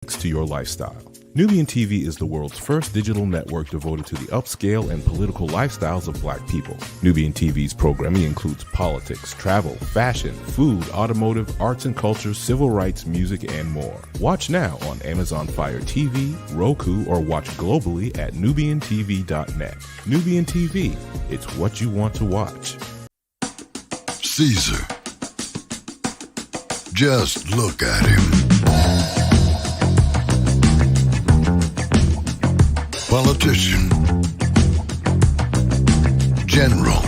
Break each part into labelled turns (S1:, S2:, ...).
S1: to your lifestyle. Nubian TV is the world's first digital network devoted to the upscale and political lifestyles of Black people. Nubian TV's programming includes politics, travel, fashion, food, automotive, arts and culture, civil rights, music, and more. Watch now on Amazon Fire TV, Roku, or watch globally at nubiantv.net. Nubian TV, it's what you want to watch.
S2: Caesar. Just look at him. Politician, general,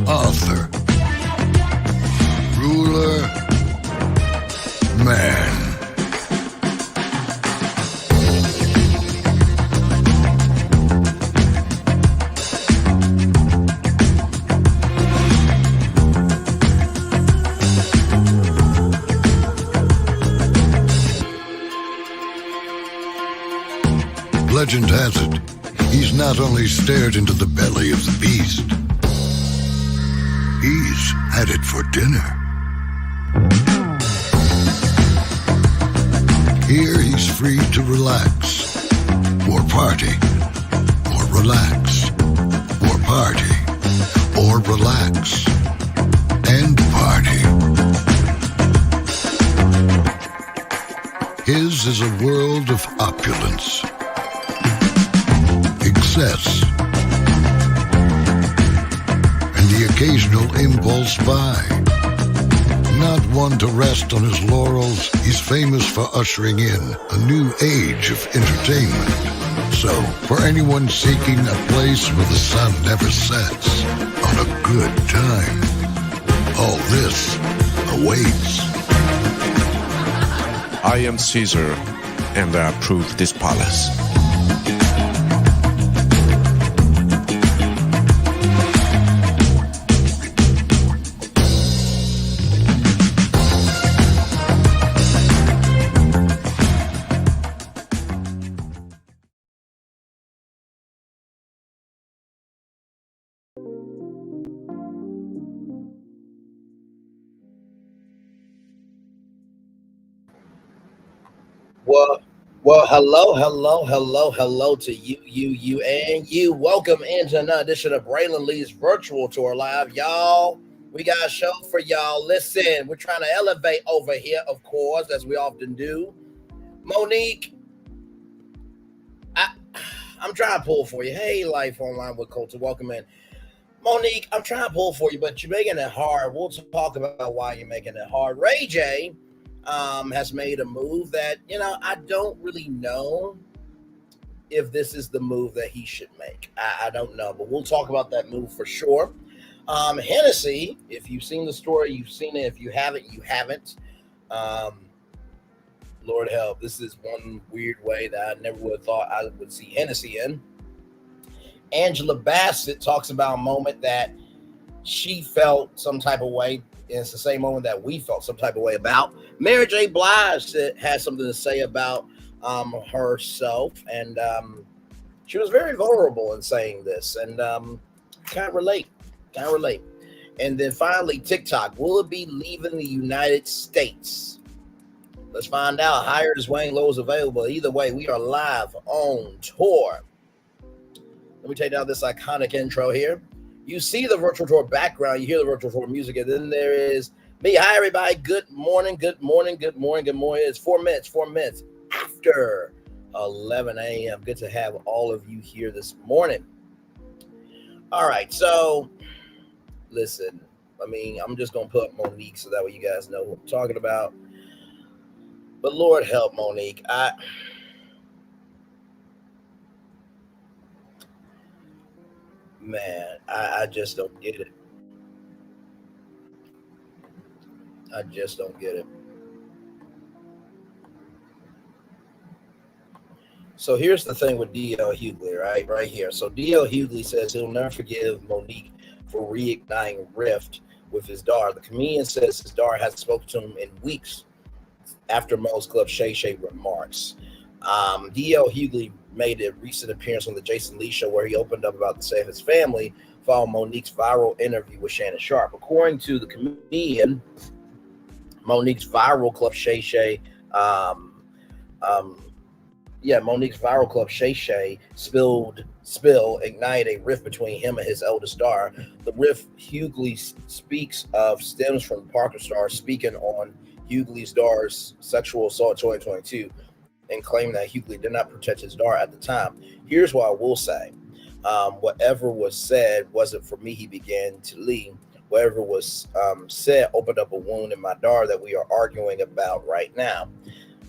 S2: author, ruler, man. Legend has it, he's not only stared into the belly of the beast, he's had it for dinner. Here he's free to relax, or party, or relax, or party, or relax, and party. His is a world of opulence, excess, and the occasional impulse buy. Not one to rest on his laurels, he's famous for ushering in a new age of entertainment. So, for anyone seeking a place where the sun never sets on a good time, all this awaits.
S3: I am Caesar, and I approve this palace.
S4: Well, hello to you, and you. Welcome into another edition of Braylon Lee's Virtual Tour Live. Y'all, we got a show for y'all. Listen, we're trying to elevate over here, of course, as we often do. Monique, I'm trying to pull for you. Hey, Life Online with Culture, welcome in. Monique, I'm trying to pull for you, but you're making it hard. We'll talk about why you're making it hard. Ray J has made a move that, I don't really know if this is the move that he should make. I don't know, but we'll talk about that move for sure. Hennessy, if you've seen the story, you've seen it. If you haven't, you haven't. Lord help, this is one weird way that I never would have thought I would see Hennessy in. Angela Bassett talks about a moment that she felt some type of way. And it's the same moment that we felt some type of way about. Mary J. Blige had something to say about herself. And she was very vulnerable in saying this. And can't relate. And then finally, Tik Tok. Will it be leaving the United States? Let's find out. Higher is Wayne, low is available. Either way, we are live on tour. Let me take down this iconic intro here. You see the virtual tour background, you hear the virtual tour music, and then there is me. Hi, everybody. Good morning. It's 4 minutes after 11 a.m. Good to have all of you here this morning. All right, so listen, I'm just going to put Monique so that way you guys know what I'm talking about. But Lord help Monique. I just don't get it. So here's the thing with D.L. Hughley, right here. So D.L. Hughley says he'll never forgive Monique for reigniting rift with his daughter. The comedian says his daughter hasn't spoken to him in weeks after Mo's Club Shay Shay remarks. D.L. Hughley made a recent appearance on the Jason Lee Show where he opened up about the state of his family following Monique's viral interview with Shannon Sharp. According to the comedian, Monique's viral Club Shay Shay Um, um, yeah, Monique's viral club Shay Shay spill ignited a rift between him and his eldest daughter. The rift Hughley speaks of stems from Parker Star speaking on Hughley's daughter's sexual assault in 2022 and claiming that Hughley did not protect his daughter at the time. Here's what I will say. Whatever was said wasn't for me, he began to leave. Whatever was said opened up a wound in my daughter that we are arguing about right now.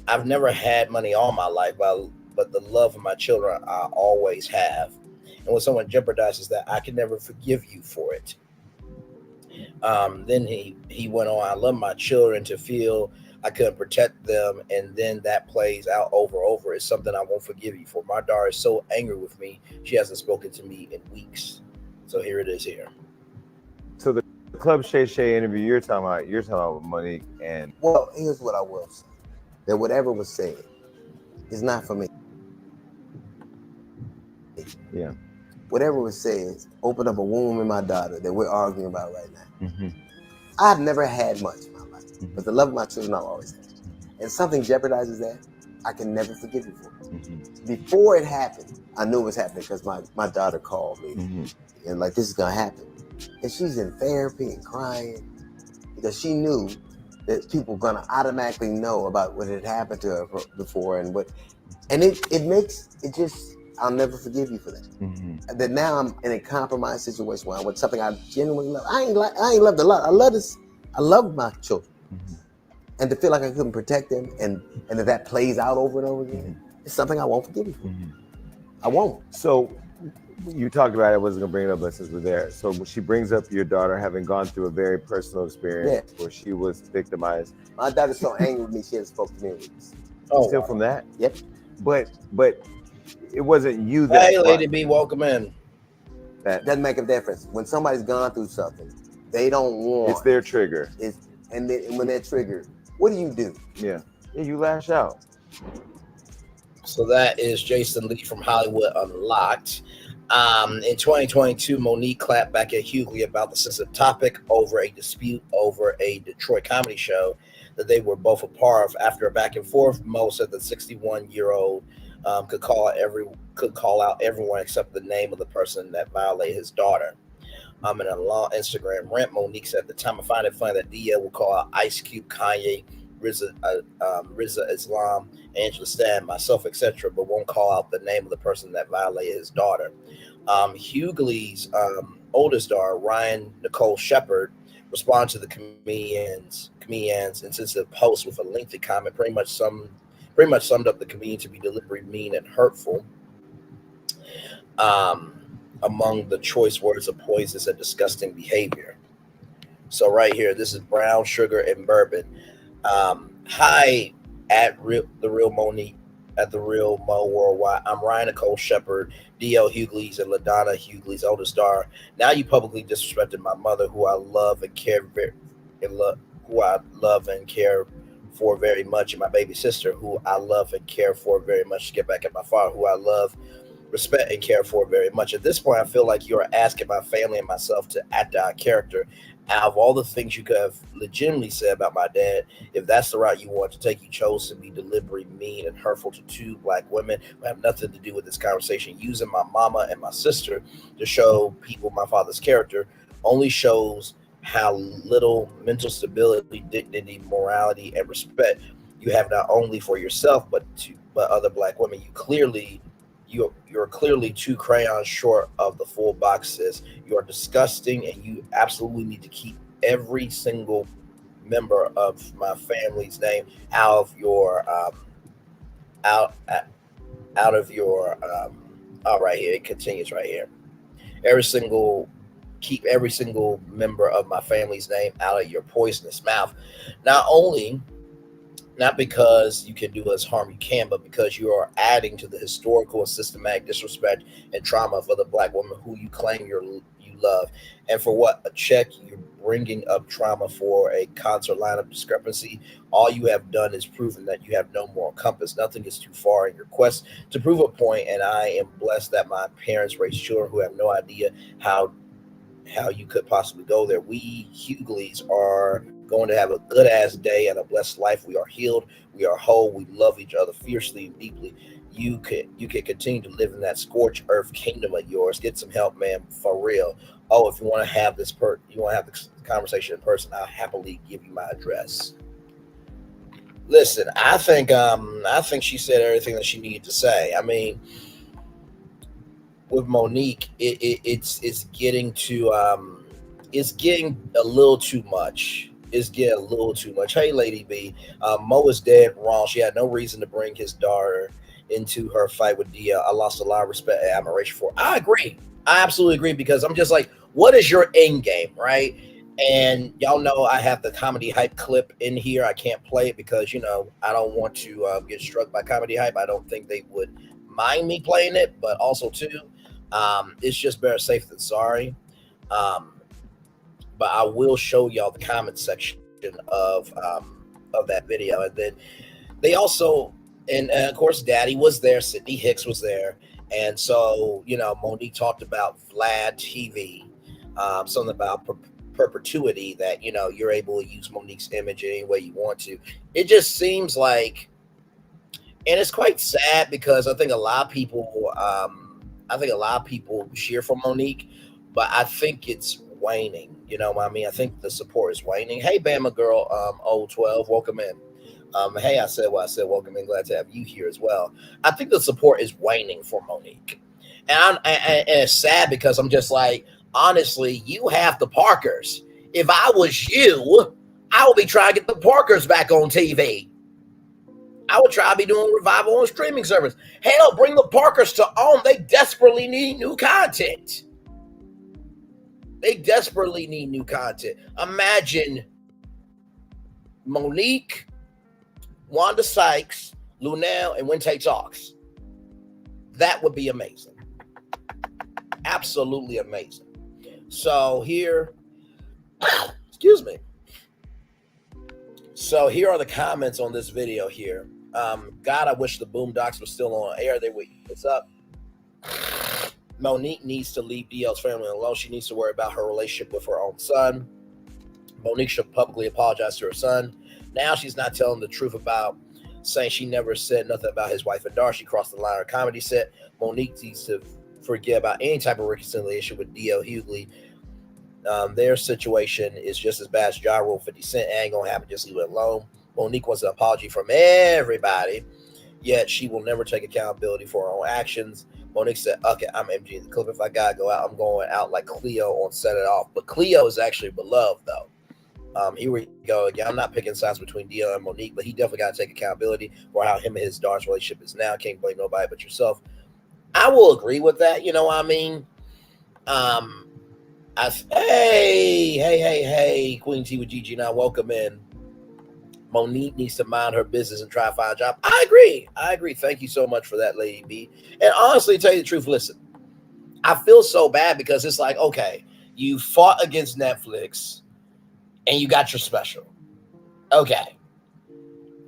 S4: I've never had money all my life, but the love of my children I always have. And when someone jeopardizes that, I can never forgive you for it. Then he went on, I love my children to feel I couldn't protect them, and then that plays out over. It's something I won't forgive you for. My daughter is so angry with me. She hasn't spoken to me in weeks. So here it is here.
S5: So the Club Shay Shay interview you're talking about Monique and
S6: well, here's what I will say. That whatever was said is not for me.
S5: Yeah.
S6: Whatever was said opened up a wound in my daughter that we're arguing about right now.
S5: Mm-hmm.
S6: I've never had much in my life,
S5: Mm-hmm.
S6: but the love of my children I've always had. And something jeopardizes that, I can never forgive you for it.
S5: Mm-hmm.
S6: Before it happened, I knew it was happening because my daughter called me
S5: Mm-hmm.
S6: and like, this is gonna happen. And she's in therapy and crying because she knew that people were gonna automatically know about what had happened to her before and it makes it just, I'll never forgive you for that.
S5: Mm-hmm.
S6: That now I'm in a compromised situation where I want something I genuinely love. I ain't loved a lot. I love my children.
S5: Mm-hmm.
S6: And to feel like I couldn't protect them and that plays out over and over again,
S5: Mm-hmm.
S6: it's something I won't forgive you for.
S5: Mm-hmm.
S6: I won't.
S5: So you talked about it, I wasn't gonna bring it up, but since we're there. So she brings up your daughter having gone through a very personal experience where she was victimized.
S6: My daughter's so angry with me, she hasn't spoken to me in weeks.
S5: Still from that?
S6: Yep.
S5: But it wasn't you that.
S4: Hey, Lady B, welcome in.
S6: It doesn't make a difference. When somebody's gone through something, they don't want.
S5: It's their trigger.
S6: And when they're triggered, what do?
S5: Yeah, you lash out.
S4: So that is Jason Lee from Hollywood Unlocked. In 2022, Monique clapped back at Hughley about the sensitive topic over a dispute over a Detroit comedy show that they were both a part of. After a back and forth, Mo said the 61-year-old could call out everyone except the name of the person that violated his daughter. In a long Instagram rant, Monique said, at the time, I find it funny that DL will call out Ice Cube, Kanye, Rizza Islam, Angela Stan, myself, etc., but won't call out the name of the person that violated his daughter. Hughley's oldest daughter, Ryan Nicole Shepard, responded to the comedian's insensitive post with a lengthy comment, pretty much summed up the comedian to be deliberately mean and hurtful. Among the choice words of poisonous and disgusting behavior. So right here, this is Brown Sugar and Bourbon. Hi at the real Monique at the real Mo Worldwide. I'm Ryan Nicole Shepard, DL Hughley's and LaDonna Hughley's oldest daughter. Now you publicly disrespected my mother, who I love and care for very much, and my baby sister, who I love and care for very much. To get back at my father, who I love, respect, and care for very much. At this point, I feel like you are asking my family and myself to act out a character. Out of all the things you could have legitimately said about my dad, if that's the route you want to take, you chose to be deliberately mean and hurtful to two Black women who have nothing to do with this conversation. Using my mama and my sister to show people my father's character only shows how little mental stability, dignity, morality, and respect you have, not only for yourself but other Black women. You're clearly 2 crayons short of the full boxes. You are disgusting, and you absolutely need to keep every single member of my family's name out of your right here. It continues right here. Keep every single member of my family's name out of your poisonous mouth. Not because you can do as harm you can, but because you are adding to the historical and systematic disrespect and trauma of other Black women who you claim you love. And for what? A check? You're bringing up trauma for a concert lineup discrepancy. All you have done is proven that you have no moral compass. Nothing is too far in your quest to prove a point, and I am blessed that my parents raised children who have no idea how you could possibly go there. We Hughleys are going to have a good ass day and a blessed life. We are healed. We are whole. We love each other fiercely and deeply. You can continue to live in that scorched earth kingdom of yours. Get some help, man, for real. Oh, if you want to have you want to have this conversation in person, I'll happily give you my address. Listen, I think she said everything that she needed to say. I mean, with Monique, it's getting to it's getting a little too much. It's getting a little too much. Hey, Lady B, Mo is dead wrong. She had no reason to bring his daughter into her fight with Dia. I lost a lot of respect and admiration for her. I agree. I absolutely agree, because I'm just like, what is your end game, right? And y'all know I have the comedy hype clip in here. I can't play it because, I don't want to get struck by comedy hype. I don't think they would mind me playing it, but also too, it's just better safe than sorry. But I will show y'all the comment section of that video. And then they also, and of course, Daddy was there. Sydney Hicks was there. And so, Monique talked about Vlad TV, something about perpetuity, that, you're able to use Monique's image any way you want to. It just seems like, and it's quite sad, because I think a lot of people cheer for Monique, but I think it's waning. You know what I mean? I think the support is waning. Hey, Bama girl, 012, welcome in. Hey, I said welcome in. Glad to have you here as well. I think the support is waning for Monique. And it's sad, because I'm just like, honestly, you have the Parkers. If I was you, I would be trying to get the Parkers back on TV. I would try to be doing revival on streaming service. Hell, bring the Parkers to OWN. They desperately need new content. Imagine Monique, Wanda Sykes, Lunel, and Wente Talks. That would be amazing. Absolutely amazing. So here, excuse me. So here are the comments on this video here. God, I wish the Boondocks were still on air. They would eat us up. Monique needs to leave DL's family alone. She needs to worry about her relationship with her own son. Monique should publicly apologize to her son. Now she's not telling the truth about saying she never said nothing about his wife and daughter. She crossed the line on her comedy set. Monique needs to forget about any type of reconciliation with D.L. Hughley. Their situation is just as bad as Ja Rule, 50 Cent. It ain't gonna happen. Just leave it alone. Monique wants an apology from everybody, yet she will never take accountability for her own actions. Monique said, okay, I'm MG the clip. If I gotta go out, I'm going out like Cleo on Set It Off. But Cleo is actually beloved, though. Here we go again. I'm not picking sides between Dio and Monique, but he definitely got to take accountability for how him and his daughter's relationship is now. Can't blame nobody but yourself. I will agree with that. You know what I mean? Hey, Queen T with Gigi now. Welcome in. Monique needs to mind her business and try to find a job. I agree. Thank you so much for that, Lady B. And honestly, to tell you the truth, listen, I feel so bad, because it's like, okay, you fought against Netflix and you got your special. Okay.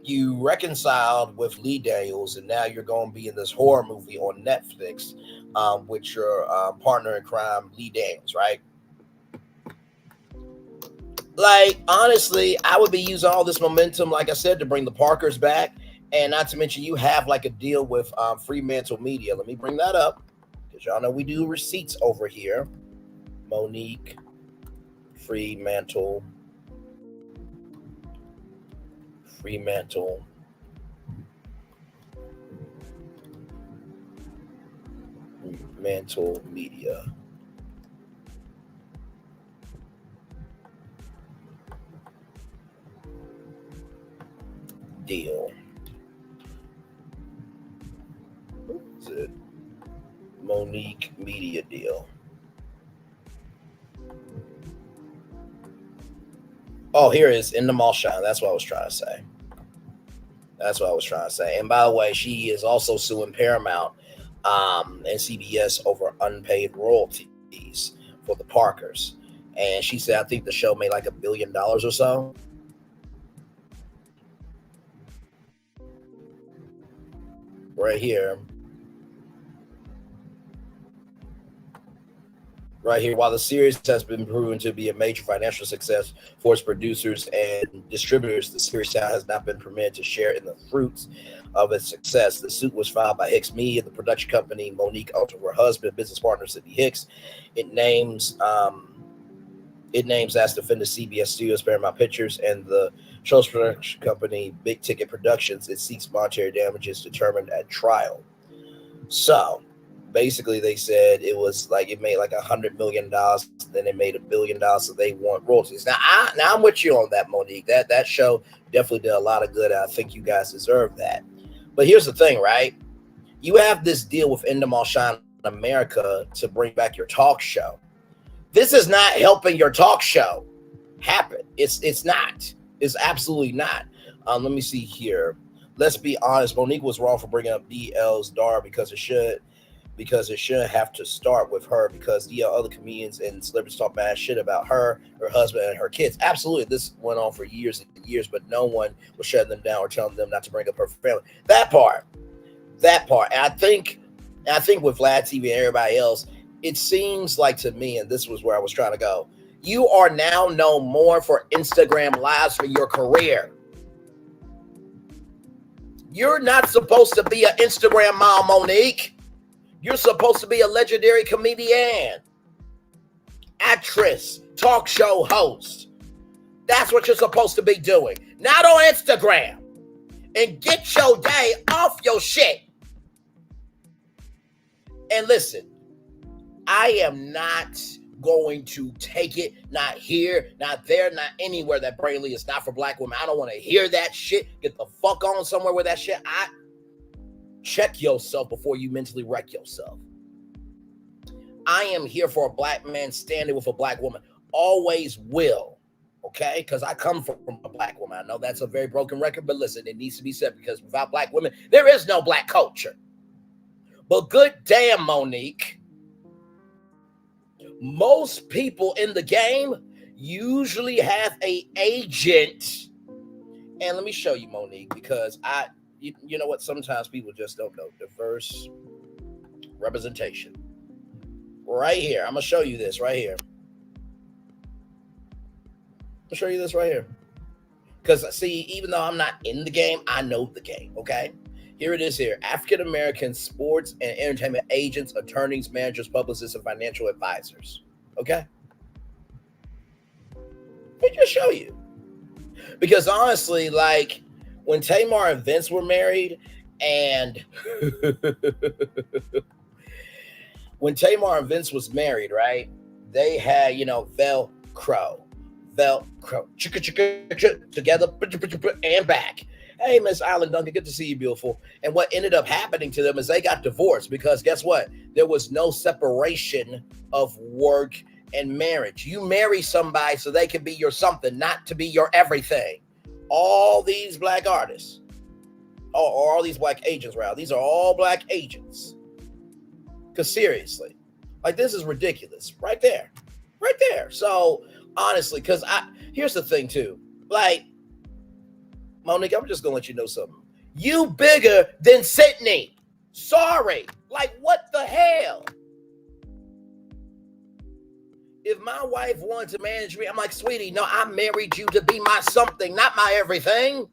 S4: You reconciled with Lee Daniels, and now you're going to be in this horror movie on Netflix with your partner in crime, Lee Daniels, right? Like, honestly, I would be using all this momentum, like I said, to bring the Parkers back. And not to mention, you have like a deal with Fremantle Media. Let me bring that up, because y'all know we do receipts over here. Monique, Fremantle Media. Deal. Is it Monique Media deal? Oh, here it is, in the mall shine. That's what I was trying to say. And by the way, she is also suing Paramount and CBS over unpaid royalties for the Parkers. And she said, I think the show made like $1 billion or so. Right here. right here. While the series has been proven to be a major financial success for its producers and distributors, the series now has not been permitted to share in the fruits of its success. The suit was filed by Hicks Media, the production company. Monique, also her husband, business partner Sidney Hicks. It names as defendant CBS Studios, Paramount Pictures, and the show's production company, Big Ticket Productions. It seeks monetary damages determined at trial. So basically, they said it was like it made like $100 million, then it made $1 billion, so they want royalties. Now I'm with you on that, Monique. That show definitely did a lot of good. I think you guys deserve that. But here's the thing, right? You have this deal with Endemol Shine America to bring back your talk show. This is not helping your talk show happen. It's not. It's absolutely not. Let me see here. Let's be honest. Monique was wrong for bringing up DL's daughter because it shouldn't have to start with her, because DL other comedians and celebrities talk bad shit about her husband, and her kids. Absolutely. This went on for years and years, but no one was shutting them down or telling them not to bring up her family. That part. And I think with Vlad TV and everybody else, it seems like to me, and this was where I was trying to go, you are now known more for Instagram lives for your career. You're not supposed to be an Instagram mom, Monique. You're supposed to be a legendary comedian, actress, talk show host. That's what you're supposed to be doing. Not on Instagram. And get your day off your shit. And listen, I am not going to take it, not here, not there, not anywhere, that Brainly is not for black women. I don't want to hear that shit. Get the fuck on somewhere with that shit. Check yourself before you mentally wreck yourself. I am here for a black man standing with a black woman. Always will. Okay? Because I come from a black woman. I know that's a very broken record, but listen, it needs to be said, because without black women, there is no black culture. But good damn, Monique. Most people in the game usually have an agent. And let me show you, Monique, because you know what? Sometimes people just don't know. Diverse representation. Right here. I'm going to show you this right here. I'll show you this right here. Because, see, even though I'm not in the game, I know the game, okay? Here it is here. African-American sports and entertainment agents, attorneys, managers, publicists, and financial advisors. Okay? Let me just show you. Because honestly, like, when Tamar and Vince were married, and when Tamar and Vince was married, right, they had, Velcro, together, and back. Hey, Miss Island Duncan, good to see you, beautiful. And what ended up happening to them is they got divorced, because guess what? There was no separation of work and marriage. You marry somebody so they can be your something, not to be your everything. All these black artists, or all these black agents, rather, these are all black agents. Because seriously, like, this is ridiculous. Right there. So honestly, because here's the thing too, like, Monique, I'm just gonna let you know something. You bigger than Sydney. Sorry. Like, what the hell? If my wife wanted to manage me, I'm like, sweetie, no, I married you to be my something, not my everything.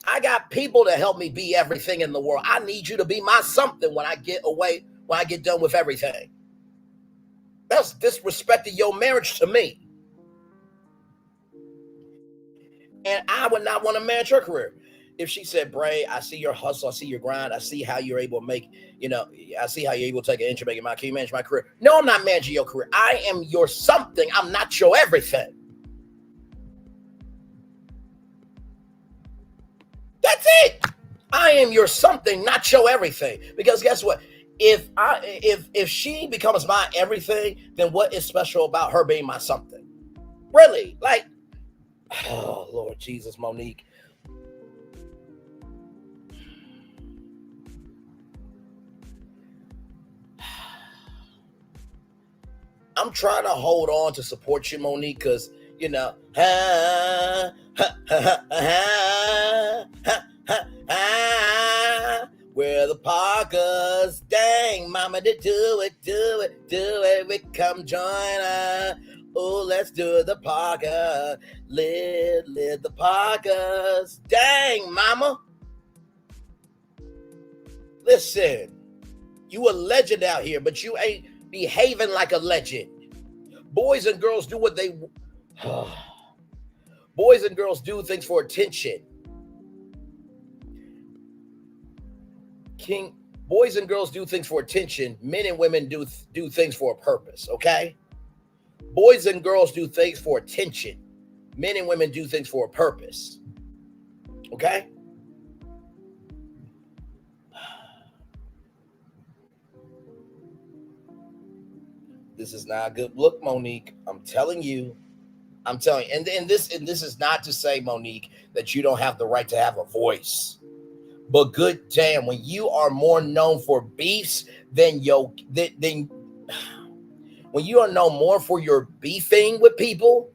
S4: I got people to help me be everything in the world. I need you to be my something when I get done with everything. That's disrespecting your marriage to me. And I would not want to manage her career. If she said, Bray, I see your hustle, I see your grind, I see how you're able to make, I see how you're able to take an inch and make it can you manage my career? No, I'm not managing your career. I am your something. I'm not your everything. That's it. I am your something, not your everything. Because guess what? If she becomes my everything, then what is special about her being my something? Really? Like, oh, Lord Jesus, Monique. I'm trying to hold on to support you, Monique, because, We're the Parkers. Dang, mama, to do it. We come join us. Oh, let's do the Parker. Live the Parkers. Dang, mama. Listen, you a legend out here, but you ain't behaving like a legend. Boys and girls do what they... Boys and girls do things for attention. Boys and girls do things for attention. Men and women do things for a purpose, okay? Boys and girls do things for attention. Men and women do things for a purpose, okay? This is not a good look, Monique. I'm telling you. And this is not to say, Monique, that you don't have the right to have a voice. But good damn, when you are more known for beefs than when you are known more for your beefing with people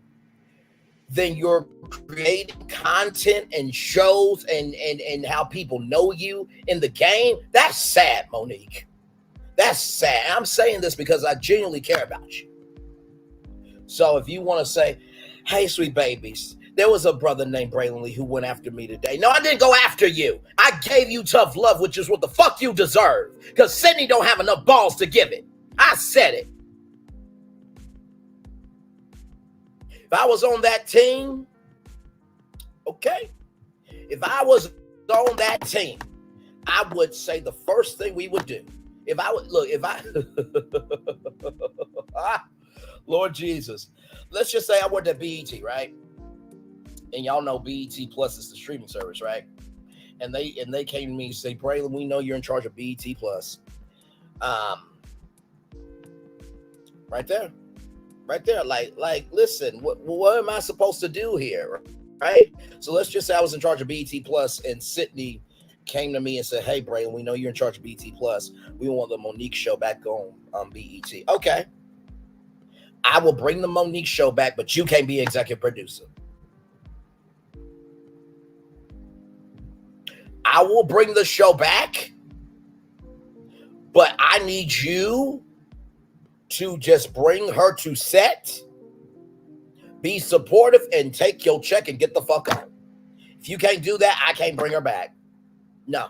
S4: than you're creating content and shows and how people know you in the game, that's sad, Monique. That's sad. I'm saying this because I genuinely care about you. So if you want to say, hey, sweet babies, there was a brother named Braylon Lee who went after me today. No, I didn't go after you. I gave you tough love, which is what the fuck you deserve. Because Sydney don't have enough balls to give it. I said it. If I was on that team, okay. If I was on that team, I would say the first thing we would do. Lord Jesus, let's just say I worked at BET, right? And y'all know BET Plus is the streaming service, right? And they came to me and say, Braylon, we know you're in charge of BET Plus. Right there. Like, listen, what am I supposed to do here, right? So let's just say I was in charge of BET Plus, and Sydney came to me and said, hey, Braylon, we know you're in charge of BET Plus. We want the Monique show back on BET. Okay. I will bring the Monique show back, but you can't be executive producer. I will bring the show back, but I need you to just bring her to set, be supportive, and take your check and get the fuck out. If you can't do that, I can't bring her back. No,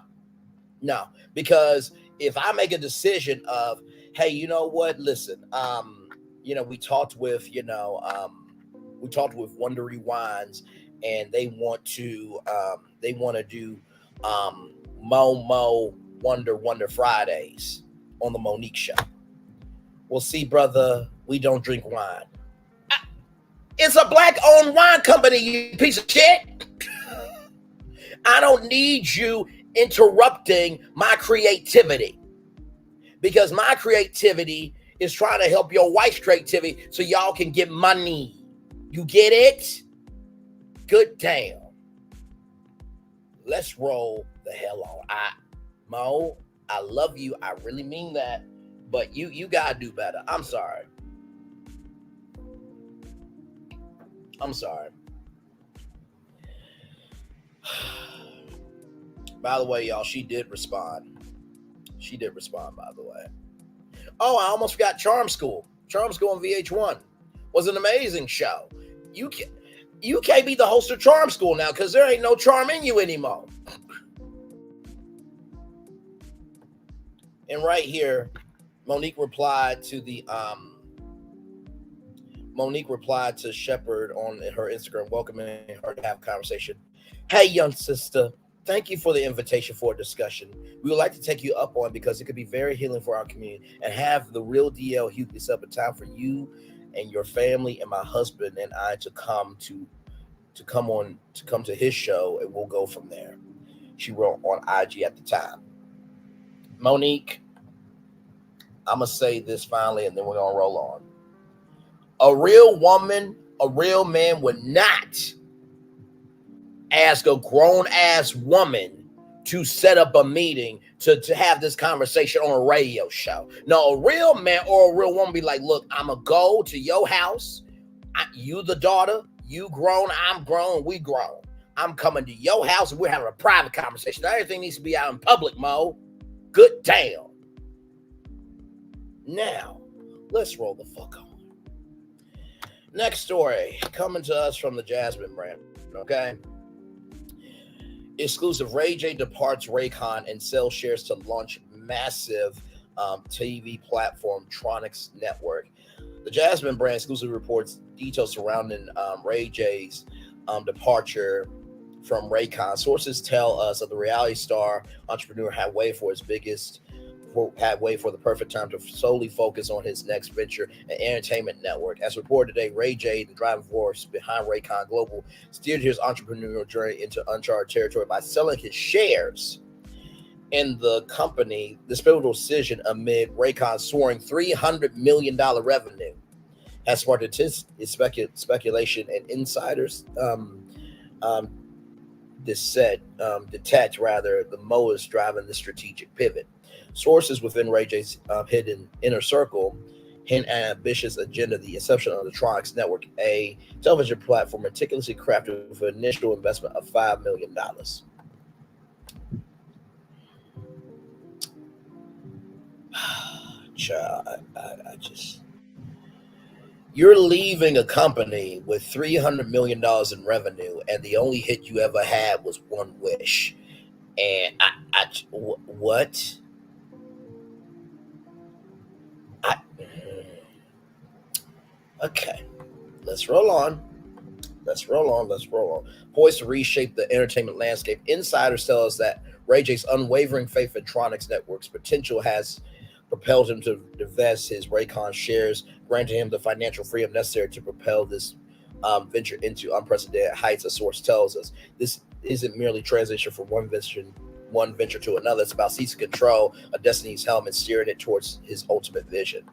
S4: because if I make a decision of, hey, you know what? Listen, we talked with Wondery Wines, and they want to do Mo Wonder Fridays on the Monique show. Well, see, brother, we don't drink wine. It's a black-owned wine company, you piece of shit. I don't need you interrupting my creativity, because my creativity is trying to help your wife's creativity so y'all can get money. You get it? Good damn. Let's roll the hell on. Mo, I love you. I really mean that. But you gotta do better. I'm sorry. By the way, y'all, she did respond. By the way. Oh, I almost forgot Charm School. Charm School on VH1 was an amazing show. You can't be the host of Charm School now because there ain't no charm in you anymore. And right here, Monique replied to Shepard on her Instagram, welcoming her to have a conversation. Hey, young sister, thank you for the invitation for a discussion. We would like to take you up on because it could be very healing for our community, and have the real DL Hughley set up a time for you and your family and my husband and I to come to his show, and we'll go from there. She wrote on IG at the time. Monique, I'm going to say this finally, and then we're going to roll on. A real woman, a real man would not ask a grown-ass woman to set up a meeting to have this conversation on a radio show. No, a real man or a real woman be like, look, I'm going to go to your house. You the daughter, you grown, I'm grown, we grown. I'm coming to your house and we're having a private conversation. Everything needs to be out in public, Mo. Good damn. Now, let's roll the fuck on. Next story, coming to us from the Jasmine brand, okay? Exclusive, Ray J departs Raycon and sells shares to launch massive TV platform Tronics Network. The Jasmine brand exclusively reports details surrounding Ray J's departure from Raycon. Sources tell us that the reality star entrepreneur had waited for the perfect time to solely focus on his next venture, an entertainment network. As reported today, Ray J, the driving force behind Raycon Global, steered his entrepreneurial journey into uncharted territory by selling his shares in the company. This pivotal decision amid Raycon's soaring $300 million revenue has sparked speculation, and insiders detect the motives driving the strategic pivot. Sources within Ray J's hidden inner circle hint at an ambitious agenda, the inception of the Tronics Network, a television platform meticulously crafted with an initial investment of $5 million. Child, I just... You're leaving a company with $300 million in revenue, and the only hit you ever had was One Wish. And what? Okay, let's roll on. Poised to reshape the entertainment landscape, insiders tell us that Ray J's unwavering faith in Tronics Network's potential has propelled him to divest his Raycon shares, granting him the financial freedom necessary to propel this venture into unprecedented heights. A source tells us this isn't merely transition from one venture to another. It's about seizing control of Destiny's helm and steering it towards his ultimate vision.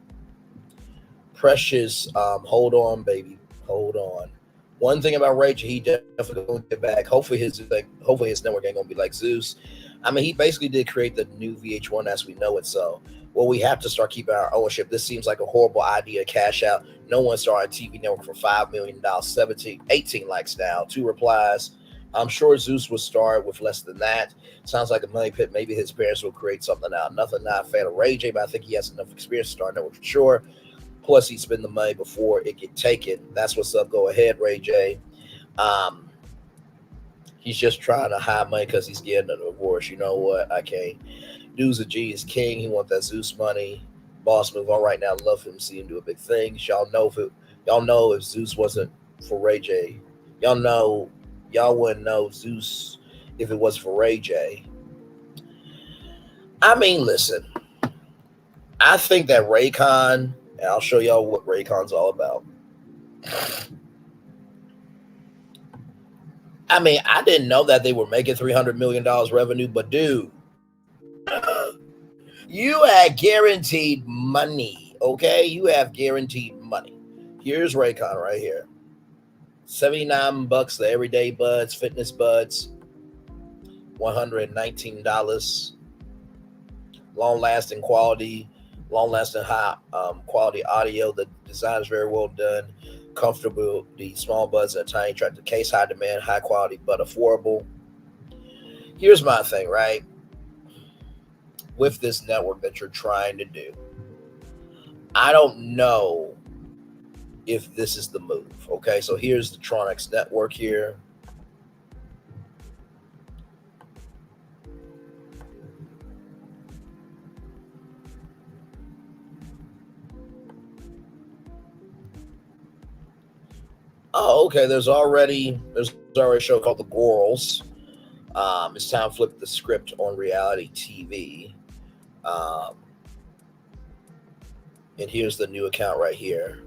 S4: Precious, hold on, baby, hold on. One thing about Ray J, he definitely gonna get back. Hopefully his network ain't gonna be like Zeus. I mean, he basically did create the new VH1 as we know it. So, we have to start keeping our ownership. This seems like a horrible idea. Cash out. No one started a TV network for $5 million. 18 likes now. 2 replies. I'm sure Zeus would start with less than that. Sounds like a money pit. Maybe his parents will create something out. Not a fan of Ray J, but I think he has enough experience to start a network for sure. Plus, he'd spend the money before it get taken. That's what's up. Go ahead, Ray J. He's just trying to hide money because he's getting a divorce. You know what? I can't. Dude's a G, is king. He want that Zeus money. Boss move on right now. Love him. See him do a big thing. Y'all know if Zeus wasn't for Ray J. Y'all wouldn't know Zeus if it wasn't for Ray J. I mean, listen. I think that Raycon, and I'll show y'all what Raycon's all about. I mean, I didn't know that they were making $300 million revenue, but dude, you had guaranteed money, okay? You have guaranteed money. Here's Raycon right here. $79 the everyday buds, fitness buds, $119. Long-lasting quality, high quality audio. The design is very well done. Comfortable. The small buds are tiny. Track the case, high demand, high quality, but affordable. Here's my thing, right? With this network that you're trying to do, I don't know if this is the move. Okay, so here's the Tronics Network here. Oh, okay. There's already a show called The Gorals. It's time to flip the script on reality TV. And here's the new account right here.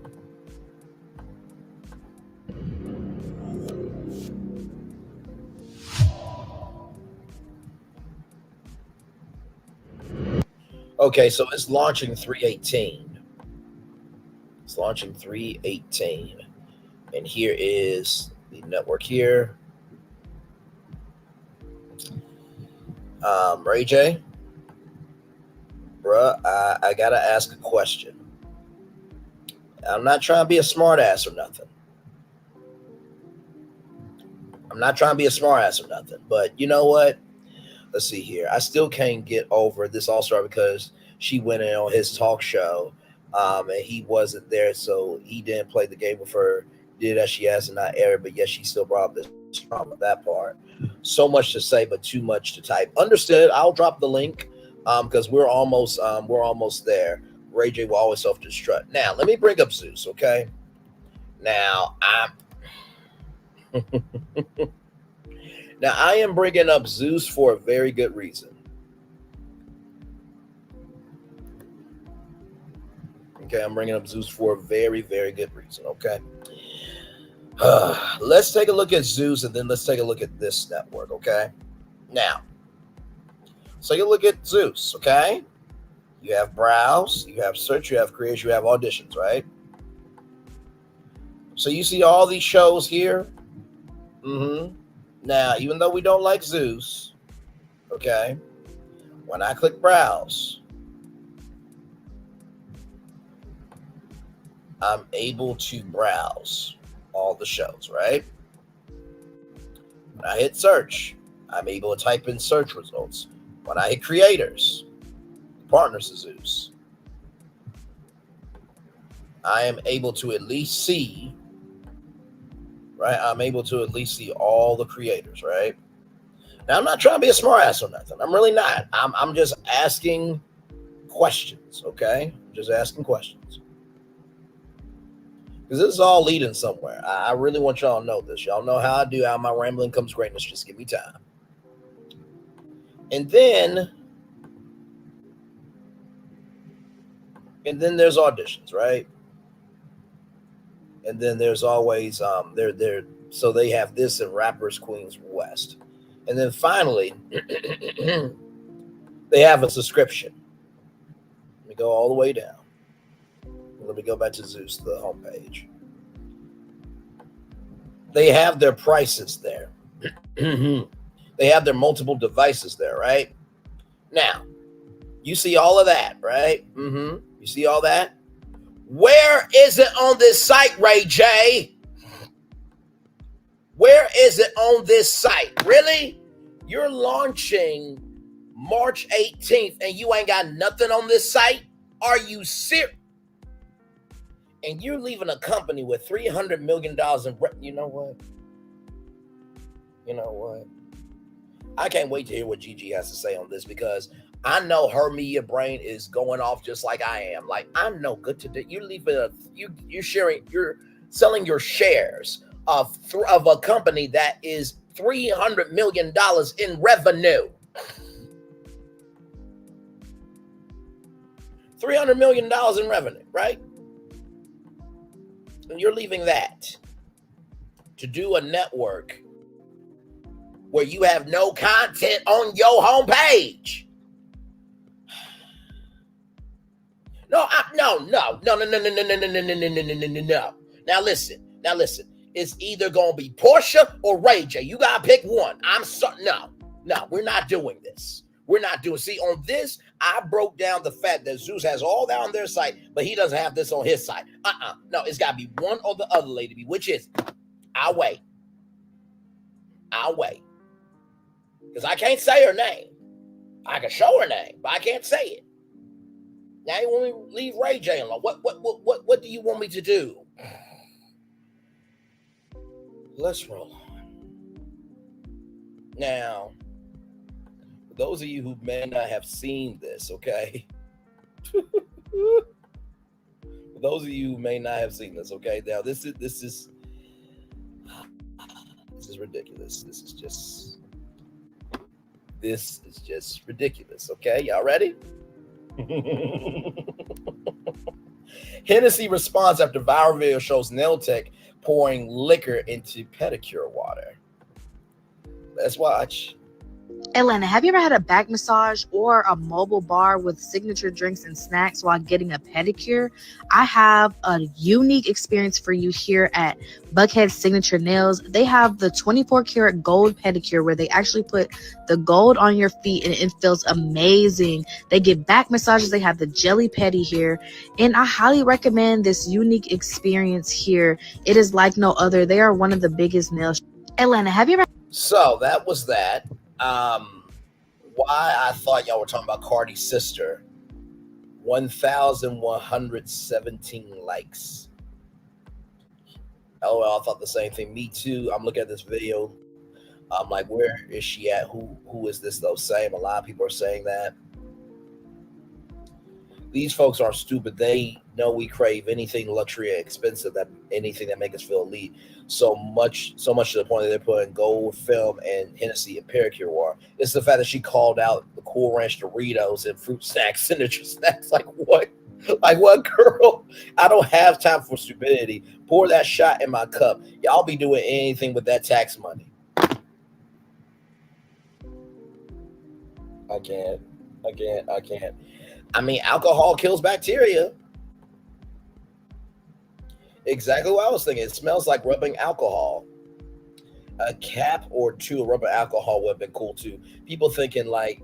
S4: Okay, so it's launching 3/18. It's launching 3/18. And here is the network here. Ray J, bruh, I gotta ask a question. I'm not trying to be a smart ass or nothing. I'm not trying to be a smart ass or nothing, but you know what? Let's see here. I still can't get over this All-Star because she went in on his talk show, and he wasn't there, so he didn't play the game with her. Did as she asked and not air it, but yes, she still brought up this drama, that part. So much to say, but too much to type. Understood. I'll drop the link because we're almost there. Ray J will always self-destruct. Now, let me bring up Zeus, okay? Now, I am bringing up Zeus for a very good reason. Okay, I'm bringing up Zeus for a very, very good reason, okay? Let's take a look at Zeus, and then let's take a look at this network, okay? Now, so you look at Zeus, okay? You have browse, you have search, you have creation, you have auditions, right? So you see all these shows here. Now, even though we don't like Zeus, okay, when I click browse, I'm able to browse all the shows, right? When I hit search, I'm able to type in search results. When I hit creators, partners to Zeus, I am able to at least see, right? I'm able to at least see all the creators, right? Now, I'm not trying to be a smart ass or nothing. I'm really not. I'm just asking questions, okay? Just asking questions. Because this is all leading somewhere. I really want y'all to know this. Y'all know how I do. How my rambling comes greatness. Just give me time. And then there's auditions, right? And then there's always so they have this in Rappers Queens West. And then finally, they have a subscription. Let me go all the way down. Let me go back to Zeus, the homepage. They have their prices there. They have their multiple devices there, right? Now, you see all of that, right? You see all that? Where is it on this site, Ray J? Where is it on this site? Really? You're launching March 18th and you ain't got nothing on this site? Are you serious? And you're leaving a company with $300 million in you know what? You know what? I can't wait to hear what Gigi has to say on this because I know her media brain is going off just like I am. Like, I'm no good to do. You're leaving you're selling your shares of a company that is $300 million in revenue. $300 million in revenue, right? And you're leaving that to do a network where you have no content on your homepage. No. Now listen. It's either gonna be Portia or Ray J. You gotta pick one. No, we're not doing this. See, on this, I broke down the fact that Zeus has all that on their site, but he doesn't have this on his site. No, it's gotta be one or the other, lady. Which is, I'll wait. Because I can't say her name. I can show her name, but I can't say it. Now you want me to leave Ray J alone. What do you want me to do? Let's roll on. Now, for those of you who may not have seen this, okay? For those of you who may not have seen this, okay? Now this is ridiculous. This is just ridiculous, okay? Y'all ready? Hennessy response after viral video shows nail tech pouring liquor into pedicure water. Let's watch.
S7: Atlanta, have you ever had a back massage or a mobile bar with signature drinks and snacks while getting a pedicure? I have a unique experience for you here at Buckhead Signature Nails. They have the 24 karat gold pedicure where they actually put the gold on your feet and it feels amazing. They give back massages. They have the jelly pedi here, and I highly recommend this unique experience here. It is like no other. They are one of the biggest nail Atlanta, have you ever?
S4: So that was that. Why I thought y'all were talking about Cardi's sister. 1,117 likes. Oh, I thought the same thing. Me too. I'm looking at this video. I'm like, where is she at? Who is this though? Same. A lot of people are saying that. These folks aren't stupid. They know we crave anything luxury and expensive, that anything that makes us feel elite. So much to the point that they're putting gold film and Hennessy and Pericure. It's the fact that she called out the Cool Ranch Doritos and fruit snacks, signature snacks. Like what? Like what, girl? I don't have time for stupidity. Pour that shot in my cup. Y'all be doing anything with that tax money. I can't. I mean, alcohol kills bacteria. Exactly what I was thinking. It smells like rubbing alcohol. A cap or two of rubbing alcohol would have been cool too. People thinking like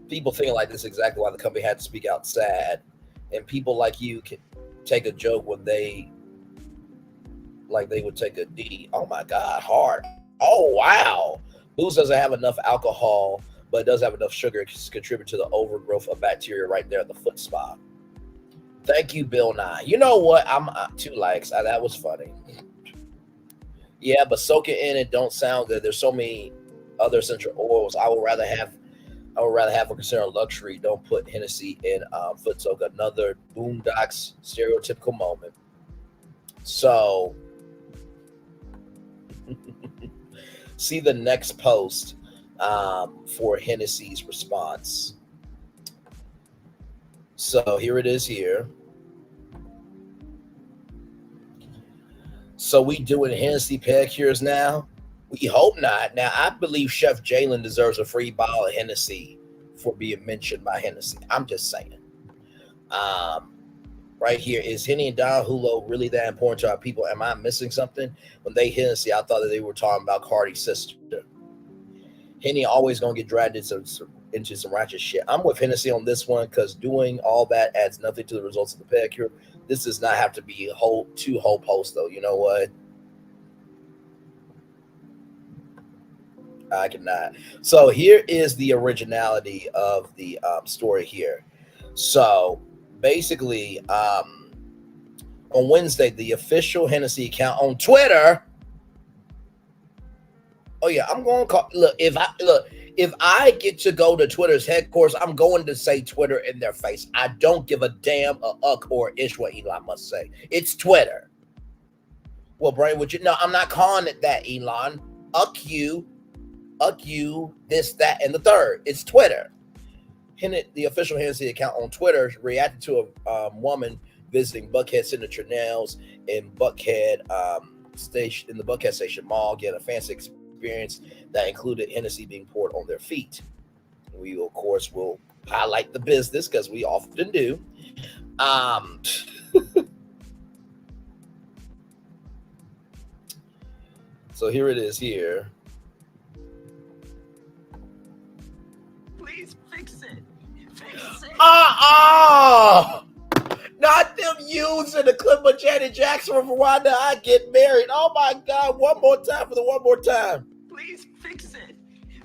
S4: this is exactly why the company had to speak out sad. And people like you can take a joke when they would take a D. Oh my God, hard. Oh wow. Booze doesn't have enough alcohol, but it does have enough sugar to contribute to the overgrowth of bacteria right there at the foot spot. Thank you, Bill Nye. You know what? I'm 2 likes. That was funny. Yeah, but soak it in. It don't sound good. There's so many other essential oils. I would rather have for consider luxury. Don't put Hennessy in foot soak. Another Boondocks stereotypical moment. So, see the next post for Hennessy's response. So here it is here. So we doing Hennessy pedicures now? We hope not. Now, I believe Chef Jalen deserves a free bottle of Hennessy for being mentioned by Hennessy. I'm just saying. Right here, is Henny and Don Julio really that important to our people? Am I missing something? When they Hennessy, I thought that they were talking about Cardi's sister. Henny always going to get dragged into some ratchet shit. I'm with Hennessy on this one because doing all that adds nothing to the results of the pedicure. This does not have to be two whole posts, though. You know what? I cannot. So here is the originality of the story here. So basically, on Wednesday, the official Hennessy account on Twitter. Oh yeah, I'm going to call. If I get to go to Twitter's headquarters, I'm going to say Twitter in their face. I don't give a damn a uck or a ish what Elon must say. It's Twitter. Well, Brian, would you? No, I'm not calling it that, Elon. Uck you, this, that, and the third. It's Twitter. The official Hennessy account on Twitter reacted to a woman visiting Buckhead Signature Nails in Buckhead station in the Buckhead Station Mall, getting a fancy experience that included Hennessy being poured on their feet. We, of course, will highlight the business because we often do. So here it is here.
S8: Please fix it. Fix it.
S4: Not them using the clip of Janet Jackson from Rwanda. I Get Married. Oh my God. One more time for the one more time.
S8: Please fix it.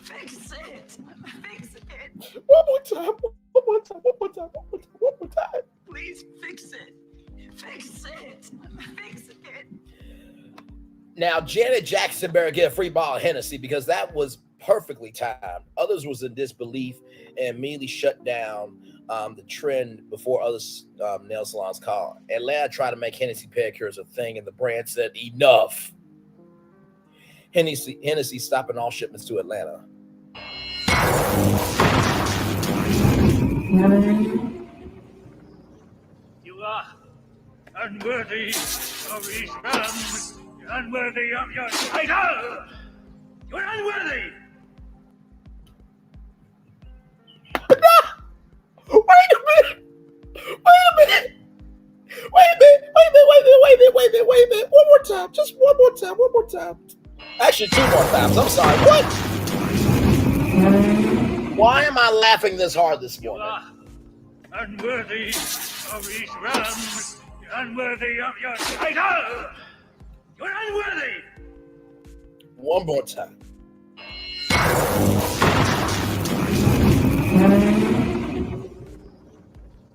S8: Fix it. Fix it.
S4: One more time. One more time. One more time. One more time. One more time.
S8: Please fix it. Fix it. Fix it.
S4: Now, Janet Jackson better get a free bottle of Hennessy because that was perfectly timed. Others was in disbelief and immediately shut down the trend before other nail salons called. Atlanta tried to make Hennessy pedicures a thing, and the brand said, enough. Hennessy stopping all shipments to Atlanta.
S9: You are unworthy of these realms. You're unworthy of your title. You're unworthy.
S4: Wait a minute. One more time. Just one more time. Actually, 2 more times. I'm sorry. What? Why am I laughing this hard this morning?
S9: You are unworthy of these realms. You're unworthy of your title. You're unworthy.
S4: One more time.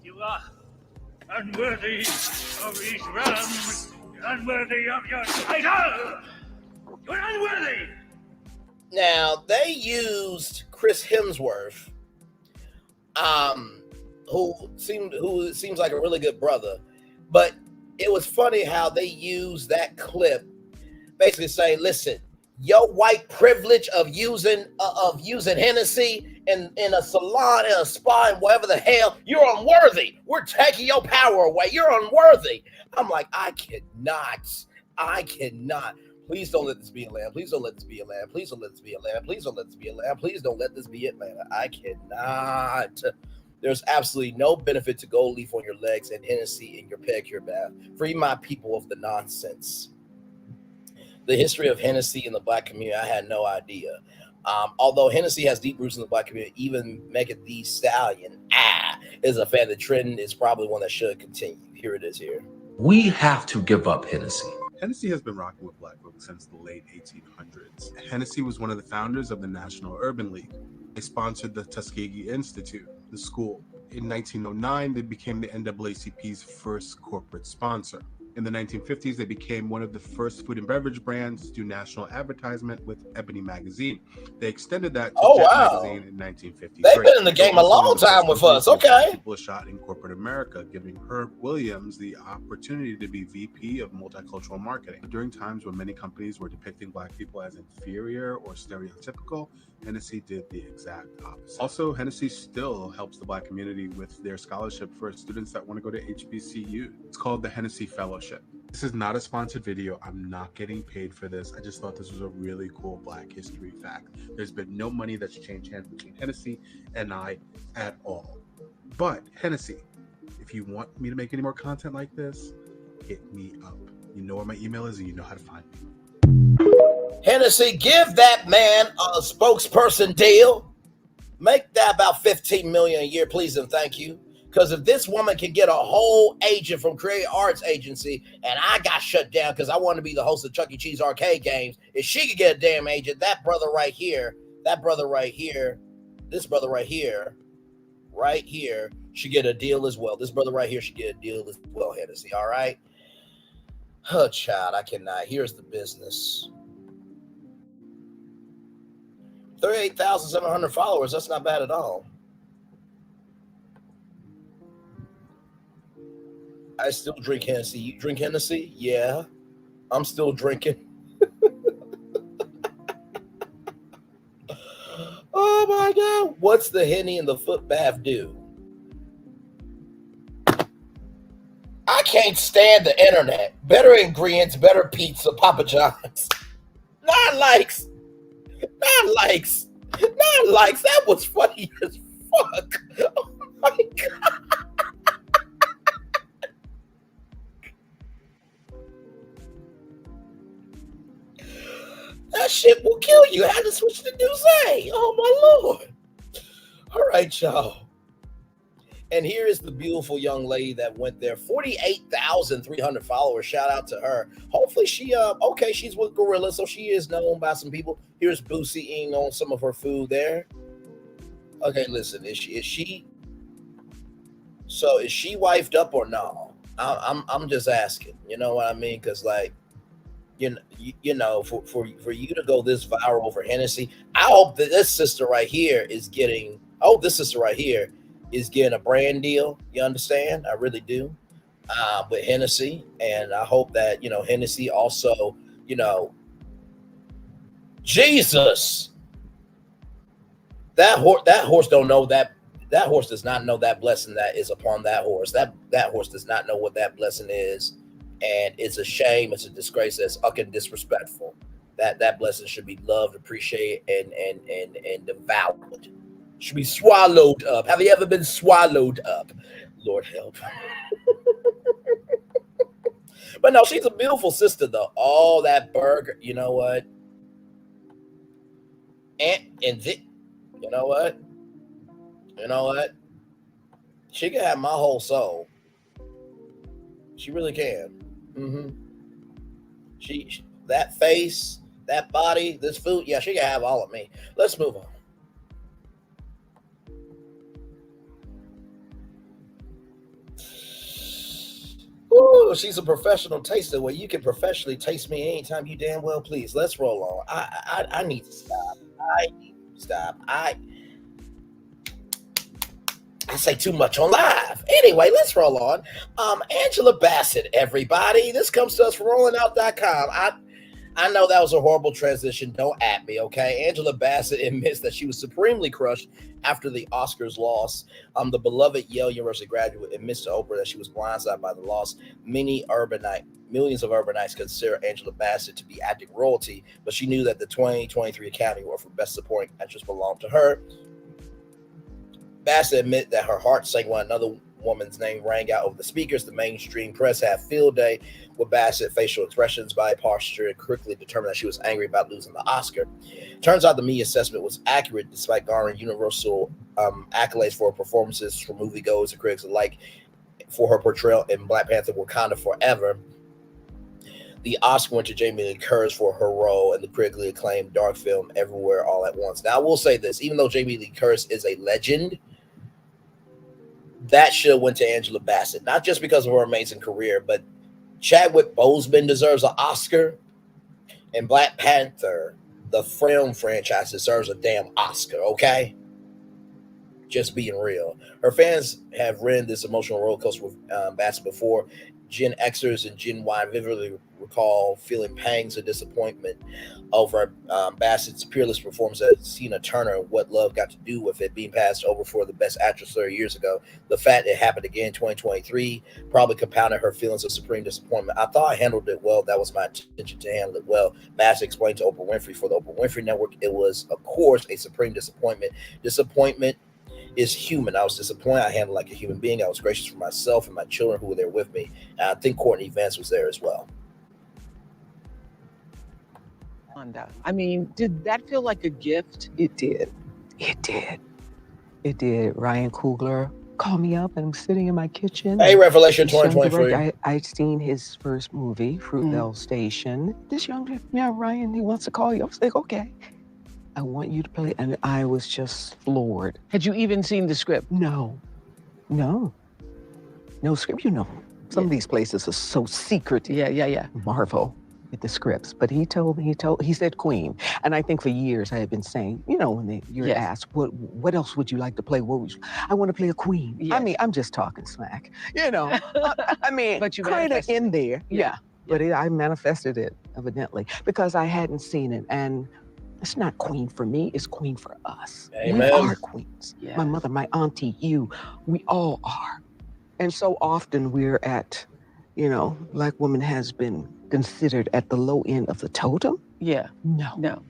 S9: You are unworthy of these realms. You're unworthy of your title. You're unworthy.
S4: Now they used Chris Hemsworth, who seems like a really good brother, but it was funny how they used that clip, basically saying, "Listen, your white privilege of using Hennessy in a salon, in a spa, and whatever the hell, you're unworthy. We're taking your power away. You're unworthy." I'm like, I cannot. Please don't let this be Atlanta. Please don't let this be Atlanta. Please don't let this be Atlanta. Please don't let this be Atlanta. Please don't let this be Atlanta. I cannot. There's absolutely no benefit to gold leaf on your legs and Hennessy in your pedicure bath. Free my people of the nonsense. The history of Hennessy in the Black community, I had no idea. Although Hennessy has deep roots in the Black community, even Megan Thee Stallion is a fan. The trend is probably one that should continue. Here it is here.
S10: We have to give up Hennessy.
S11: Hennessy has been rocking with Black folks since the late 1800s. Hennessy was one of the founders of the National Urban League. They sponsored the Tuskegee Institute, the school. In 1909, they became the NAACP's first corporate sponsor. In the 1950s, they became one of the first food and beverage brands to do national advertisement with Ebony magazine. They extended that to Jet magazine in 1953.
S4: They've been in the game a long time with us. Okay.
S11: People shot in corporate America, giving Herb Williams the opportunity to be VP of multicultural marketing. During times when many companies were depicting Black people as inferior or stereotypical, Hennessy did the exact opposite. Also, Hennessy still helps the Black community with their scholarship for students that want to go to HBCU. It's called the Hennessy Fellowship. This is not a sponsored video. I'm not getting paid for this. I just thought this was a really cool Black history fact. There's been no money that's changed hands between Hennessy and I at all. But Hennessy, if you want me to make any more content like this, hit me up. You know where my email is and you know how to find me.
S4: Hennessy, give that man a spokesperson deal. Make that about $15 million a year, please and thank you. Because if this woman can get a whole agent from Creative Arts Agency, and I got shut down because I wanted to be the host of Chuck E. Cheese arcade games, if she could get a damn agent, this brother right here, should get a deal as well. This brother right here should get a deal as well, Hennessy, all right? Oh, child, I cannot. Here's the business. 38,700 followers. That's not bad at all. I still drink Hennessy. You drink Hennessy? Yeah. I'm still drinking. Oh my God. What's the Henny and the foot bath do? I can't stand the internet. Better ingredients, better pizza, Papa John's. 9 likes. 9 likes. 9 likes. That was funny as fuck. Oh my God. That shit will kill you. I had to switch to News A. Oh my Lord. All right, y'all. And here is the beautiful young lady that went there. 48,300 followers. Shout out to her. Hopefully she, okay, she's with Gorilla, so she is known by some people. Here's Boosie eating on some of her food there. Okay, listen, is she wifed up or no? I'm just asking. You know what I mean? Because like, you know, for you to go this viral over Hennessy, I hope that this sister right here is getting a brand deal. You understand? I really do. With Hennessy, and I hope that, you know, Hennessy also, you know, Jesus, that horse don't know that horse does not know that blessing that is upon that horse. That horse does not know what that blessing is. And it's a shame, it's a disgrace, that's fucking disrespectful. That blessing should be loved, appreciated, and devoured. Should be swallowed up. Have you ever been swallowed up? Lord help. But no, she's a beautiful sister though. All that burger, you know what? You know what? You know what? She can have my whole soul. She really can. She that face, that body, this food, yeah, she can have all of me. Let's move on. Ooh, she's a professional taster. Well, you can professionally taste me anytime you damn well please. Let's roll on. I need to stop. I need to stop. I say too much on live. Anyway, let's roll on. Angela Bassett, everybody. This comes to us from rollingout.com. I know that was a horrible transition. Don't at me, okay? Angela Bassett admits that she was supremely crushed after the Oscars loss. The beloved Yale University graduate admits to Oprah that she was blindsided by the loss. Millions of urbanites consider Angela Bassett to be acting royalty, but she knew that the 2023 Academy Award for Best Supporting Actress belonged to her. Bassett admitted that her heart sank when another woman's name rang out over the speakers. The mainstream press had field day with Bassett facial expressions, body posture, and quickly determined that she was angry about losing the Oscar. Turns out the media assessment was accurate despite garnering universal accolades for her performances from moviegoers and critics alike for her portrayal in Black Panther Wakanda Forever. The Oscar went to Jamie Lee Curtis for her role in the critically acclaimed dark film Everywhere All at Once. Now, I will say this, even though Jamie Lee Curtis is a legend, that should have went to Angela Bassett, not just because of her amazing career, but Chadwick Boseman deserves an Oscar, and Black Panther, the film franchise, deserves a damn Oscar, okay? Just being real. Her fans have ridden this emotional roller coaster with Bassett before. Gen Xers and Gen Y vividly recall feeling pangs of disappointment over Bassett's peerless performance as Tina Turner and What Love Got to Do with It being passed over for the Best Actress 30 years ago. The fact it happened again in 2023 probably compounded her feelings of supreme disappointment. I thought I handled it well. That was my intention to handle it well. Bassett explained to Oprah Winfrey for the Oprah Winfrey Network, it was, of course, a supreme disappointment. Disappointment is human. I was disappointed. I handled like a human being. I was gracious for myself and my children who were there with me. And I think Courtney Vance was there as well.
S12: I mean, did that feel like a gift?
S13: It did. It did. It did. Ryan Coogler called me up and I'm sitting in my kitchen.
S4: Hey, Revelation 2023.
S13: I'd seen his first movie, Fruitvale Station. This young man, Ryan, he wants to call you. I was like, okay. I want you to play. And I was just floored.
S12: Had you even seen the script?
S13: No script. You know, some of these places are so secret.
S12: Yeah.
S13: Marvel with the scripts. But he said Queen. And I think for years I had been saying, you know, when you're asked, what else would you like to play? I want to play a queen. Yes. I mean, I'm just talking smack, you know. I mean, but you kind of in there. Yeah. But I manifested it, evidently, because I hadn't seen it. And it's not queen for me, it's queen for us. Amen. We are queens. Yes. My mother, my auntie, we all are. And so often we're at, you know, Black woman has been considered at the low end of the totem.
S12: Yeah.
S13: No.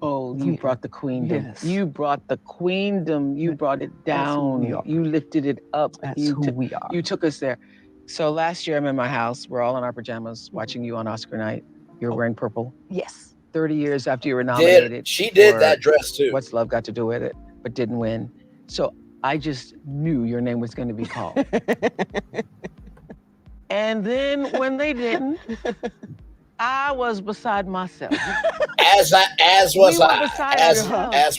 S12: Oh, you brought the queendom.
S13: Yes.
S12: You brought the queendom. You brought it down. You lifted it up.
S13: That's who we are.
S12: You took us there. So last year I'm in my house. We're all in our pajamas watching you on Oscar night. You're wearing purple.
S13: Yes.
S12: 30 years after you were nominated.
S4: She did that dress too.
S12: What's Love Got to Do with It, but didn't win. So I just knew your name was going to be called. And then when they didn't, I was beside myself.
S4: As was I.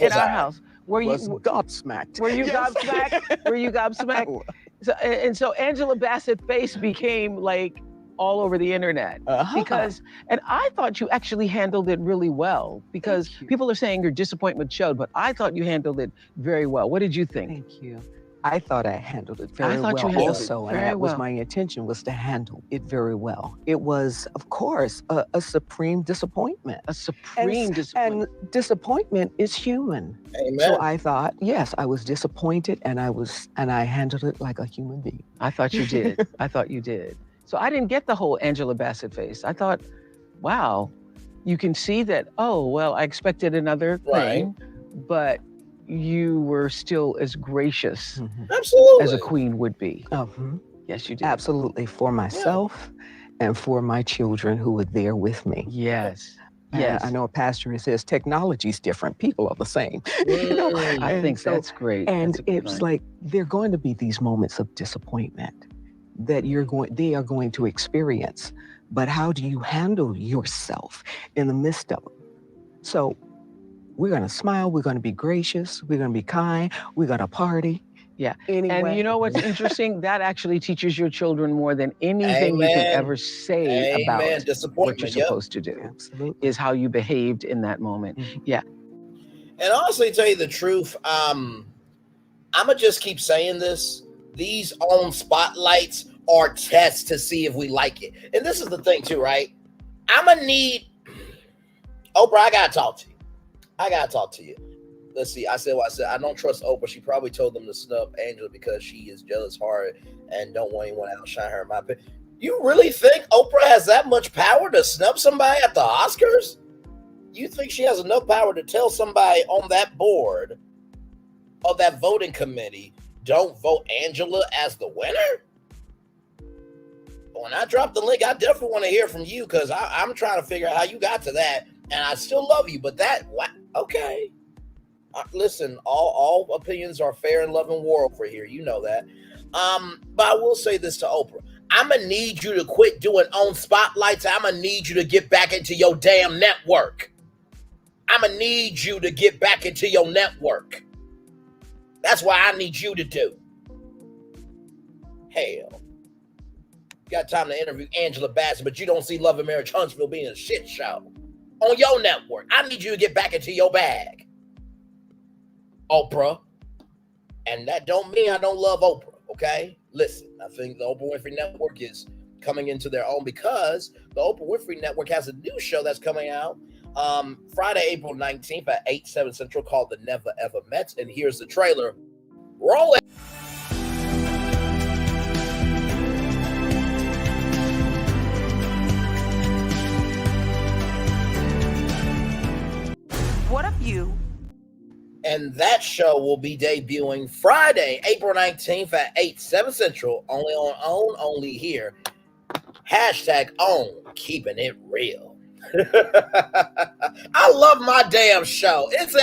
S12: In our house.
S13: Were you gobsmacked?
S12: Were you gobsmacked? Were you gobsmacked? So Angela Bassett's face became like all over the internet because, and I thought you actually handled it really well because people are saying your disappointment showed, but I thought you handled it very well. What did you think?
S13: Thank you. I thought I handled it very well also, and that was my intention, was to handle it very well. It was, of course, a supreme disappointment.
S12: A supreme disappointment.
S13: And disappointment is human.
S4: Amen.
S13: So I thought, yes, I was disappointed, and I handled it like a human being.
S12: I thought you did. I thought you did. So I didn't get the whole Angela Bassett face. I thought, wow, you can see that, oh, well, I expected another thing, but you were still as gracious as a queen would be. Yes, you did.
S13: Absolutely, for myself and for my children who were there with me.
S12: Yes.
S13: I know a pastor says technology's different, people are the same. You know?
S12: I think that's great.
S13: And it's like, there are going to be these moments of disappointment that they are going to experience. But how do you handle yourself in the midst of So we're going to smile. We're going to be gracious. We're going to be kind. We're going to party.
S12: Yeah.
S13: Anyway.
S12: And you know what's interesting? That actually teaches your children more than anything you can ever say about what you're supposed to do.
S13: Absolutely.
S12: Is how you behaved in that moment. Yeah.
S4: And honestly, tell you the truth, I'm gonna just keep saying this. These on spotlights are tests to see if we like it. And this is the thing too, right? I'm gonna need Oprah. I gotta talk to you. Let's see. I said what I said. I don't trust Oprah. She probably told them to snub Angela because she is jealous hard and don't want anyone to outshine her. In my opinion, you really think Oprah has that much power to snub somebody at the Oscars? You think she has enough power to tell somebody on that board of that voting committee, don't vote Angela as the winner? When I drop the link, I definitely want to hear from you because I'm trying to figure out how you got to that. And I still love you, but okay. Listen, all opinions are fair and love and war over here. You know that. But I will say this to Oprah. I'm going to need you to quit doing on spotlights. I'm going to need you to get back into your damn network. I'm going to need you to get back into your network. That's what I need you to do. Hell. You got time to interview Angela Bassett, but you don't see Love and Marriage Huntsville being a shit show on your network. I need you to get back into your bag, Oprah. And that don't mean I don't love Oprah, okay? Listen, I think the Oprah Winfrey Network is coming into their own because the Oprah Winfrey Network has a new show that's coming out Friday, April 19th at 8/7 Central called The Never Ever Met. And here's the trailer. Roll it.
S8: What of you?
S4: And that show will be debuting Friday, April 19th at 8/7 Central, only on OWN, only here. #OWN, keeping it real. I love my damn show. It's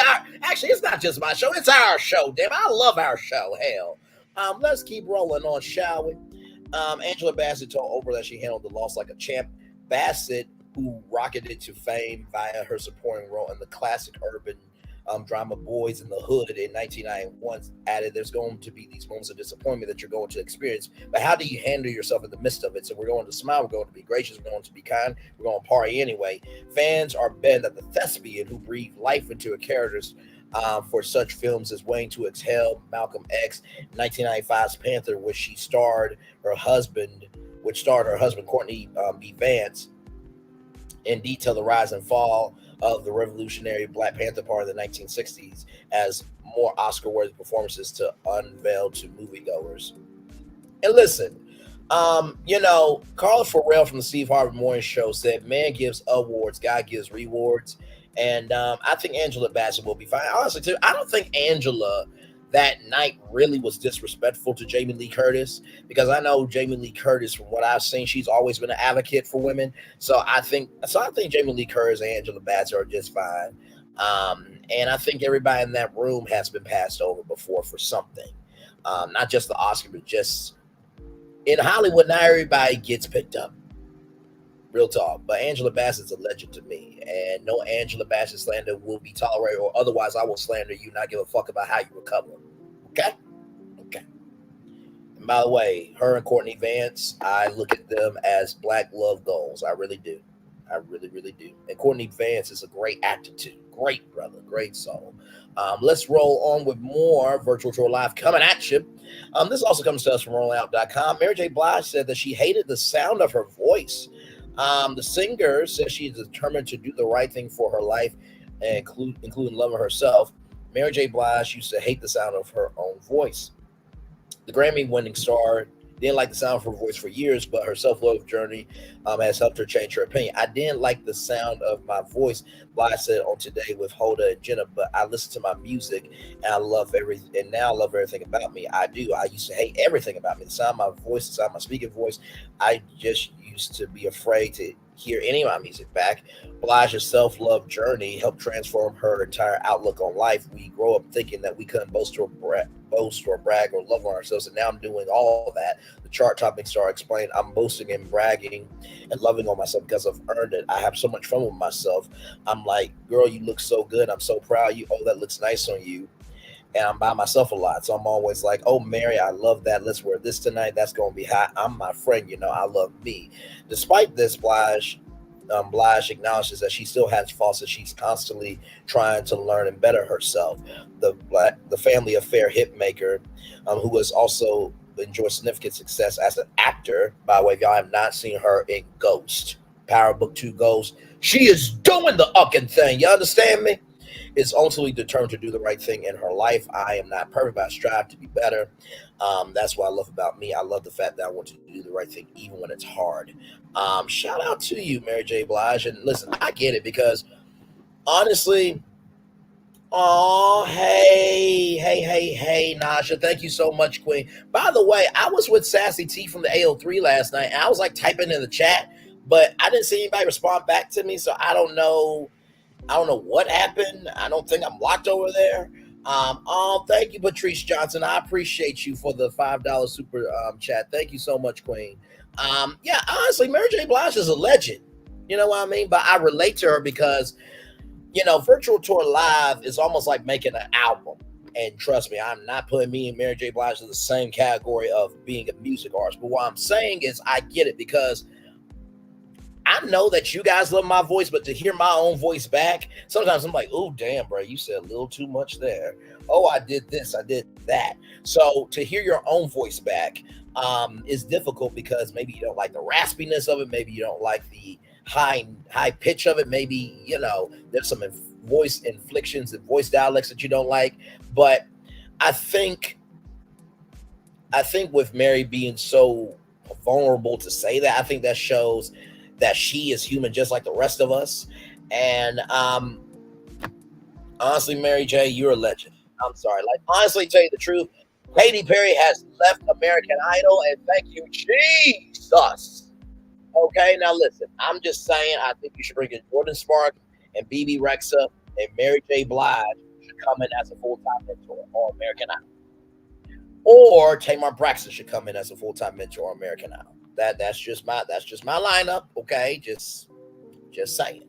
S4: not just my show, it's our show, damn. I love our show, hell. Let's keep rolling on, shall we? Angela Bassett told Oprah that she handled the loss like a champ. Bassett, who rocketed to fame via her supporting role in the classic urban drama Boys in the Hood in 1991, added, there's going to be these moments of disappointment that you're going to experience, but how do you handle yourself in the midst of it? So we're going to smile, we're going to be gracious, we're going to be kind, we're going to party anyway. Fans are bent that the thespian who breathed life into her characters for such films as Waiting to Exhale, Malcolm X, 1995's Panther, which starred her husband Courtney B. Vance, in detail the rise and fall of the revolutionary Black Panther Party in the 1960s as more Oscar-worthy performances to unveil to moviegoers. And listen, Carla Farrell from the Steve Harvey Morning Show said, man gives awards, God gives rewards. And I think Angela Bassett will be fine. Honestly, too, I don't think Angela that night really was disrespectful to Jamie Lee Curtis, because I know Jamie Lee Curtis, from what I've seen, she's always been an advocate for women. So I think Jamie Lee Curtis and Angela Bassett are just fine. And I think everybody in that room has been passed over before for something. Not just the Oscar, but just in Hollywood, not everybody gets picked up. Real talk. But Angela Bassett's a legend to me. And no Angela Bassett slander will be tolerated, or otherwise I will slander you, not give a fuck about how you recover. Okay? Okay. And by the way, her and Courtney Vance, I look at them as black love goals. I really do. I really, really do. And Courtney Vance is a great actor too. Great brother. Great soul. Let's roll on with more Virtual Tour Live coming at you. This also comes to us from rollingout.com. Mary J. Blige said that she hated the sound of her voice. The singer says she's determined to do the right thing for her life, including loving herself. Mary J. Blige used to hate the sound of her own voice. The Grammy-winning star didn't like the sound of her voice for years, but her self-love journey has helped her change her opinion. I didn't like the sound of my voice, Blige said on Today with Hoda and Jenna, but I listen to my music and I love everything, and now I love everything about me. I do. I used to hate everything about me. The sound of my voice, the sound of my speaking voice. I just used to be afraid to hear any of my music back. Blige's self-love journey helped transform her entire outlook on life. We grow up thinking that we couldn't boast our boast or brag or love on ourselves. And now I'm doing all that. The chart topping star explained, I'm boasting and bragging and loving on myself because I've earned it. I have so much fun with myself. I'm like, girl, you look so good. I'm so proud of you. Oh, that looks nice on you. And I'm by myself a lot. So I'm always like, oh, Mary, I love that. Let's wear this tonight. That's going to be hot. I'm my friend. I love me. Despite this, Blige acknowledges that she still has faults and she's constantly trying to learn and better herself. The family affair hit maker, who has also enjoyed significant success as an actor. By the way, if y'all have not seen her in Ghost, Power Book 2 Ghost, she is doing the ucking thing. You understand me? Is ultimately determined to do the right thing in her life. I am not perfect, but I strive to be better. That's what I love about me. I love the fact that I want to do the right thing even when it's hard. Shout out to you, Mary J. Blige. And listen, I get it because honestly, hey, Nasha. Thank you so much, Queen. By the way, I was with Sassy T from the AO3 last night, and I was like typing in the chat, but I didn't see anybody respond back to me, so I don't know what happened. I don't think I'm locked over there. Thank you, Patrice Johnson. I appreciate you for the $5 super chat. Thank you so much, Queen. Yeah, honestly, Mary J. Blige is a legend. You know what I mean? But I relate to her because, Virtual Tour Live is almost like making an album. And trust me, I'm not putting me and Mary J. Blige in the same category of being a music artist. But what I'm saying is I get it because I know that you guys love my voice, but to hear my own voice back, sometimes I'm like, oh, damn, bro, you said a little too much there. Oh, I did this, I did that. So to hear your own voice back is difficult because maybe you don't like the raspiness of it. Maybe you don't like the high pitch of it. Maybe, there's some voice inflections and voice dialects that you don't like. But I think with Mary being so vulnerable to say that, I think that shows that she is human just like the rest of us. And honestly, Mary J., you're a legend. I'm sorry. Like, honestly, tell you the truth, Katy Perry has left American Idol, and thank you, Jesus. Okay, now listen, I'm just saying, I think you should bring in Jordan Sparks and BB Rexa, and Mary J. Blige should come in as a full-time mentor on American Idol. Or Tamar Braxton should come in as a full-time mentor on American Idol. That's just my lineup. Okay, just saying.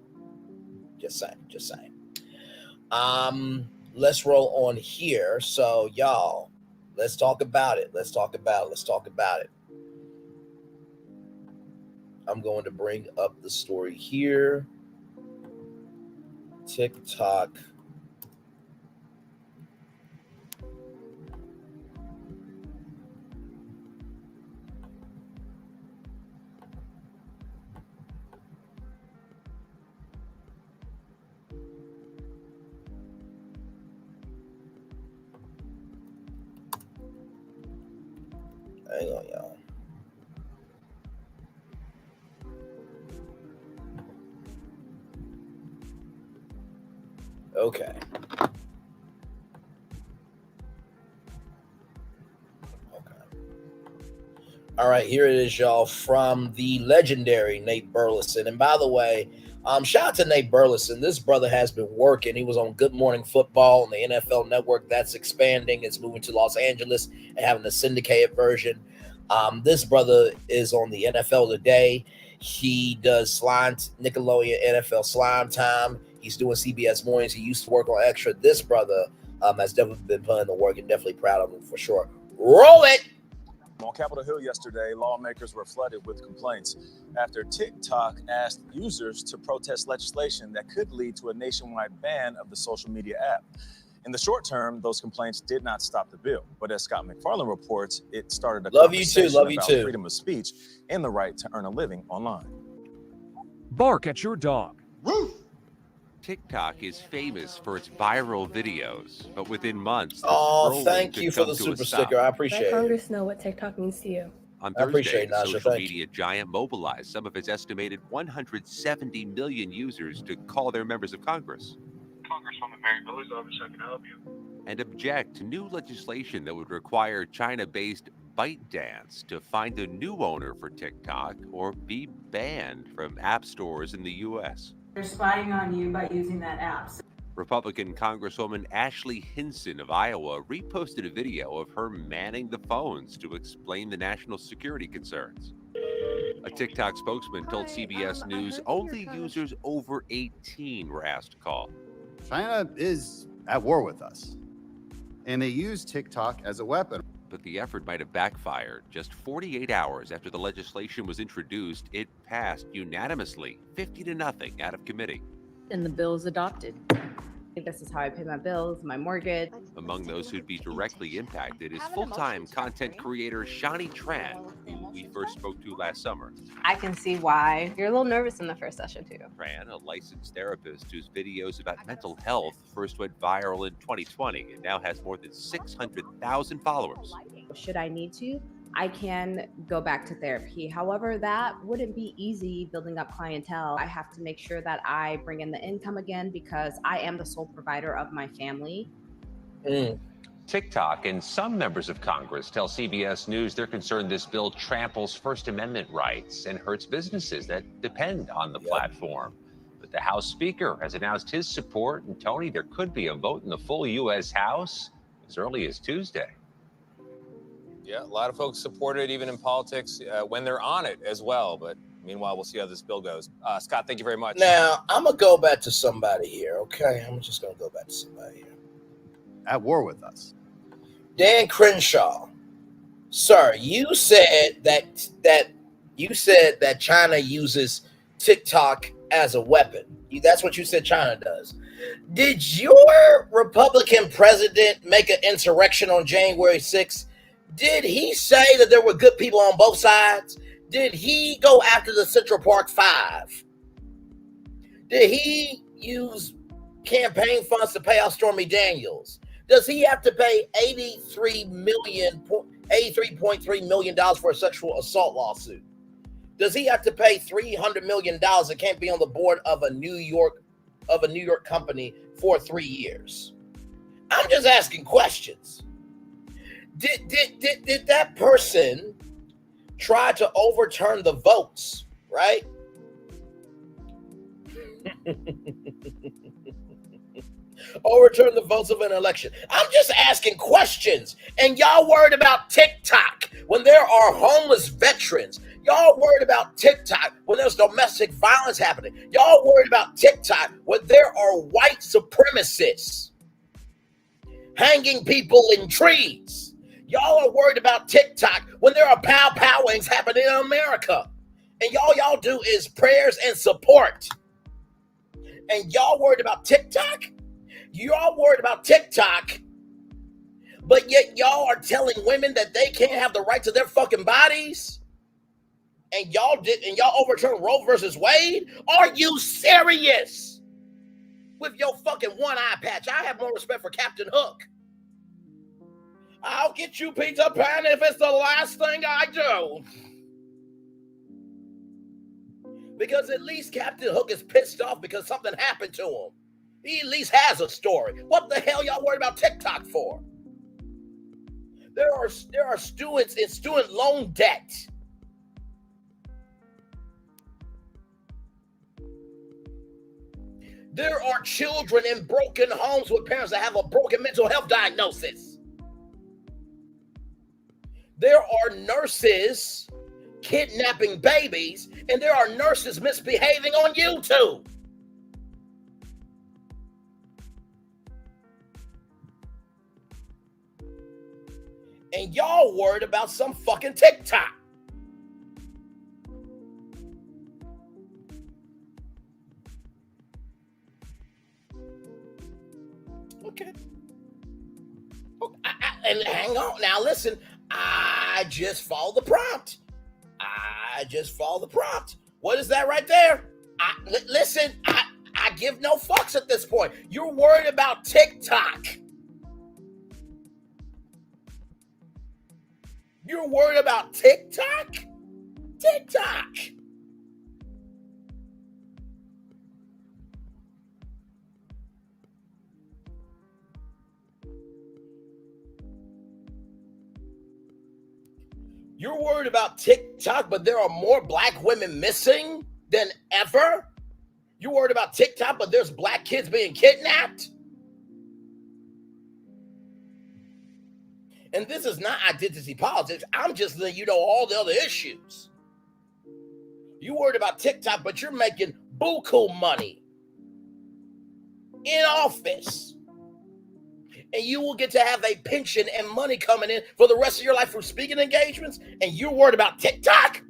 S4: Let's roll on here. So y'all, let's talk about it. I'm going to bring up the story here. TikTok. Hang on, y'all. Okay. All right, here it is, y'all, from the legendary Nate Burleson. And by the way, shout out to Nate Burleson. This brother has been working. He was on Good Morning Football on the NFL Network. That's expanding. It's moving to Los Angeles and having a syndicated version. This brother is on the NFL Today. He does Nickelodeon NFL Slime Time. He's doing CBS Mornings. He used to work on Extra. This brother has definitely been putting the work and definitely proud of him for sure. Roll it!
S14: On Capitol Hill yesterday, lawmakers were flooded with complaints after TikTok asked users to protest legislation that could lead to a nationwide ban of the social media app. In the short term, those complaints did not stop the bill. But as Scott McFarlane reports, it started a conversation about freedom of speech and the right to earn a living online.
S15: Bark at your dog.
S14: Woof!
S16: TikTok is famous for its viral videos, but within months,
S4: thank you for the super sticker. I appreciate it.
S17: Let Congress know what TikTok means to you.
S16: On Thursday, the social media giant mobilized some of its estimated 170 million users to call their members of Congress.
S18: Congresswoman Mary Miller's office, I can help you.
S16: And object to new legislation that would require China-based ByteDance to find a new owner for TikTok or be banned from app stores in the U.S.
S19: They're spying on you by using that app.
S16: Republican Congresswoman Ashley Hinson of Iowa reposted a video of her manning the phones to explain the national security concerns. A TikTok spokesman told CBS News only users over 18 were asked to call.
S19: China is at war with us, and they use TikTok as a weapon.
S16: But the effort might have backfired. Just 48 hours after the legislation was introduced, it passed unanimously, 50-0 out of committee.
S20: And the bill is adopted. This is how I pay my bills, my mortgage.
S16: Among those who'd be directly impacted is full-time content creator Shani Tran, who we first spoke to last summer.
S20: I can see why you're a little nervous in the first session too.
S16: Tran, a licensed therapist whose videos about mental health first went viral in 2020 and now has more than 600,000 followers.
S20: Should I need to, I can go back to therapy. However, that wouldn't be easy building up clientele. I have to make sure that I bring in the income again because I am the sole provider of my family.
S21: TikTok and some members of Congress tell CBS News they're concerned this bill tramples First Amendment rights and hurts businesses that depend on the platform. But the House Speaker has announced his support, and Tony, there could be a vote in the full U.S. House as early as Tuesday.
S22: Yeah, a lot of folks support it, even in politics, when they're on it as well. But meanwhile, we'll see how this bill goes. Scott, thank you very much.
S4: Now, I'm going to go back to somebody here, okay? I'm just going to go back to somebody here.
S19: At war with us.
S4: Dan Crenshaw, sir, you said that China uses TikTok as a weapon. That's what you said China does. Did your Republican president make an insurrection on January 6th? Did he say that there were good people on both sides? Did he go after the Central Park Five? Did he use campaign funds to pay off Stormy Daniels? Does he have to pay $83.3 million for a sexual assault lawsuit? Does he have to pay $300 million and can't be on the board of a New York company for 3 years? I'm just asking questions. Did that person try to overturn the votes, right? Overturn the votes of an election. I'm just asking questions. And y'all worried about TikTok when there are homeless veterans. Y'all worried about TikTok when there's domestic violence happening. Y'all worried about TikTok when there are white supremacists hanging people in trees. Y'all are worried about TikTok when there are pow-powings happening in America. And y'all do is prayers and support. And y'all worried about TikTok? Y'all worried about TikTok, but yet y'all are telling women that they can't have the right to their fucking bodies? And y'all overturned Roe versus Wade? Are you serious? With your fucking one eye patch. I have more respect for Captain Hook. I'll get you Peter Pan if it's the last thing I do. Because at least Captain Hook is pissed off because something happened to him. He at least has a story. What the hell y'all worried about TikTok for? There are students in student loan debt. There are children in broken homes with parents that have a broken mental health diagnosis. There are nurses kidnapping babies, and there are nurses misbehaving on YouTube. And y'all worried about some fucking TikTok. Okay. And hang on. Now listen, I just followed the prompt. What is that right there? Listen, I give no fucks at this point. You're worried about TikTok. You're worried about TikTok? TikTok. You're worried about TikTok, but there are more black women missing than ever? You worried about TikTok, but there's black kids being kidnapped? And this is not identity politics. I'm just letting you know all the other issues. You worried about TikTok, but you're making buku money in office. And you will get to have a pension and money coming in for the rest of your life from speaking engagements, and you're worried about TikTok?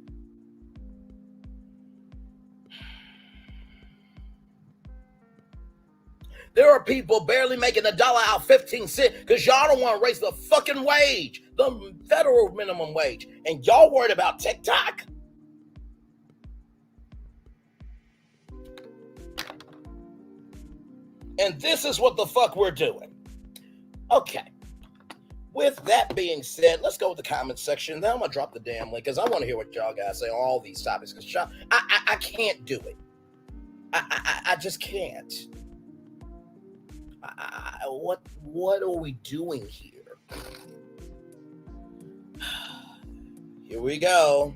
S4: There are people barely making $1 out 15 cents because y'all don't want to raise the fucking wage, the federal minimum wage, and y'all worried about TikTok? And this is what the fuck we're doing. Okay. With that being said, let's go with the comment section. Then I'm going to drop the damn link because I want to hear what y'all guys say on all these topics. Because I can't do it. I just can't. What are we doing here? Here we go.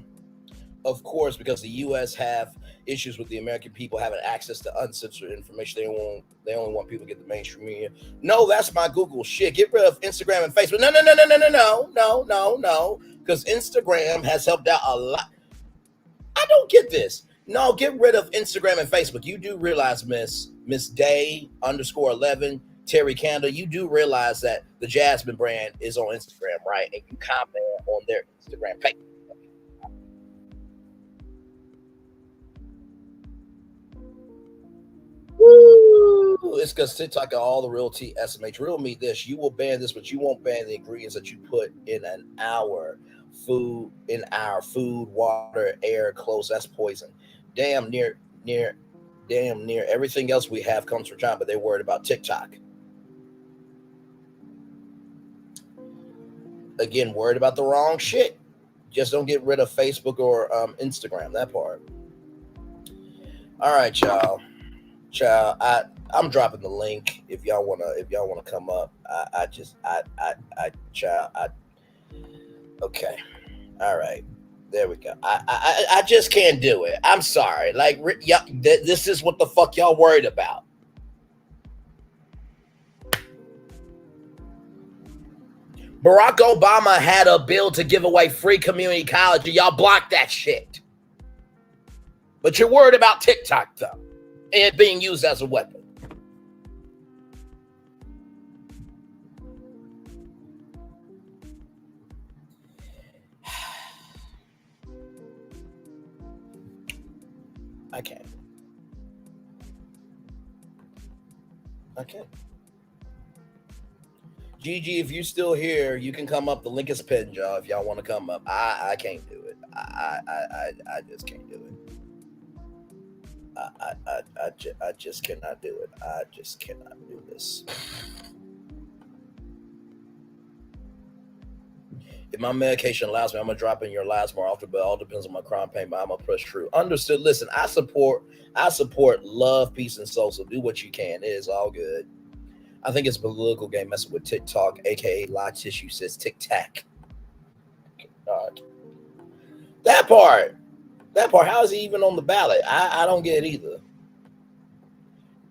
S4: Of course, because the U.S. have issues with the American people having access to uncensored information. They only want people to get the mainstream media. No, that's my Google shit. Get rid of Instagram and Facebook. No. Because Instagram has helped out a lot. I don't get this. No, get rid of Instagram and Facebook. You do realize, Miss Day _11, Terry Candle, you do realize that the Jasmine brand is on Instagram, right? And you comment on their Instagram page. Woo! It's because TikTok got all the real tea, SMH. Real me this. You will ban this, but you won't ban the ingredients that you put in our food, water, air, clothes. That's poison. Damn near everything else we have comes from China, but they're worried about TikTok. Again, worried about the wrong shit. Just don't get rid of Facebook or Instagram. That part. All right, y'all. I'm dropping the link if y'all wanna come up. Okay. All right. There we go. I just can't do it. I'm sorry. Like, this is what the fuck y'all worried about. Barack Obama had a bill to give away free community college, and y'all blocked that shit. But you're worried about TikTok, though, and it being used as a weapon. I can't. Gigi, if you're still here, you can come up. The link is pinned, y'all. If y'all want to come up, I can't do it. I just can't do it. I just cannot do it. I just cannot do this. If my medication allows me, I'm gonna drop in your labs more often, but it all depends on my chronic pain. But I'm gonna push through. Understood. Listen, I support love, peace, and soul. So do what you can. It is all good. I think it's a political game messing with TikTok, aka Lie Tissue says tic-tac. God. That part. How is he even on the ballot? I don't get it either.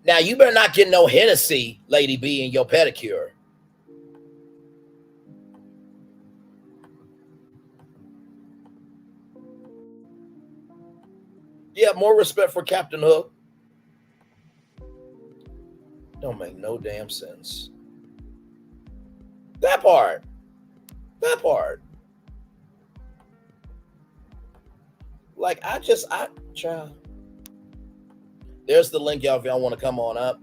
S4: Now you better not get no Hennessy, Lady B, in your pedicure. Yeah, more respect for Captain Hook. Don't make no damn sense. That part. Like, child. There's the link, y'all, if y'all want to come on up.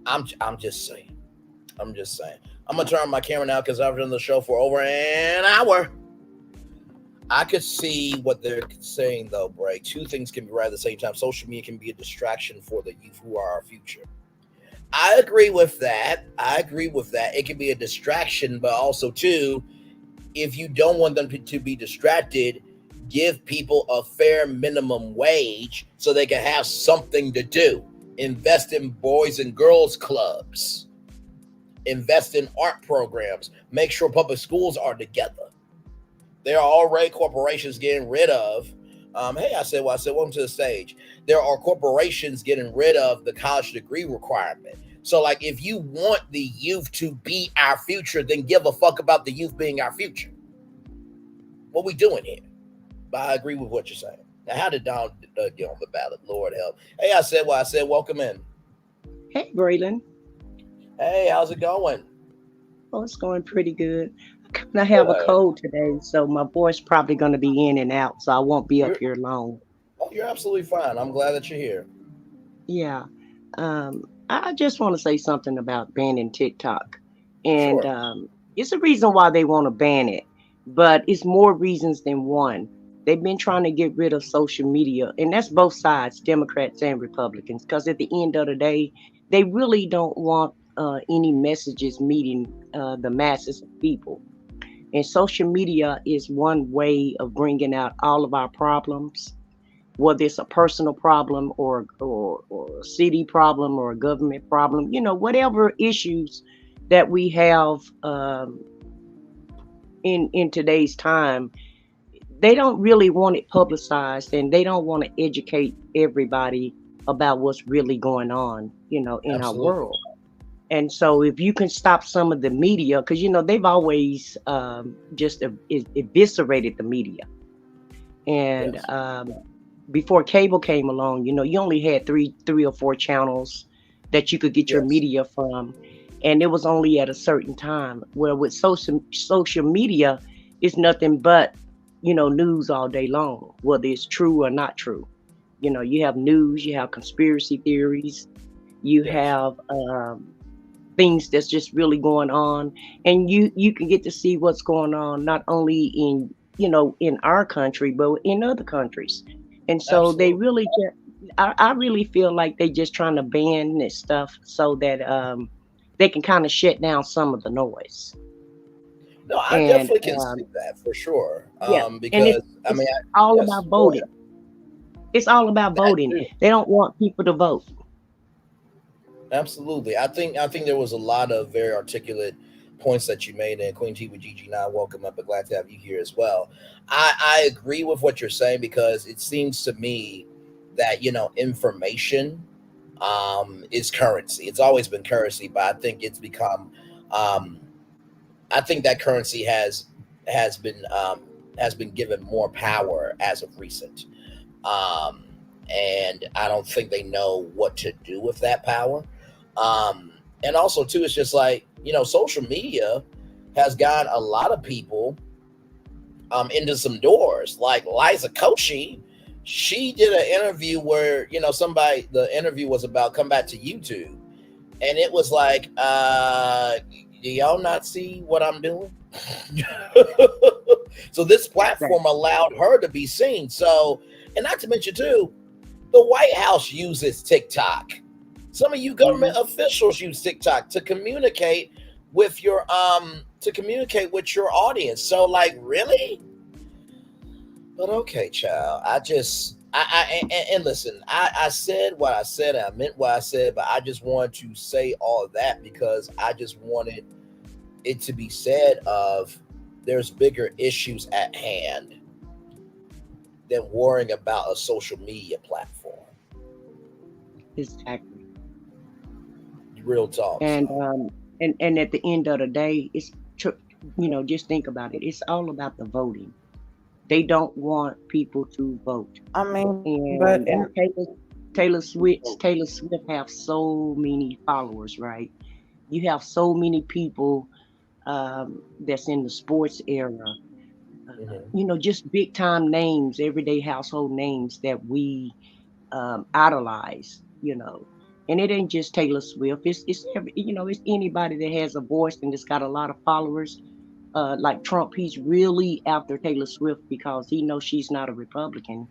S4: I'm just saying. I'm gonna turn on my camera now because I've done the show for over an hour. I could see what they're saying, though, Bray. Two things can be right at the same time. Social media can be a distraction for the youth who are our future. I agree with that. It can be a distraction, but also, too, if you don't want them to be distracted, give people a fair minimum wage so they can have something to do. Invest in boys and girls clubs. Invest in art programs. Make sure public schools are together. There are already corporations getting rid of Hey, I said, welcome to the stage. There are corporations getting rid of the college degree requirement. So, like, if you want the youth to be our future, then give a fuck about the youth being our future. What we doing here? But I agree with what you're saying. Now, how did Don get on the ballot? Lord help. Hey, I said, welcome in.
S1: Hey, Braylon.
S4: Hey, how's it going?
S1: Oh, it's going pretty good. I have a cold today, so my voice probably going to be in and out, so I won't be up here long.
S4: Oh, you're absolutely fine. I'm glad that you're here.
S1: Yeah. I just want to say something about banning TikTok. And it's a reason why they want to ban it, but it's more reasons than one. They've been trying to get rid of social media, and that's both sides, Democrats and Republicans, because at the end of the day, they really don't want any messages meeting the masses of people. And social media is one way of bringing out all of our problems, whether it's a personal problem or a city problem or a government problem, whatever issues that we have in today's time, they don't really want it publicized, and they don't want to educate everybody about what's really going on, in our world. And so if you can stop some of the media, because, they've always just eviscerated the media. And before cable came along, you only had three or four channels that you could get your media from. And it was only at a certain time. Where with social media, it's nothing but, news all day long, whether it's true or not true. You have news, you have conspiracy theories, you have things that's just really going on, and you can get to see what's going on not only in in our country but in other countries. And so they really I really feel like they just trying to ban this stuff so that they can kind of shut down some of the noise.
S4: No, I definitely can see that for sure. Because
S1: it's all about voting. It's all about voting. They don't want people to vote.
S4: Absolutely. I think there was a lot of very articulate points that you made, and Queen T with GG9, welcome up, but glad to have you here as well. I agree with what you're saying, because it seems to me that information is currency. It's always been currency, but I think it's become I think that currency has been given more power as of recent. And I don't think they know what to do with that power. And also too, it's just like, social media has gotten a lot of people into some doors. Like Liza Koshy, she did an interview where, the interview was about come back to YouTube. And it was like, do y'all not see what I'm doing? So this platform allowed her to be seen. So, and not to mention too, the White House uses TikTok. Some of you government officials use TikTok to communicate with your audience. So, like, really? But okay, child. And listen, I said what I said, and I meant what I said, but I just wanted to say all of that because I just wanted it to be said of there's bigger issues at hand than worrying about a social media platform.
S1: Exactly.
S4: Real talk.
S1: And at the end of the day, it's just think about it. It's all about the voting. They don't want people to vote.
S2: I mean,
S1: and Taylor Swift have so many followers, right? You have so many people that's in the sports era. Just big time names, everyday household names that we idolize. And it ain't just Taylor Swift. It's it's anybody that has a voice and it's got a lot of followers. Like Trump, he's really after Taylor Swift because he knows she's not a Republican,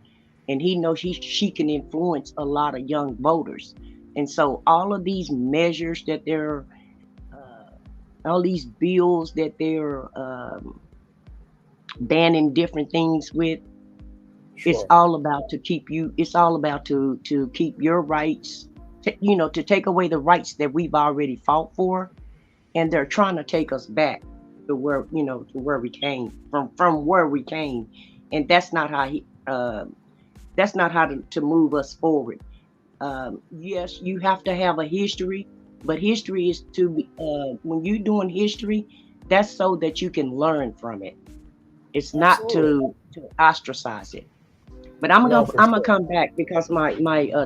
S1: and he knows she can influence a lot of young voters. And so all of these measures that they're, all these bills that they're banning different things with, it's all about to keep you. It's all about to keep your rights. To take away the rights that we've already fought for, and they're trying to take us back to where to where we came from where we came, and that's not how That's not how to move us forward. Yes, you have to have a history, but history is to be, when you're doing history, that's so that you can learn from it. It's not to ostracize it. But
S4: No, for
S1: I'm gonna
S4: sure.
S1: come back because my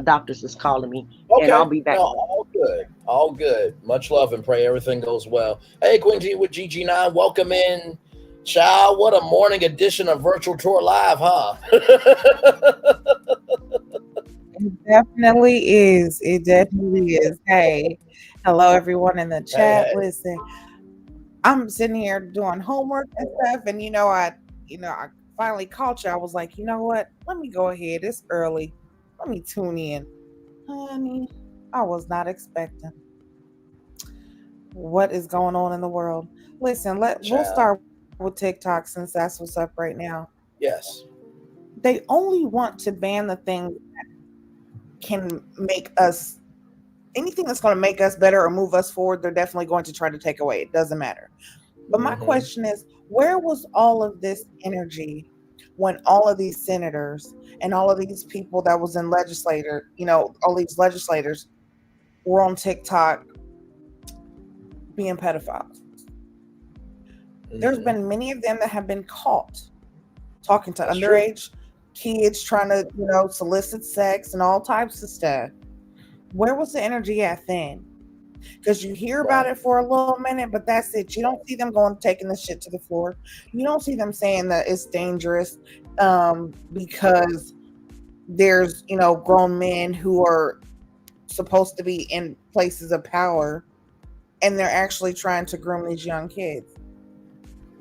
S1: doctors is calling me, and I'll
S4: Okay.
S1: be back.
S4: No, all good. All good. Much love and pray everything goes well. Hey, Queen G with GG9, welcome in. Child, what a morning edition of Virtual Tour Live, huh?
S2: It definitely is. It definitely is. Hey, hello everyone in the chat.
S4: Hey.
S2: Listen, I'm sitting here doing homework and stuff, and I finally caught you. I was like, you know what? Let me go ahead. It's early. Let me tune in. Honey, I was not expecting what is going on in the world. Listen, we'll start with TikTok since that's what's up right now.
S4: Yes.
S2: They only want to ban the things that can make us anything that's going to make us better or move us forward. They're definitely going to try to take away. It doesn't matter. But my question is, where was all of this energy when all of these senators and all of these people that was in all these legislators were on TikTok being pedophiles? There's been many of them that have been caught talking to underage kids, trying to, solicit sex and all types of stuff. Where was the energy at then? Because you hear about it for a little minute, but that's it. You don't see them taking the shit to the floor. You don't see them saying that it's dangerous because there's, grown men who are supposed to be in places of power and they're actually trying to groom these young kids.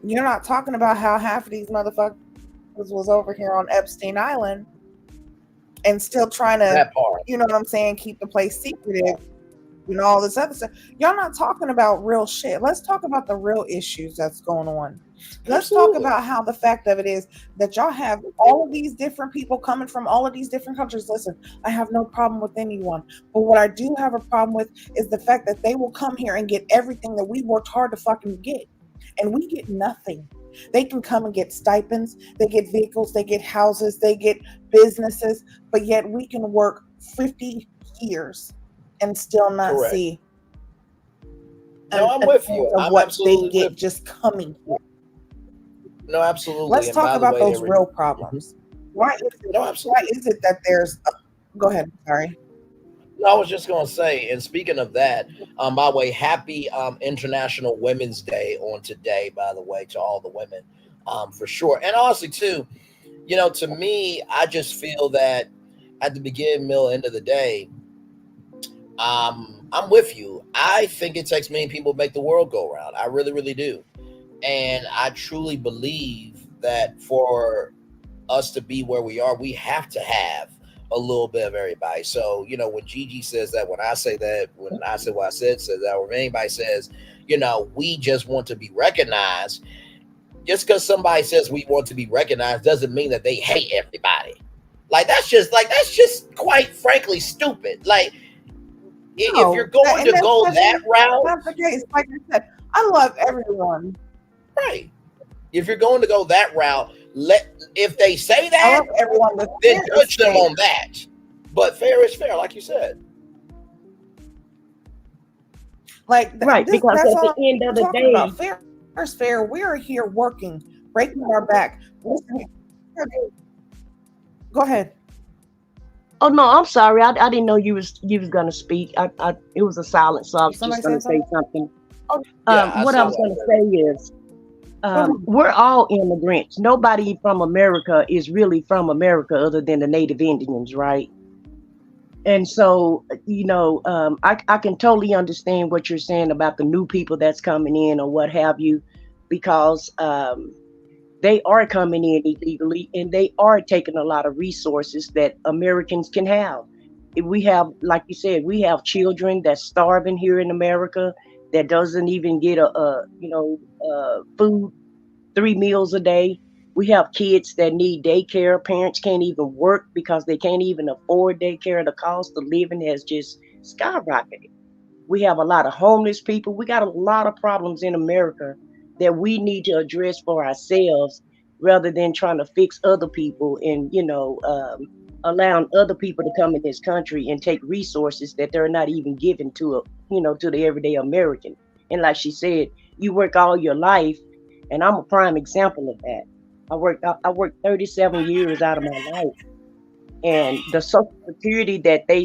S2: You're not talking about how half of these motherfuckers was over here on Epstein Island and still trying to, you know what I'm saying, keep the place secretive and all this other stuff. Y'all not talking about real shit. Let's talk about the real issues that's going on. Let's talk about how the fact of it is that y'all have all of these different people coming from all of these different countries. Listen, I have no problem with anyone, but what I do have a problem with is the fact that they will come here and get everything that we worked hard to fucking get, and we get nothing. They can come and get stipends, they get vehicles, they get houses, they get businesses, but yet we can work 50 years and still not see.
S4: No, I'm with you.
S2: Of what they get just coming here.
S4: No, absolutely.
S2: Let's talk about those real problems. Why is it that there's? Go ahead. Sorry.
S4: No, I was just going to say, and speaking of that, by the way, happy International Women's Day on today, by the way, to all the women, for sure. And honestly, too, to me, I just feel that at the beginning, middle, end of the day, I'm with you. I think it takes many people to make the world go round. I really, really do. And I truly believe that for us to be where we are, we have to have a little bit of everybody. So, when Gigi says that, when I say that, when I say what I says that, or when anybody says, we just want to be recognized, just because somebody says we want to be recognized doesn't mean that they hate everybody. That's just quite frankly stupid. If you're going to go that route,
S2: that's the case. Like I said, I love everyone.
S4: Right. If you're going to go that route, if they say that,
S2: I love everyone,
S4: then judge them on that. But fair is fair, like you said.
S2: Right,
S1: because at the end of the day,
S2: about. Fair is fair. We're here working, breaking our back. Go ahead.
S1: Oh no, I'm sorry. I didn't know you was gonna speak. It was a silence, so I was just gonna say something.
S2: Oh,
S1: what I was gonna say is, we're all immigrants. Nobody from America is really from America other than the Native Indians, right? And so, I can totally understand what you're saying about the new people that's coming in or what have you, because they are coming in illegally and they are taking a lot of resources that Americans can have. We have, like you said, we have children that's starving here in America that doesn't even get food 3 meals a day. We have kids that need daycare. Parents can't even work because they can't even afford daycare. The cost of living has just skyrocketed. We have a lot of homeless people. We got a lot of problems in America that we need to address for ourselves rather than trying to fix other people and, allowing other people to come in this country and take resources that they're not even given to to the everyday American. And like she said, you work all your life, and I'm a prime example of that. I worked 37 years out of my life, and the Social Security that they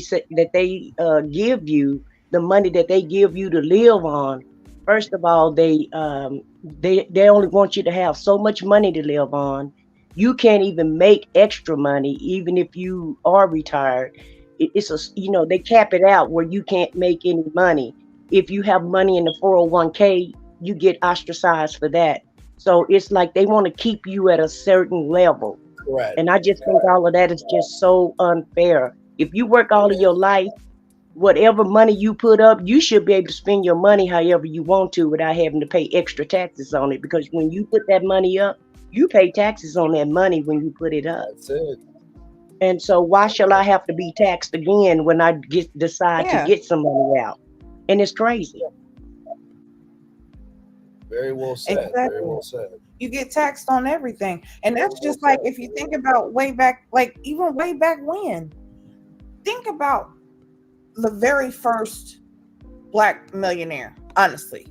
S1: give you, the money that they give you to live on. First of all, they only want you to have so much money to live on. You can't even make extra money, even if you are retired. It's they cap it out where you can't make any money. If you have money in the 401k, you get ostracized for that. So it's like they want to keep you at a certain level.
S4: Correct.
S1: And I just think all of that is just so unfair. If you work all of your life, whatever money you put up, you should be able to spend your money however you want to without having to pay extra taxes on it. Because when you put that money up, you pay taxes on that money when you put it up.
S4: That's it.
S1: And so why shall I have to be taxed again when I decide to get some money out? And it's crazy.
S4: Very well said.
S2: Exactly.
S4: Very well said.
S2: You get taxed on everything. And that's just like, if you think about way back, like even way back when, think about the very first Black millionaire, honestly,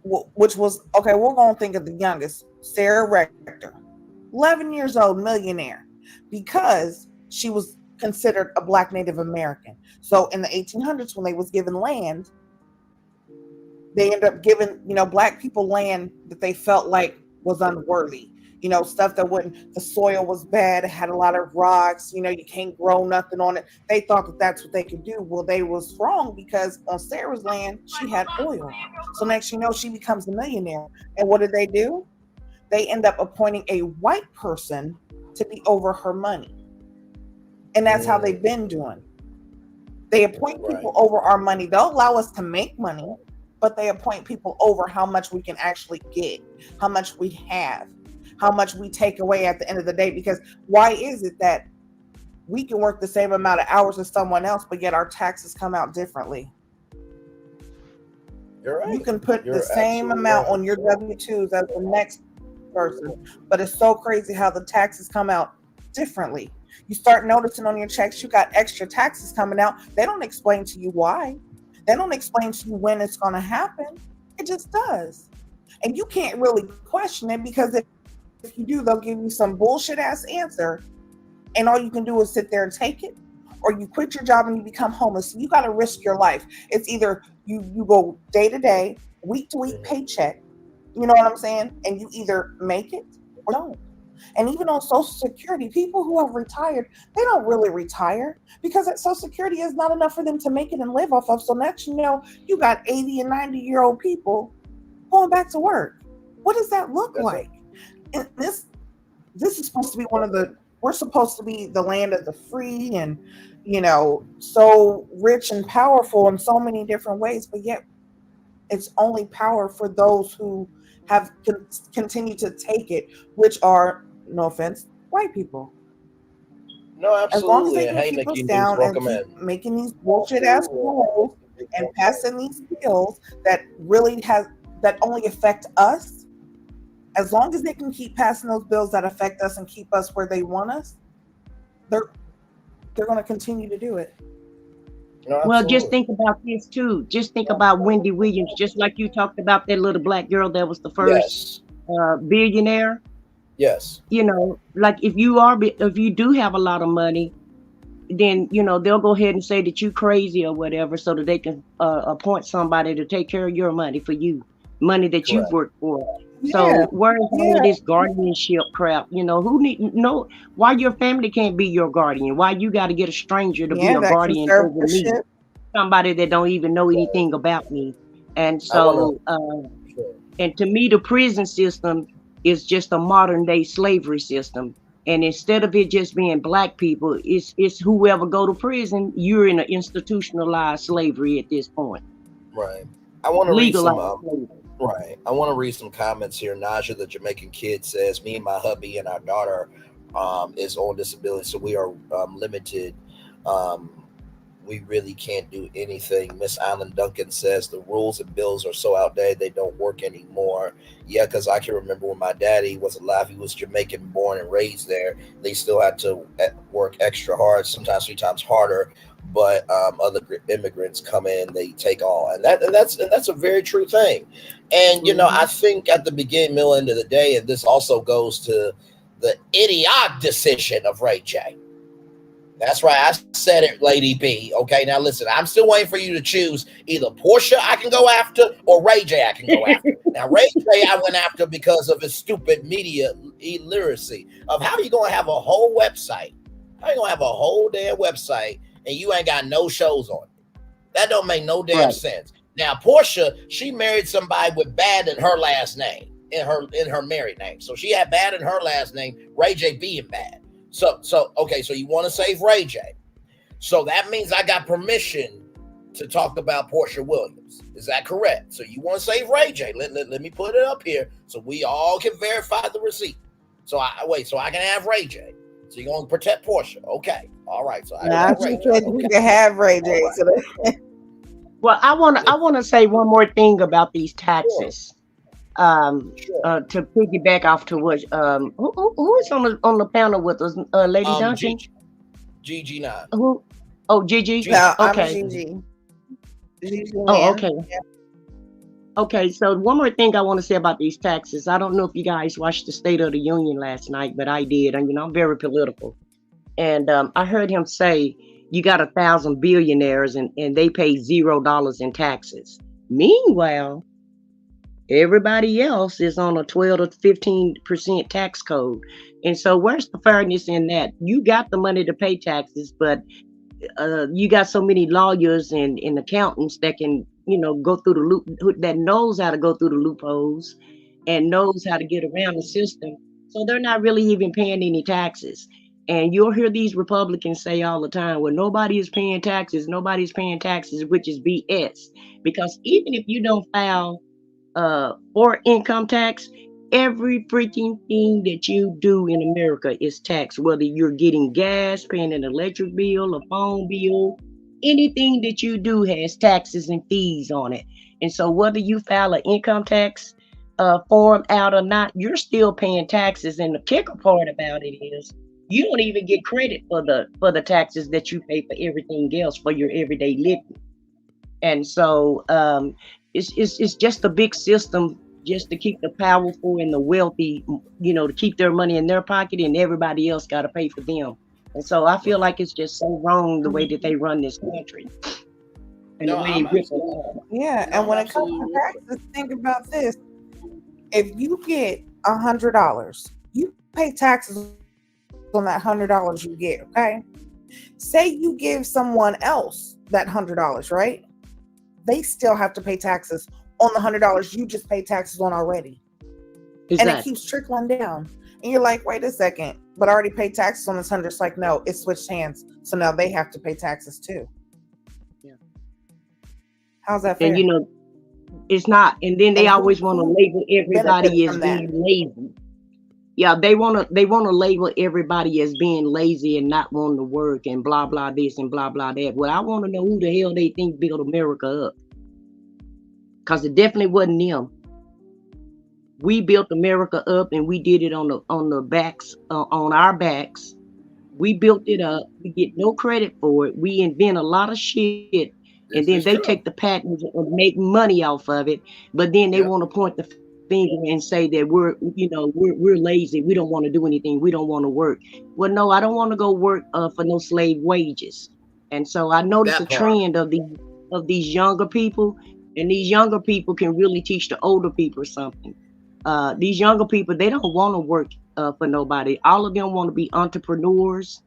S2: which was, okay, we're going to think of the youngest, Sarah Rector, 11 years old millionaire, because she was considered a Black Native American. So in the 1800s, when they was given land, they ended up giving, Black people land that they felt like was unworthy. Stuff that the soil was bad, it had a lot of rocks, you can't grow nothing on it. They thought that that's what they could do. Well, they was wrong, because on Sarah's land, she had oil. So next she becomes a millionaire. And what do? They end up appointing a white person to be over her money. And that's how they've been doing. They appoint people over our money. They'll allow us to make money, but they appoint people over how much we can actually get, how much we have, how much we take away at the end of the day. Because why is it that we can work the same amount of hours as someone else, but yet our taxes come out differently?
S4: You're right.
S2: You can put the same amount on your W-2s as the next person, but it's so crazy how the taxes come out differently. You start noticing on your checks, you got extra taxes coming out. They don't explain to you why. They don't explain to you when it's going to happen. It just does. And you can't really question it, because if you do, they'll give you some bullshit ass answer, and all you can do is sit there and take it, or you quit your job and you become homeless. You got to risk your life. It's either you go day to day, week to week paycheck. You know what I'm saying? And you either make it or don't. And even on Social Security, people who have retired, they don't really retire, because that Social Security is not enough for them to make it and live off of. So next you got 80 and 90-year-old people going back to work. What does that look like? And this is supposed to be we're supposed to be the land of the free and, so rich and powerful in so many different ways, but yet it's only power for those who have continued to take it, which are, no offense, white people.
S4: No, absolutely.
S2: As long as they can keep us down and keep making these bullshit ass rules and passing these bills that only affect us, as long as they can keep passing those bills that affect us and keep us where they want us, they're going to continue to do it.
S4: No,
S1: well, just think about this too. Just think about Wendy Williams. Just like you talked about that little Black girl that was the first billionaire.
S4: Yes.
S1: Like if you do have a lot of money, then they'll go ahead and say that you crazy or whatever, so that they can appoint somebody to take care of your money for you, money that you've worked for. So where is all of this guardianship crap? Who why your family can't be your guardian? Why you got to get a stranger to be a guardian over me? Somebody that don't even know anything about me. And so, and to me, the prison system is just a modern day slavery system. And instead of it just being Black people, it's whoever go to prison, you're in an institutionalized slavery at this point.
S4: Right. I want to read some.
S1: slavery.
S4: Right. I want to read some comments here. Naja, the Jamaican kid, says, me and my hubby and our daughter is on disability, so we are limited we really can't do anything. Miss Allen Duncan says the rules and bills are so outdated they don't work anymore. Yeah, because I can remember when my daddy was alive, he was Jamaican born and raised there. They still had to work extra hard, sometimes 3 times harder. But other immigrants come in, they take on, and that's a very true thing. And I think at the beginning, middle, end of the day, and this also goes to the idiotic decision of Ray J. That's right. I said it, Lady B. Okay, now listen, I'm still waiting for you to choose either Portia I can go after or Ray J I can go after. Now, Ray J I went after because of his stupid media illiteracy of how you going to have a whole website. How you going to have a whole damn website and you ain't got no shows on it? That don't make no damn sense. Now, Portia, she married somebody with bad in her last name, in her married name. So she had bad in her last name, Ray J being bad. So okay, so you want to save Ray J. So that means I got permission to talk about Portia Williams. Is that correct? So you want to save Ray J. Let me put it up here so we all can verify the receipt. So I can have Ray J. So you're going to protect Portia. Okay. All right. So
S2: now you said you can have Ray J.
S4: Right.
S1: Well, I want to say one more thing about these taxes. To piggyback off to what who is on the panel with us, Lady Duncan?
S4: Gigi now.
S1: Who? Oh, Gigi.
S2: No,
S1: okay.
S2: I'm Gigi.
S1: Oh, okay. Yeah. Okay. So one more thing I want to say about these taxes. I don't know if you guys watched the State of the Union last night, but I did, and I'm very political. And I heard him say you got 1,000 billionaires and they pay $0 in taxes. Meanwhile, everybody else is on a 12 to 15% tax code. And so where's the fairness in that? You got the money to pay taxes, but you got so many lawyers and accountants that can, go through the loop, that knows how to go through the loopholes and knows how to get around the system. So they're not really even paying any taxes. And you'll hear these Republicans say all the time, well, nobody is paying taxes, which is BS. Because even if you don't file for income tax, every freaking thing that you do in America is taxed, whether you're getting gas, paying an electric bill, a phone bill, anything that you do has taxes and fees on it. And so whether you file an income tax form out or not, you're still paying taxes. And the kicker part about it is you don't even get credit for the taxes that you pay for everything else for your everyday living. And so it's just a big system just to keep the powerful and the wealthy, to keep their money in their pocket, and everybody else got to pay for them. And so I feel like it's just so wrong the way that they run this country. And and
S2: when it comes to taxes, think about this. If you get $100, you pay taxes on that $100 you get, okay? Say you give someone else that $100, right? They still have to pay taxes on the $100 you just paid taxes on already. Exactly. And it keeps trickling down. And you're like, wait a second, but I already paid taxes on this $100. It's like, no, it switched hands. So now they have to pay taxes too. Yeah. How's that fair?
S1: And it's not. And then they always want to label everybody as being lazy. Yeah, they want to label everybody as being lazy and not wanting to work and blah blah this and blah blah that. Well, I want to know who the hell they think built America up, because it definitely wasn't them. We built America up, and we did it on the backs on our backs. We built it up. We get no credit for it. We invent a lot of shit, and then they take the patents and make money off of it. But then they want to point the finger and say that we're lazy. We don't want to do anything. We don't want to work. Well, no, I don't want to go work for no slave wages. And so I noticed a trend of these younger people, and these younger people can really teach the older people something. These younger people, they don't want to work for nobody. All of them want to be entrepreneurs.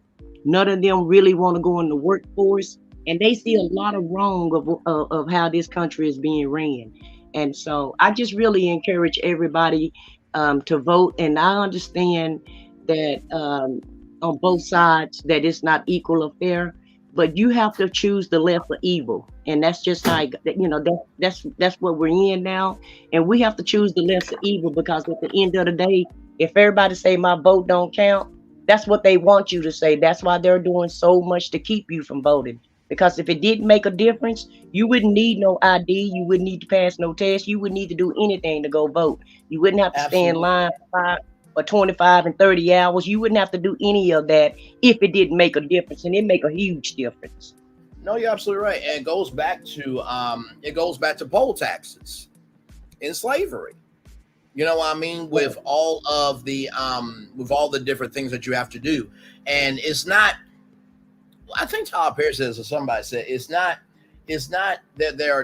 S1: None of them really want to go in the workforce, and they see a lot of wrong of how this country is being ran. And so I just really encourage everybody to vote. And I understand that on both sides that it's not equal or fair, but you have to choose the left of evil. And that's just like, that's what we're in now. And we have to choose the left of evil, because at the end of the day, if everybody say my vote don't count, that's what they want you to say. That's why they're doing so much to keep you from voting. Because if it didn't make a difference, you wouldn't need no ID. You wouldn't need to pass no test. You wouldn't need to do anything to go vote. You wouldn't have to stay in line for 25 and 30 hours. You wouldn't have to do any of that if it didn't make a difference, and it make a huge difference.
S4: No, you're absolutely right. And it goes back to poll taxes in slavery. You know what I mean? With all the different things that you have to do. And it's not, I think Tyler Perry says, or somebody said, it's not that there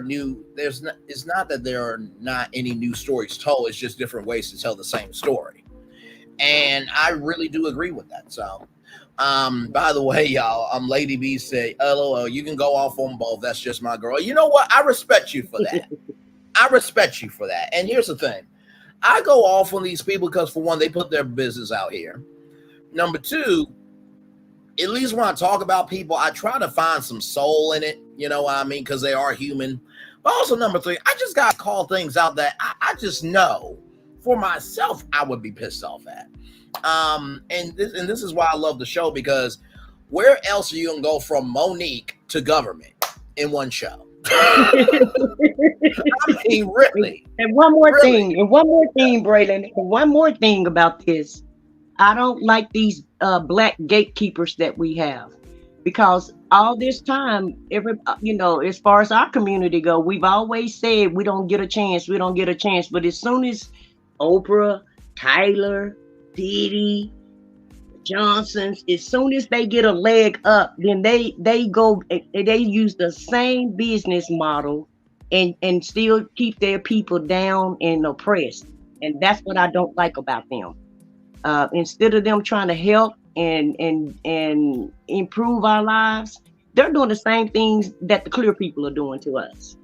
S4: are not any new stories told. It's just different ways to tell the same story. And I really do agree with that. So, by the way, y'all, Lady B said, LOL, you can go off on both. That's just my girl. You know what? I respect you for that. I respect you for that. And here's the thing. I go off on these people because, for one, they put their business out here. Number two, at least when I talk about people, I try to find some soul in it. You know what I mean? Because they are human. But also, number three, I just got to call things out that I just know for myself I would be pissed off at. And this is why I love the show, because where else are you going to go from Monique to government in one show? I mean, really.
S1: And one more thing, Braylon, and one more thing about this. I don't like these black gatekeepers that we have, because all this time, as far as our community go, we've always said we don't get a chance. But as soon as Oprah, Tyler, Diddy, Johnsons, as soon as they get a leg up, then they use the same business model and still keep their people down and oppressed. And that's what I don't like about them. Instead of them trying to help and improve our lives, they're doing the same things that the clear people are doing to us.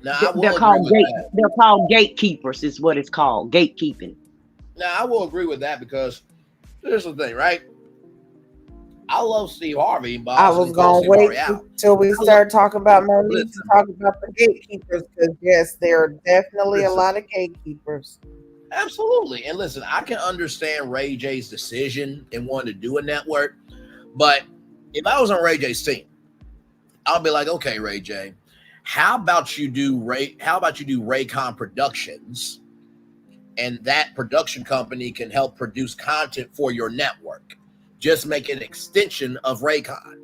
S4: Now,
S1: they're called gatekeepers, is what it's called, gatekeeping.
S4: Now, I will agree with that, because here's the thing, right? I love Steve Harvey, but
S2: I was going to wait until we start talking about Monique to talk about the gatekeepers, because, yes, there are definitely a lot of gatekeepers.
S4: Absolutely. And listen, I can understand Ray J's decision and wanting to do a network, but if I was on Ray J's team, I'll be like, okay, Ray J, how about you do Raycon Productions, and that production company can help produce content for your network. Just make an extension of Raycon.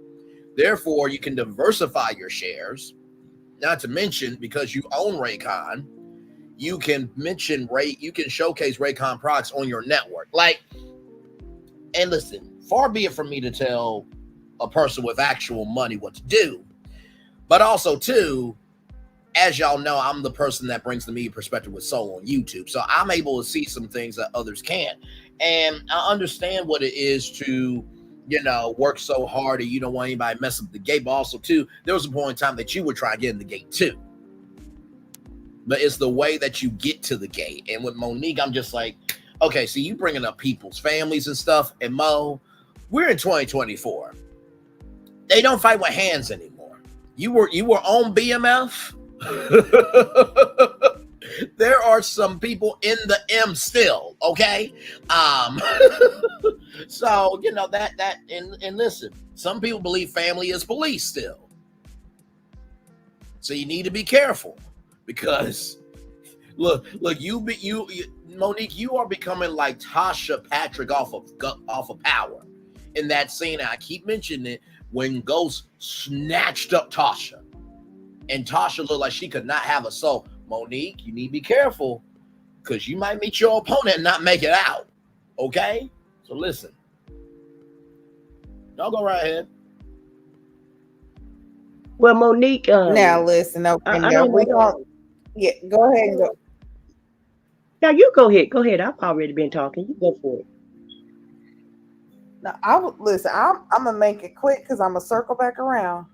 S4: Therefore, you can diversify your shares. Not to mention, because you own Raycon, you can showcase Raycon products on your network. And listen, far be it from me to tell a person with actual money what to do. But also, too, as y'all know, I'm the person that brings the media perspective with soul on YouTube. So I'm able to see some things that others can't. And I understand what it is to, work so hard and you don't want anybody to mess up the gate. But also, too, there was a point in time that you would try to get in the gate, too. But it's the way that you get to the gate. And with Monique, I'm just like, okay, so you bringing up people's families and stuff. And Mo, we're in 2024. They don't fight with hands anymore. You were on BMF. There are some people in the M still, okay? So, that and listen, some people believe family is police still. So you need to be careful, because look, Monique, you are becoming like Tasha Patrick off of Power in that scene. I keep mentioning it, when Ghost snatched up Tasha. And Tasha looked like she could not have a soul. Monique, you need to be careful, because you might meet your opponent and not make it out. Okay? So listen. Y'all go right ahead.
S1: Well, Monique.
S2: Now listen, okay. Go ahead and go.
S1: Now you go ahead. Go ahead. I've already been talking. You go for it.
S2: Now I would listen. I'm gonna make it quick, because I'm gonna circle back around.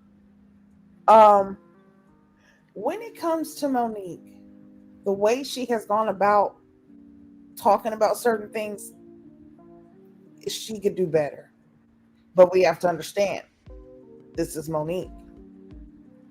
S2: When it comes to Monique, the way she has gone about talking about certain things, she could do better. But we have to understand, this is Monique.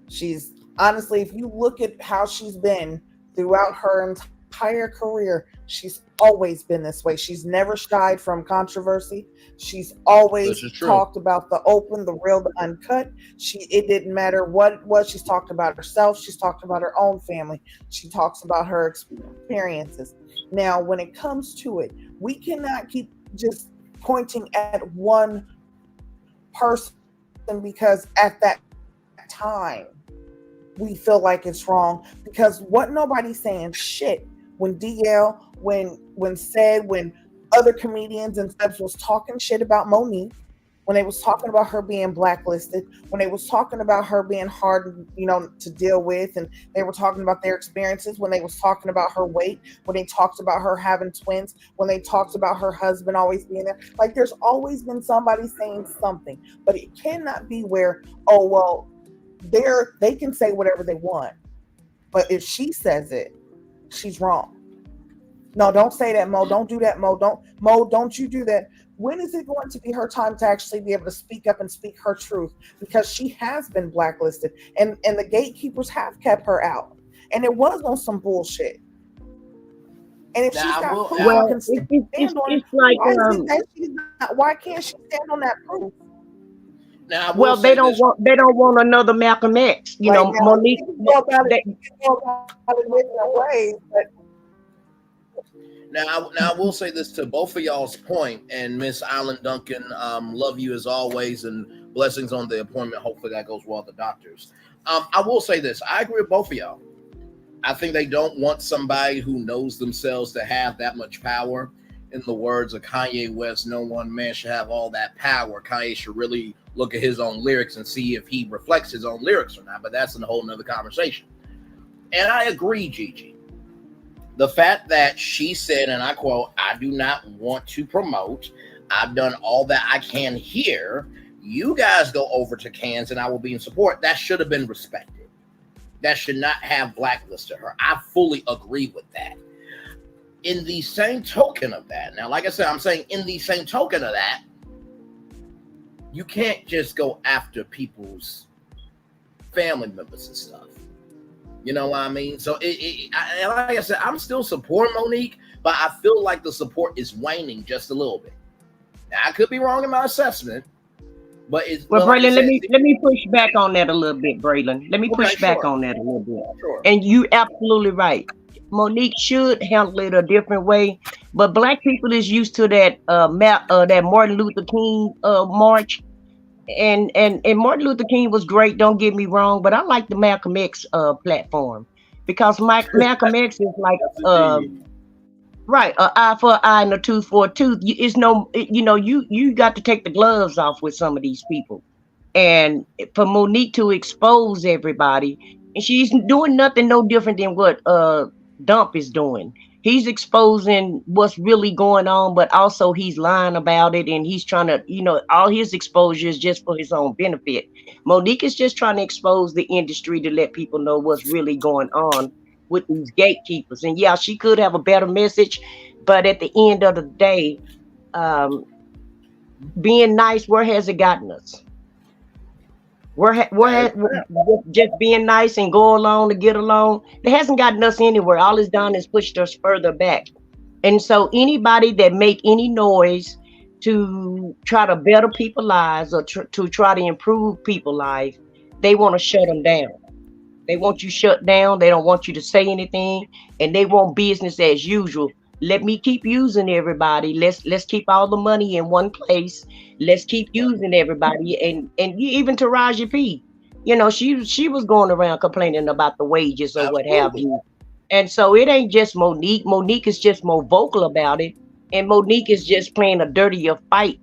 S2: She's honestly, if you look at how she's been throughout her entire career, she's always been this way. She's never shied from controversy. She's always talked about the open, the real, the uncut. It didn't matter what it was. She's talked about herself. She's talked about her own family. She talks about her experiences. Now, when it comes to it, we cannot keep just pointing at one person because at that time we feel like it's wrong, because what nobody's saying shit when DL, when other comedians and stuff was talking shit about Monique, when they was talking about her being blacklisted, when they was talking about her being hard, to deal with, and they were talking about their experiences, when they was talking about her weight, when they talked about her having twins, when they talked about her husband always being there. Like, there's always been somebody saying something, but it cannot be where, oh, well, they can say whatever they want, but if she says it, she's wrong. No, don't say that, Mo. Don't do that, Mo. Don't you do that. When is it going to be her time to actually be able to speak up and speak her truth? Because she has been blacklisted, and the gatekeepers have kept her out, and it was on some bullshit. And if she's got proof,
S1: well,
S2: can stand on it.
S1: it's like
S2: Why can't she stand on that proof?
S4: Now,
S1: well, they don't want another Malcolm X. Monique.
S4: Now, I will say this to both of y'all's point, and Miss Island Duncan, love you as always, and blessings on the appointment. Hopefully that goes well with the doctors. I will say this. I agree with both of y'all. I think they don't want somebody who knows themselves to have that much power. In the words of Kanye West, no one man should have all that power. Kanye should really look at his own lyrics and see if he reflects his own lyrics or not, but that's a whole nother conversation. And I agree, Gigi. The fact that she said, and I quote, "I do not want to promote. I've done all that I can here. You guys go over to Cannes and I will be in support." That should have been respected. That should not have blacklisted her. I fully agree with that. In the same token of that, now, like I said, I'm saying in the same token of that, you can't just go after people's family members and stuff. You know what I mean? So, like I said, I'm still supporting Monique, but I feel like the support is waning just a little bit. Now, I could be wrong in my assessment, but it's
S1: well,
S4: like
S1: Braylon.
S4: said,
S1: Let me push back on that a little bit, Braylon. Let me push back on that a little bit.
S4: Sure.
S1: And you absolutely right. Monique should handle it a different way, but Black people is used to that that Martin Luther King march. And Martin Luther King was great, don't get me wrong, but I like the Malcolm X platform, because Malcolm X is like right, an eye for an eye and a tooth for a tooth. You got to take the gloves off with some of these people, and for Monique to expose everybody, and she's doing nothing no different than what Dump is doing. He's exposing what's really going on, but also he's lying about it, and he's trying to, all his exposure is just for his own benefit. Monique is just trying to expose the industry to let people know what's really going on with these gatekeepers. And yeah, she could have a better message, but at the end of the day, being nice, where has it gotten us? Just being nice and go along to get along, it hasn't gotten us anywhere. All it's done is pushed us further back. And so anybody that make any noise to try to better people's lives or to try to improve people's life, they want to shut them down. They want you shut down. They don't want you to say anything, and they want business as usual. Let me keep using everybody. Let's keep all the money in one place. Let's keep using everybody. And even Taraji P, she was going around complaining about the wages or what have you. And so it ain't just Monique. Monique is just more vocal about it, and Monique is just playing a dirtier fight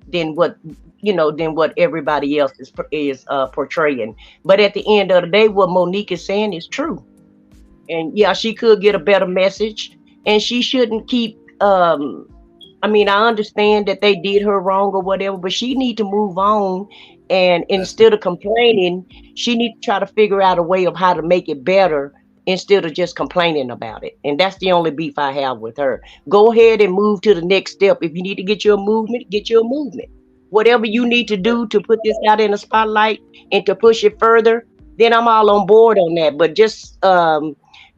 S1: than what everybody else is portraying. But at the end of the day, what Monique is saying is true. And yeah, she could get a better message. And she shouldn't keep, I understand that they did her wrong or whatever, but she need to move on. And instead of complaining, she need to try to figure out a way of how to make it better instead of just complaining about it. And that's the only beef I have with her. Go ahead and move to the next step. If you need to get your movement, get your movement. Whatever you need to do to put this out in the spotlight and to push it further, then I'm all on board on that. But just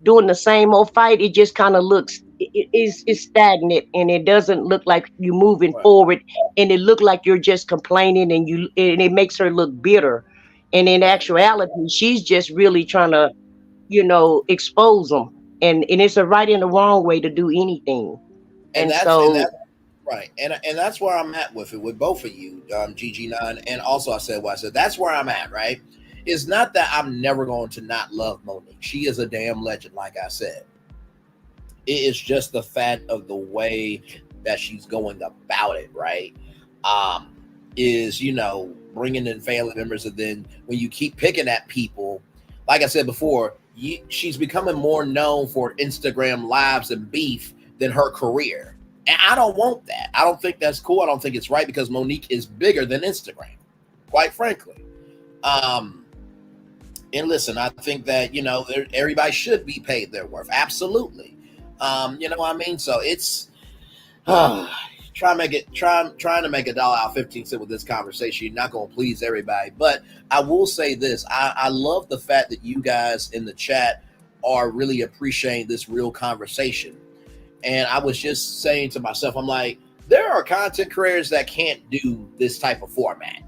S1: doing the same old fight. It just kind of looks it's stagnant, and it doesn't look like you moving forward, and it look like you're just complaining, and it makes her look bitter. And in actuality, she's just really trying to, expose them. And it's a right and a wrong way to do anything.
S4: And that's
S1: so
S4: right, and that's where I'm at with it with both of you, GG9, and also I said what I said. That's where I'm at, right? It's not that I'm never going to not love Monique. She is a damn legend, like I said. It is just the fact of the way that she's going about it, right? Is bringing in family members, and then when you keep picking at people, like I said before, she's becoming more known for Instagram lives and beef than her career. And I don't want that. I don't think that's cool. I don't think it's right, because Monique is bigger than Instagram, quite frankly. And listen, I think that, everybody should be paid their worth. Absolutely. You know what I mean? So it's trying to make $1 out of 15 cents with this conversation. You're not going to please everybody. But I will say this. I love the fact that you guys in the chat are really appreciating this real conversation. And I was just saying to myself, I'm like, there are content creators that can't do this type of format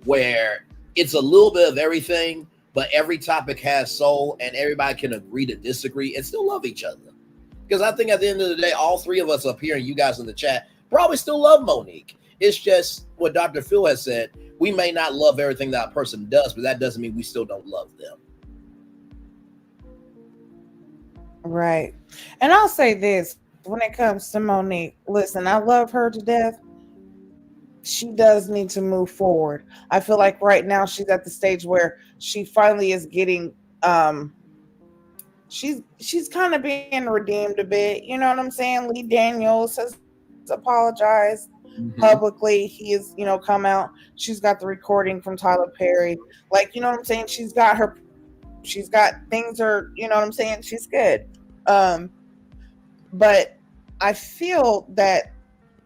S4: where it's a little bit of everything, but every topic has soul and everybody can agree to disagree and still love each other. Because I think at the end of the day, all three of us up here and you guys in the chat probably still love Monique. It's just what Dr. Phil has said. We may not love everything that a person does, but that doesn't mean we still don't love them.
S2: Right. And I'll say this, when it comes to Monique, listen, I love her to death. She does need to move forward. I feel like right now she's at the stage where she finally is getting she's kind of being redeemed a bit. You know what I'm saying? Lee Daniels has apologized publicly. He has, come out. She's got the recording from Tyler Perry. Like, you know what I'm saying? She's got things are, you know what I'm saying? She's good. But I feel that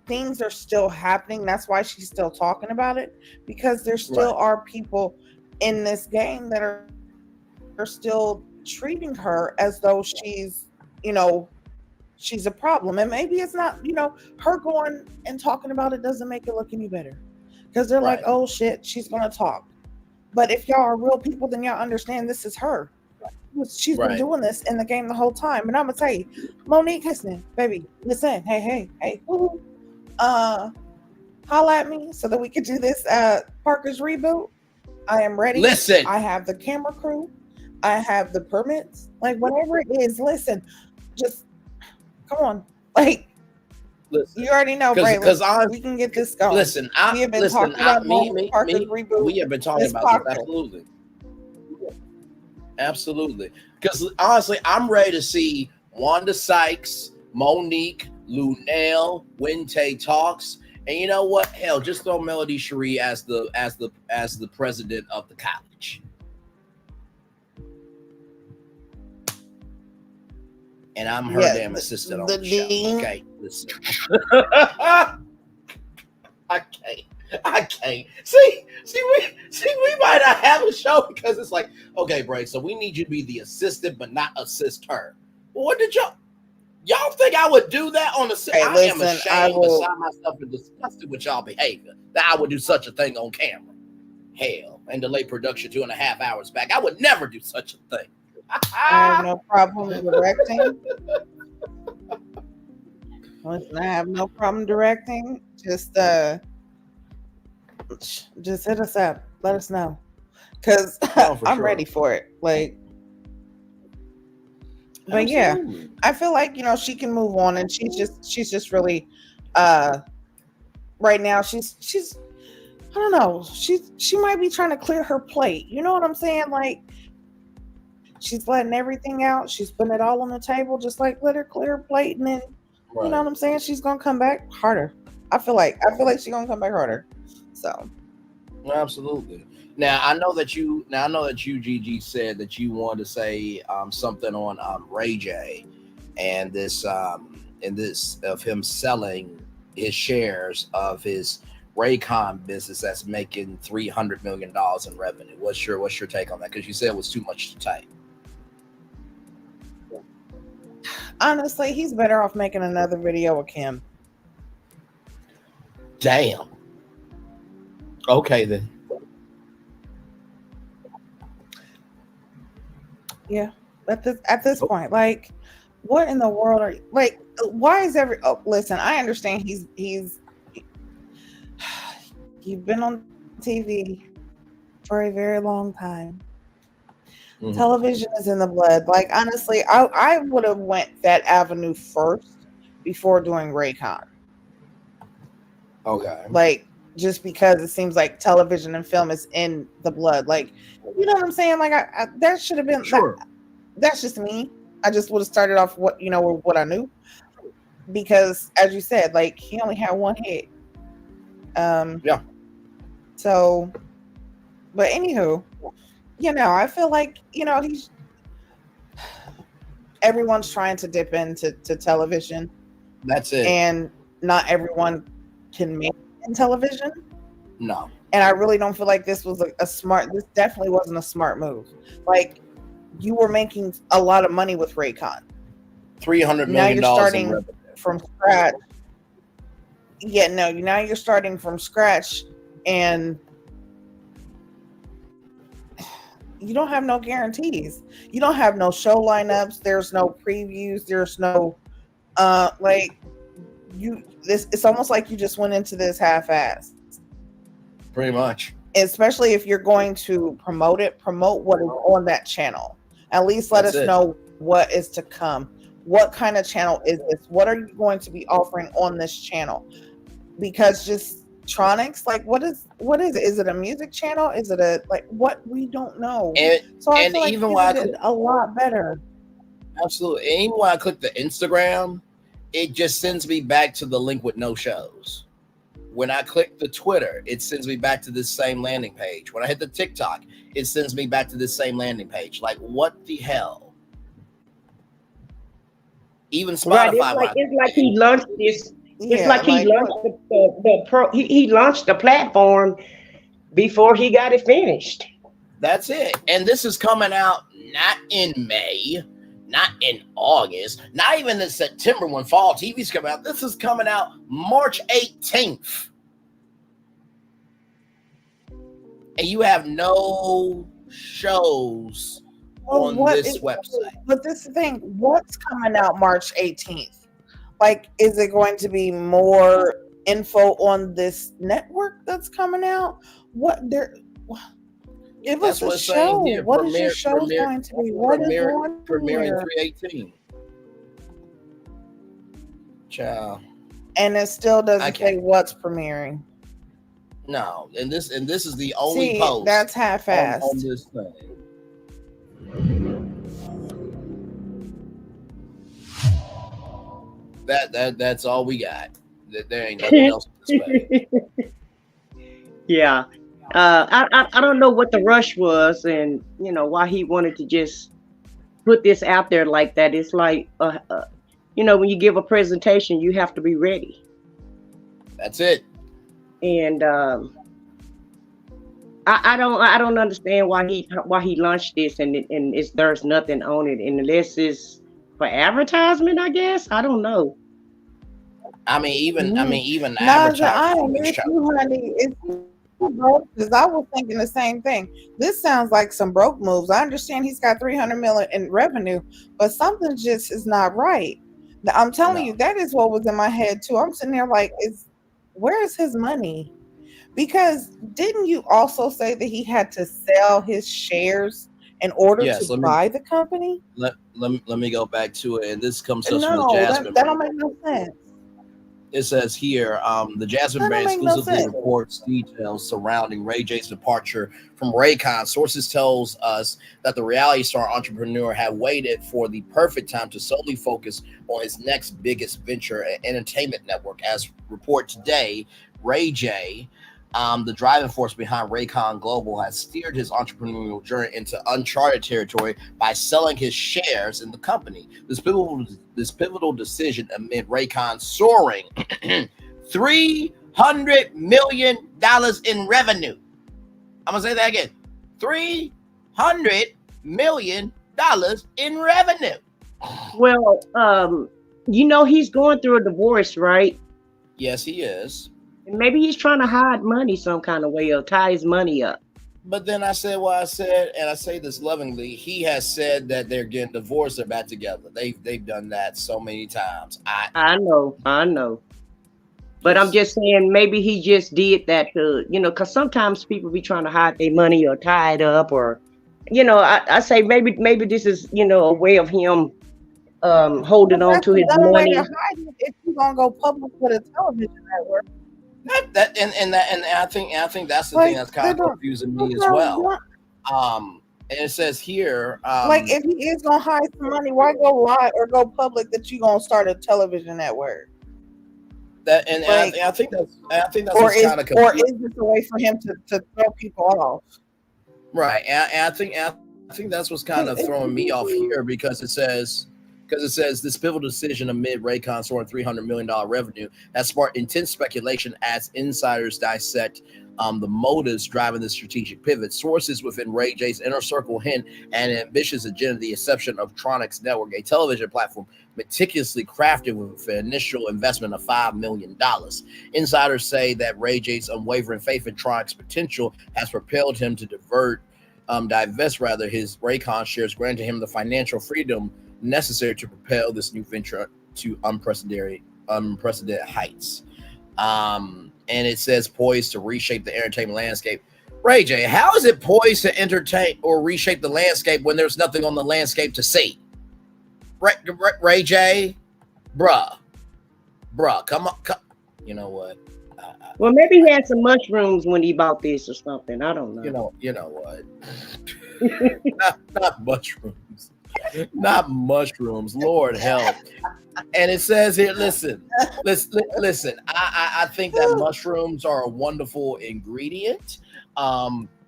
S2: things are still happening. That's why she's still talking about it, because there still are people in this game that are still treating her as though she's, she's a problem. And maybe it's not, her going and talking about it doesn't make it look any better, because they're like, oh shit, she's going to talk. But if y'all are real people, then y'all understand this is her. She's been doing this in the game the whole time. And I'm gonna tell you, Monique, listen, baby, listen, hey, woo-hoo. Holla at me so that we could do this Parker's reboot. I am ready.
S4: Listen,
S2: I have the camera crew, I have the permits, like whatever it is. Listen, just come on, like listen, you already know, because we can get this going.
S4: Listen,
S2: we have been talking about Parker's reboot.
S4: We have been talking about this, absolutely. Because honestly, I'm ready to see Wanda Sykes, Monique, Lunel, Wente Talks, and you know what? Hell, just throw Melody Cherie as the president of the college. And I'm her damn assistant on the show. Okay, listen. I can't. See, we might not have a show because it's like, okay, Bray, so we need you to be the assistant, but not assist her. Well, what did y'all think I would do that on the set? Hey, I am ashamed beside myself and disgusted with y'all behavior that I would do such a thing on camera. Hell, and delay production 2.5 hours back. I would never do such a thing.
S2: I have no problem directing. Listen, I have no problem directing. Just hit us up. Let us know, because I'm ready for it. Like, but absolutely. Yeah, I feel like she can move on, and she's just really right now she's I don't know, she might be trying to clear her plate. You know what I'm saying? Like, she's letting everything out. She's putting it all on the table. Just like, let her clear her plate, and then you know what I'm saying? She's gonna come back harder. I feel like she's gonna come back harder. So,
S4: absolutely. Now I know that you, Gigi, said that you wanted to say something on Ray J, and this of him selling his shares of his Raycon business that's making $300 million in revenue. What's your take on that? Because you said it was too much to type.
S2: Honestly, he's better off making another video with Kim.
S4: Damn. Okay then.
S2: Yeah. At this point, like, what in the world are you like? Why is listen, I understand you've been on TV for a very long time. Television is in the blood. Like, honestly, I would have went that avenue first before doing Raycon.
S4: Okay.
S2: Like, just because it seems like television and film is in the blood. Like, you know what I'm saying? Like, I that should have been
S4: sure.
S2: That's just me. I just would have started off with what I knew, because as you said, like, he only had one hit.
S4: Yeah.
S2: So, but anywho, I feel like everyone's trying to dip into television.
S4: That's it.
S2: And not everyone can make it in television.
S4: No.
S2: And I really don't feel like this was this definitely wasn't a smart move. Like, you were making a lot of money with Raycon.
S4: $300 million.
S2: Now you're starting from scratch. Yeah, no, now you're starting from scratch, and you don't have no guarantees. You don't have no show lineups. There's no previews. There's no it's almost like you just went into this half-assed.
S4: Pretty much.
S2: Especially if you're going to promote what is on that channel. At least let us know what is to come. What kind of channel is this? What are you going to be offering on this channel? Because just Tronics, like, what is it? Is it a music channel? Is it what? We don't know. So I feel like even when I did a lot better.
S4: Absolutely. And even when I click the Instagram, it just sends me back to the link with no shows. When I click the Twitter, it sends me back to this same landing page. When I hit the TikTok, it sends me back to this same landing page. Like, what the hell? Even Spotify.
S1: Right. It's like he launched this. It's like he launched he launched the platform before he got it finished.
S4: That's it. And this is coming out not in May, not in August, not even in September when fall TV's coming out. This is coming out March 18th. And you have no shows on this website.
S2: But this is the thing. What's coming out March 18th? Like, is it going to be more info on this network that's coming out? Give us a show. What is your show going to be? What is on
S4: premiering 3/18? Ciao.
S2: And it still doesn't say what's premiering.
S4: No, and this is the only post.
S2: That's half-assed
S4: on this thing. That's all we got. There ain't nothing else to display.
S1: Yeah. I don't know what the rush was, and why he wanted to just put this out there like that. It's like when you give a presentation, you have to be ready.
S4: That's it.
S1: And I don't understand why he launched this and there's nothing on it, and unless it's for advertisement, I guess. I don't know.
S4: Even
S2: advertising.
S4: I
S2: was thinking the same thing. This sounds like some broke moves. I understand he's got $300 million in revenue, but something just is not right. I'm telling you, that is what was in my head too. I'm sitting there like, where is his money? Because didn't you also say that he had to sell his shares in order to buy the company?
S4: Let me go back to it, and this comes from the Jasmine.
S2: That don't make no sense.
S4: It says here, the Jasmine brand exclusively reports details surrounding Ray J's departure from Raycon. Sources tells us that the reality star entrepreneur had waited for the perfect time to solely focus on his next biggest venture, an entertainment network. As reported today, Ray J, the driving force behind Raycon Global, has steered his entrepreneurial journey into uncharted territory by selling his shares in the company. This pivotal decision amid Raycon soaring $300 million in revenue. I'm gonna say that again: $300 million in revenue.
S1: Well, he's going through a divorce, right?
S4: Yes, he is.
S1: And maybe he's trying to hide money some kind of way or tie his money up.
S4: But then I said what I said, and I say this lovingly. He has said that they're getting divorced, they're back together. They've done that so many times.
S1: I know. But I'm just saying, maybe he just did that to, because sometimes people be trying to hide their money or tie it up, or, I say maybe this is, a way of him holding on to his money.
S2: Way to hide it if you're gonna go public with a television network.
S4: And I think that's the thing that's kind of confusing me as well. And it says here,
S2: like if he is gonna hide some money, why go lie or go public that you gonna start a television network?
S4: I think that's what's kind of confusing.
S2: Or is this a way for him to throw people off?
S4: Right, and I think that's what's kind of throwing me off here because it says this pivotal decision amid Raycon soaring $300 million revenue has sparked intense speculation as insiders dissect the motives driving the strategic pivot. Sources within Ray J's inner circle hint an ambitious agenda, the inception of Tronics Network, a television platform meticulously crafted with an initial investment of $5 million. Insiders say that Ray J's unwavering faith in Tronics' potential has propelled him to divest his Raycon shares, granting him the financial freedom necessary to propel this new venture to unprecedented heights. And it says poised to reshape the entertainment landscape. Ray J, how is it poised to entertain or reshape the landscape when there's nothing on the landscape to see? Ray J, bruh, come on. You know what?
S1: Well, maybe he had some mushrooms when he bought this or something. I don't know.
S4: You know what? not mushrooms. Not mushrooms. Lord help. And it says here, listen. I think that mushrooms are a wonderful ingredient.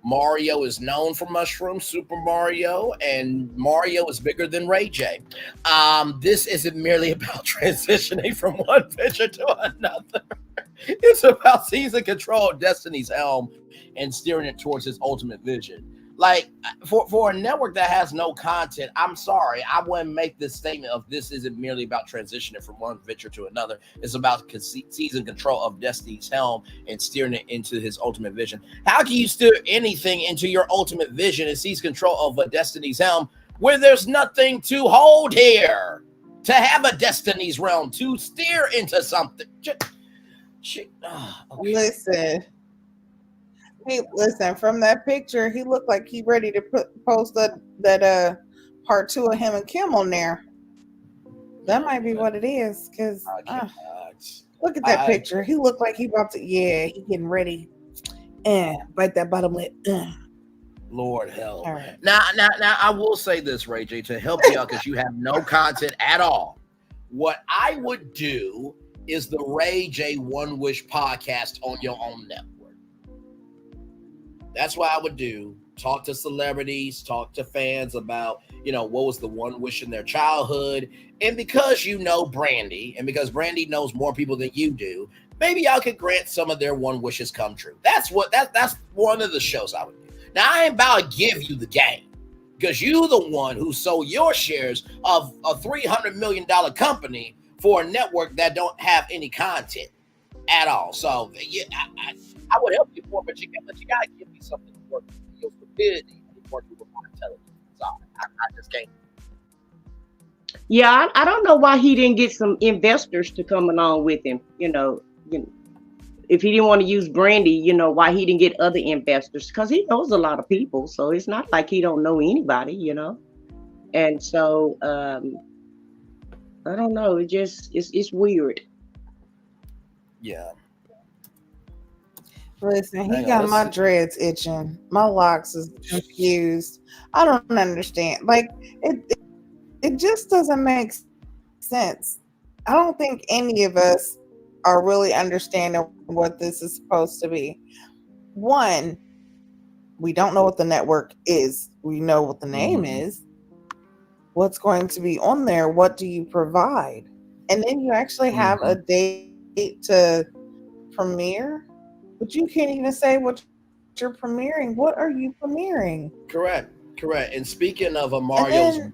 S4: Mario is known for mushrooms, Super Mario, and Mario is bigger than Ray J. This isn't merely about transitioning from one venture to another. It's about seizing control of Destiny's helm and steering it towards his ultimate vision. Like for a network that has no content, I'm sorry, I wouldn't make this statement of this isn't merely about transitioning from one venture to another. It's about seizing control of Destiny's helm and steering it into his ultimate vision. How can you steer anything into your ultimate vision and seize control of a Destiny's helm where there's nothing to hold here? To have a Destiny's realm to steer into something. Okay.
S2: Listen. Hey, listen, from that picture, he looked like he ready to post that part 2 of him and Kim on there. That might be what it is, because look at that picture. He looked like he about to, he getting ready. Bite that bottom lip.
S4: Lord help.
S2: All right.
S4: Now, I will say this, Ray J, to help you out because you have no content at all. What I would do is the Ray J One Wish podcast on your own network. That's what I would do. Talk to celebrities, talk to fans about, what was the one wish in their childhood. And because you know Brandy, and because Brandy knows more people than you do, maybe y'all could grant some of their one wishes come true. That's one of the shows I would do. Now, I ain't about to give you the game because you the one who sold your shares of a $300 million company for a network that don't have any content at all. So, yeah, I would help you more, but you gotta give me something to work with. Your stupidity working with my intelligence. Sorry, I just can't.
S1: Yeah, I don't know why he didn't get some investors to come along with him. If he didn't want to use Brandy, why he didn't get other investors? Because he knows a lot of people, so it's not like he don't know anybody, And so I don't know. It's weird.
S4: Yeah.
S2: Listen, he got my dreads itching. My locks is confused. I don't understand. Like it just doesn't make sense. I don't think any of us are really understanding what this is supposed to be. One, we don't know what the network is. We know what the name is. What's going to be on there? What do you provide? And then you actually have a date to premiere. But you can't even say what you're premiering. What are you premiering?
S4: Correct. And speaking of Mario's,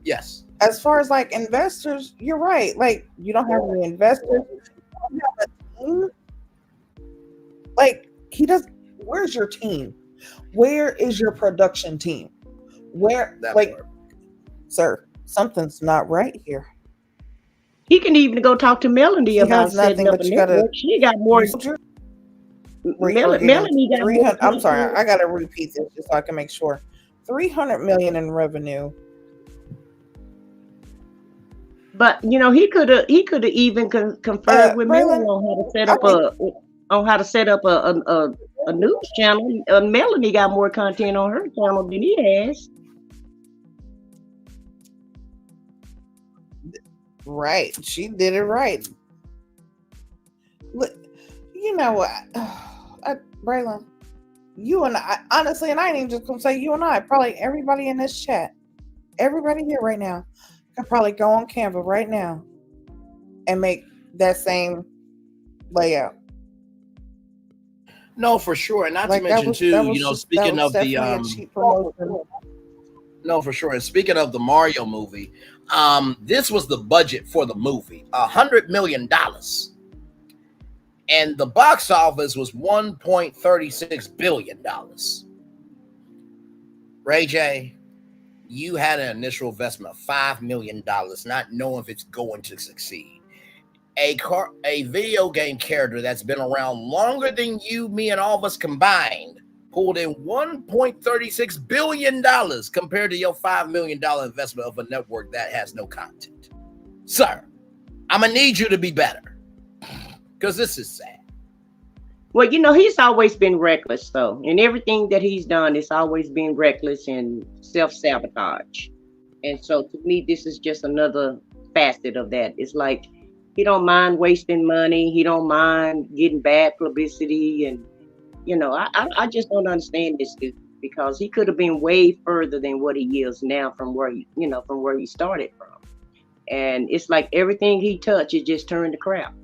S4: yes.
S2: as far as like investors, you're right. Like you don't have any investors. You don't have a team. Like he does. Where's your team? Where is your production team? Where, like, sir, something's not right here.
S1: He can even go talk to Melanie
S2: He
S1: about
S2: has nothing,
S1: setting up a
S2: but you gotta.
S1: network. She got more. Melanie got more.
S2: 300. I'm sorry, I gotta repeat this just so I can make sure. 300 million in revenue.
S1: But you know, he could have even conferred with Melanie on how to set up a news channel. Melanie got more content on her channel than he has.
S2: Right, she did it right. Look, you know what, Braylon, you and I, honestly, and I ain't even just gonna say you and I, probably everybody in this chat, everybody here right now, can probably go on Canva right now and make that same layout.
S4: No, for sure, and not to mention too, you know, speaking of the no, for sure, and speaking of the Mario movie, this was the budget for the movie, $100 million, and the box office was $1.36 billion. Ray J, you had an initial investment of $5 million, not knowing if it's going to succeed. A video game character that's been around longer than you, me, and all of us combined pulled in $1.36 billion compared to your $5 million investment of a network that has no content. Sir, I'm going to need you to be better because this is sad.
S1: Well, you know, he's always been reckless, though. And everything that he's done is always been reckless and self-sabotage. And so to me, this is just another facet of that. It's like he don't mind wasting money. He don't mind getting bad publicity. And, you know, I just don't understand this because he could have been way further than what he is now from where he started from. And it's like everything he touched, it just turned to crap.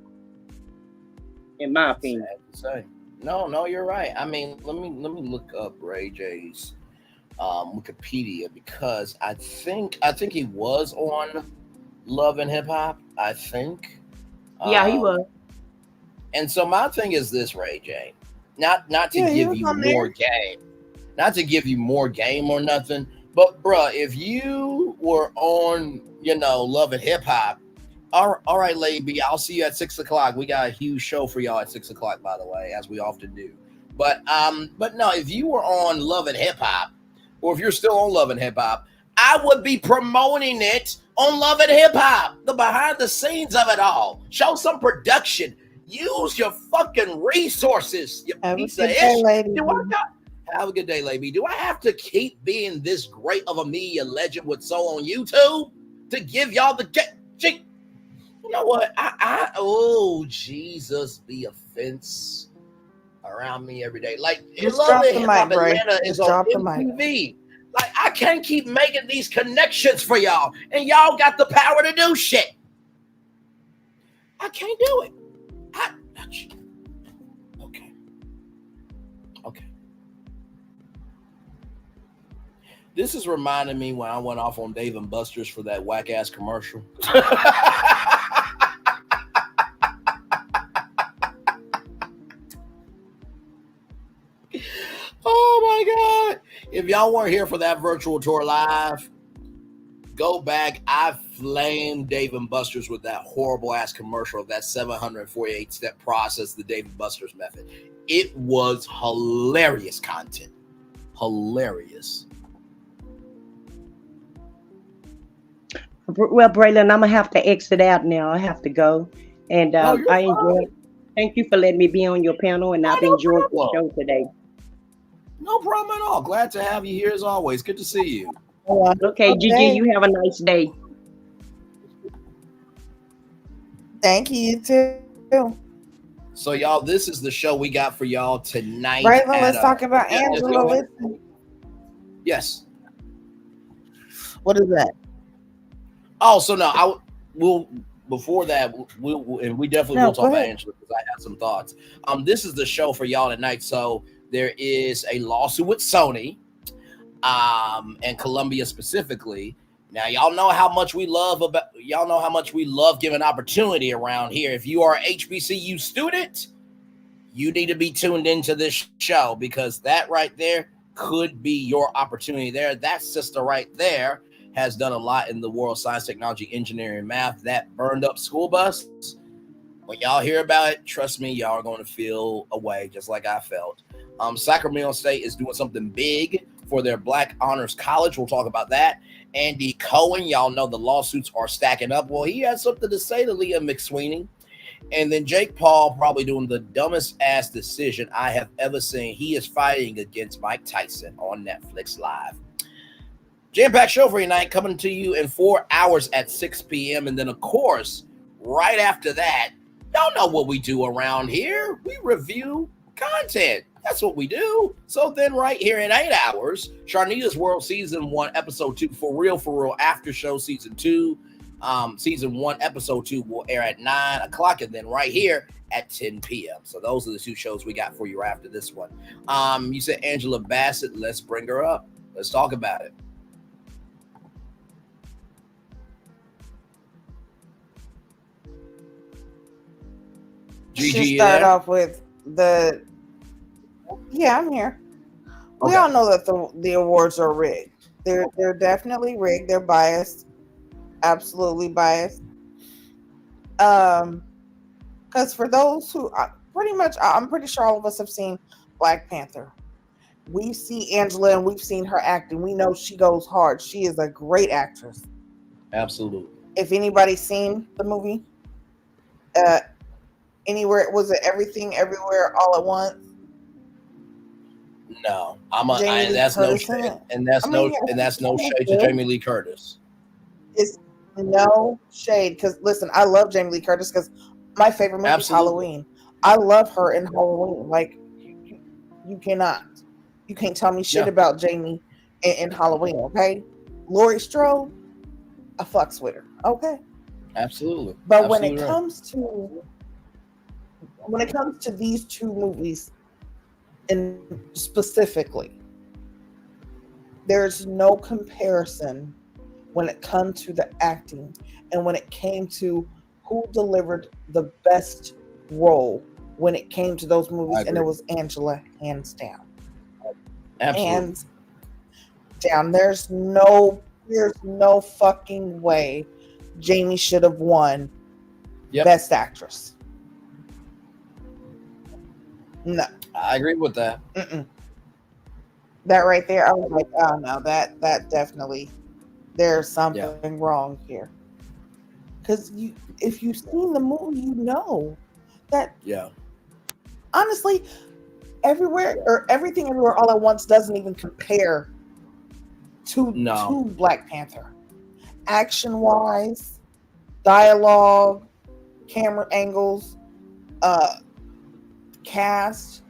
S1: In my opinion.
S4: No, you're right. I mean, let me look up Ray J's Wikipedia because I think he was on Love and Hip Hop. I think.
S1: Yeah, he was.
S4: And so my thing is this, Ray J. Not to give you more game, not to give you more game or nothing, but bruh, if you were on, Love and Hip Hop. All right, Lady B, I'll see you at 6:00. We got a huge show for y'all at 6:00, by the way, as we often do. But no, if you were on Love and Hip Hop, or if you're still on Love and Hip Hop, I would be promoting it on Love and Hip Hop, the behind the scenes of it all. Show some production. Use your fucking resources. You piece of ish. Have a good day, Lady B. Do I have to keep being this great of a media legend with on YouTube to give y'all the You know what? Oh, Jesus, be offense around me every day. Like,
S2: just drop the mic, Bray.
S4: Is on MTV. Like, I can't keep making these connections for y'all, and y'all got the power to do shit. I can't do it. Okay. This is reminding me when I went off on Dave and Buster's for that whack ass commercial. Oh my God. If y'all weren't here for that virtual tour live, go back. I flamed Dave and Buster's with that horrible ass commercial of that 748 step process, the Dave and Buster's method. It was hilarious content. Hilarious.
S1: Well, Braylon, I'm gonna have to exit out now. I have to go. And I enjoyed. Thank you for letting me be on your panel, and I've enjoyed the show today.
S4: No problem at all. Glad to have you here as always. Good to see you.
S1: Okay, Gigi, you have a nice day.
S2: Thank you, too.
S4: So, y'all, this is the show we got for y'all tonight.
S2: Right, let's talk about Angela. Listen.
S4: Yes.
S2: What is that?
S4: Oh, so no, before that, we definitely will talk about Angela because I have some thoughts. This is the show for y'all tonight. So there is a lawsuit with Sony, and Columbia specifically. Now y'all know how much we love giving opportunity around here. If you are a HBCU student, you need to be tuned into this show, because that right there could be your opportunity there. That sister right there has done a lot in the world of science, technology, engineering, math. That burned up school bus, when y'all hear about it, trust me, y'all are going to feel a way just like I felt. Sacramento State is doing something big for their Black Honors College. We'll talk about that. Andy Cohen, y'all know the lawsuits are stacking up. Well, he has something to say to Leah McSweeney. And then Jake Paul probably doing the dumbest ass decision I have ever seen. He is fighting against Mike Tyson on Netflix Live. Jam-packed show for you tonight, coming to you in 4 hours at 6 p.m. And then, of course, right after that, y'all know what we do around here. We review content. That's what we do. So then right here in 8 hours, Sharnita's World Season 1, Episode 2, For Real, After Show Season 2. Season 1, Episode 2 will air at 9 o'clock, and then right here at 10 p.m. So those are the 2 shows we got for you after this one. You said Angela Bassett. Let's bring her up. Let's talk about it.
S2: Gigi, start off with the. Yeah, I'm here. We all know that the awards are rigged. They're definitely rigged. They're biased, absolutely biased. Because for those who I'm pretty sure all of us have seen Black Panther. We see Angela and we've seen her acting. We know she goes hard. She is a great actress.
S4: Absolutely.
S2: If anybody's seen the movie, anywhere, was it Everything Everywhere All at Once?
S4: No, that's no shade, and that's no shade to Jamie Lee Curtis.
S2: It's no shade, because listen, I love Jamie Lee Curtis because my favorite movie is Halloween. I love her in Halloween. Like you can't tell me shit about Jamie in Halloween. Okay, Laurie Strode, I fucks with her. Okay,
S4: absolutely.
S2: But when it comes to these 2 movies, and specifically, there's no comparison when it comes to the acting and when it came to who delivered the best role when it came to those movies, and it was Angela, hands down.
S4: Absolutely.
S2: Hands down. There's no fucking way Jamie should have won Best Actress. No.
S4: I agree with that.
S2: That right there, I was like, oh no, that definitely, there's something wrong here. Because if you've seen the movie, you know that.
S4: Yeah.
S2: Honestly, Everything Everywhere All at Once doesn't even compare to Black Panther. Action-wise, dialogue, camera angles, cast.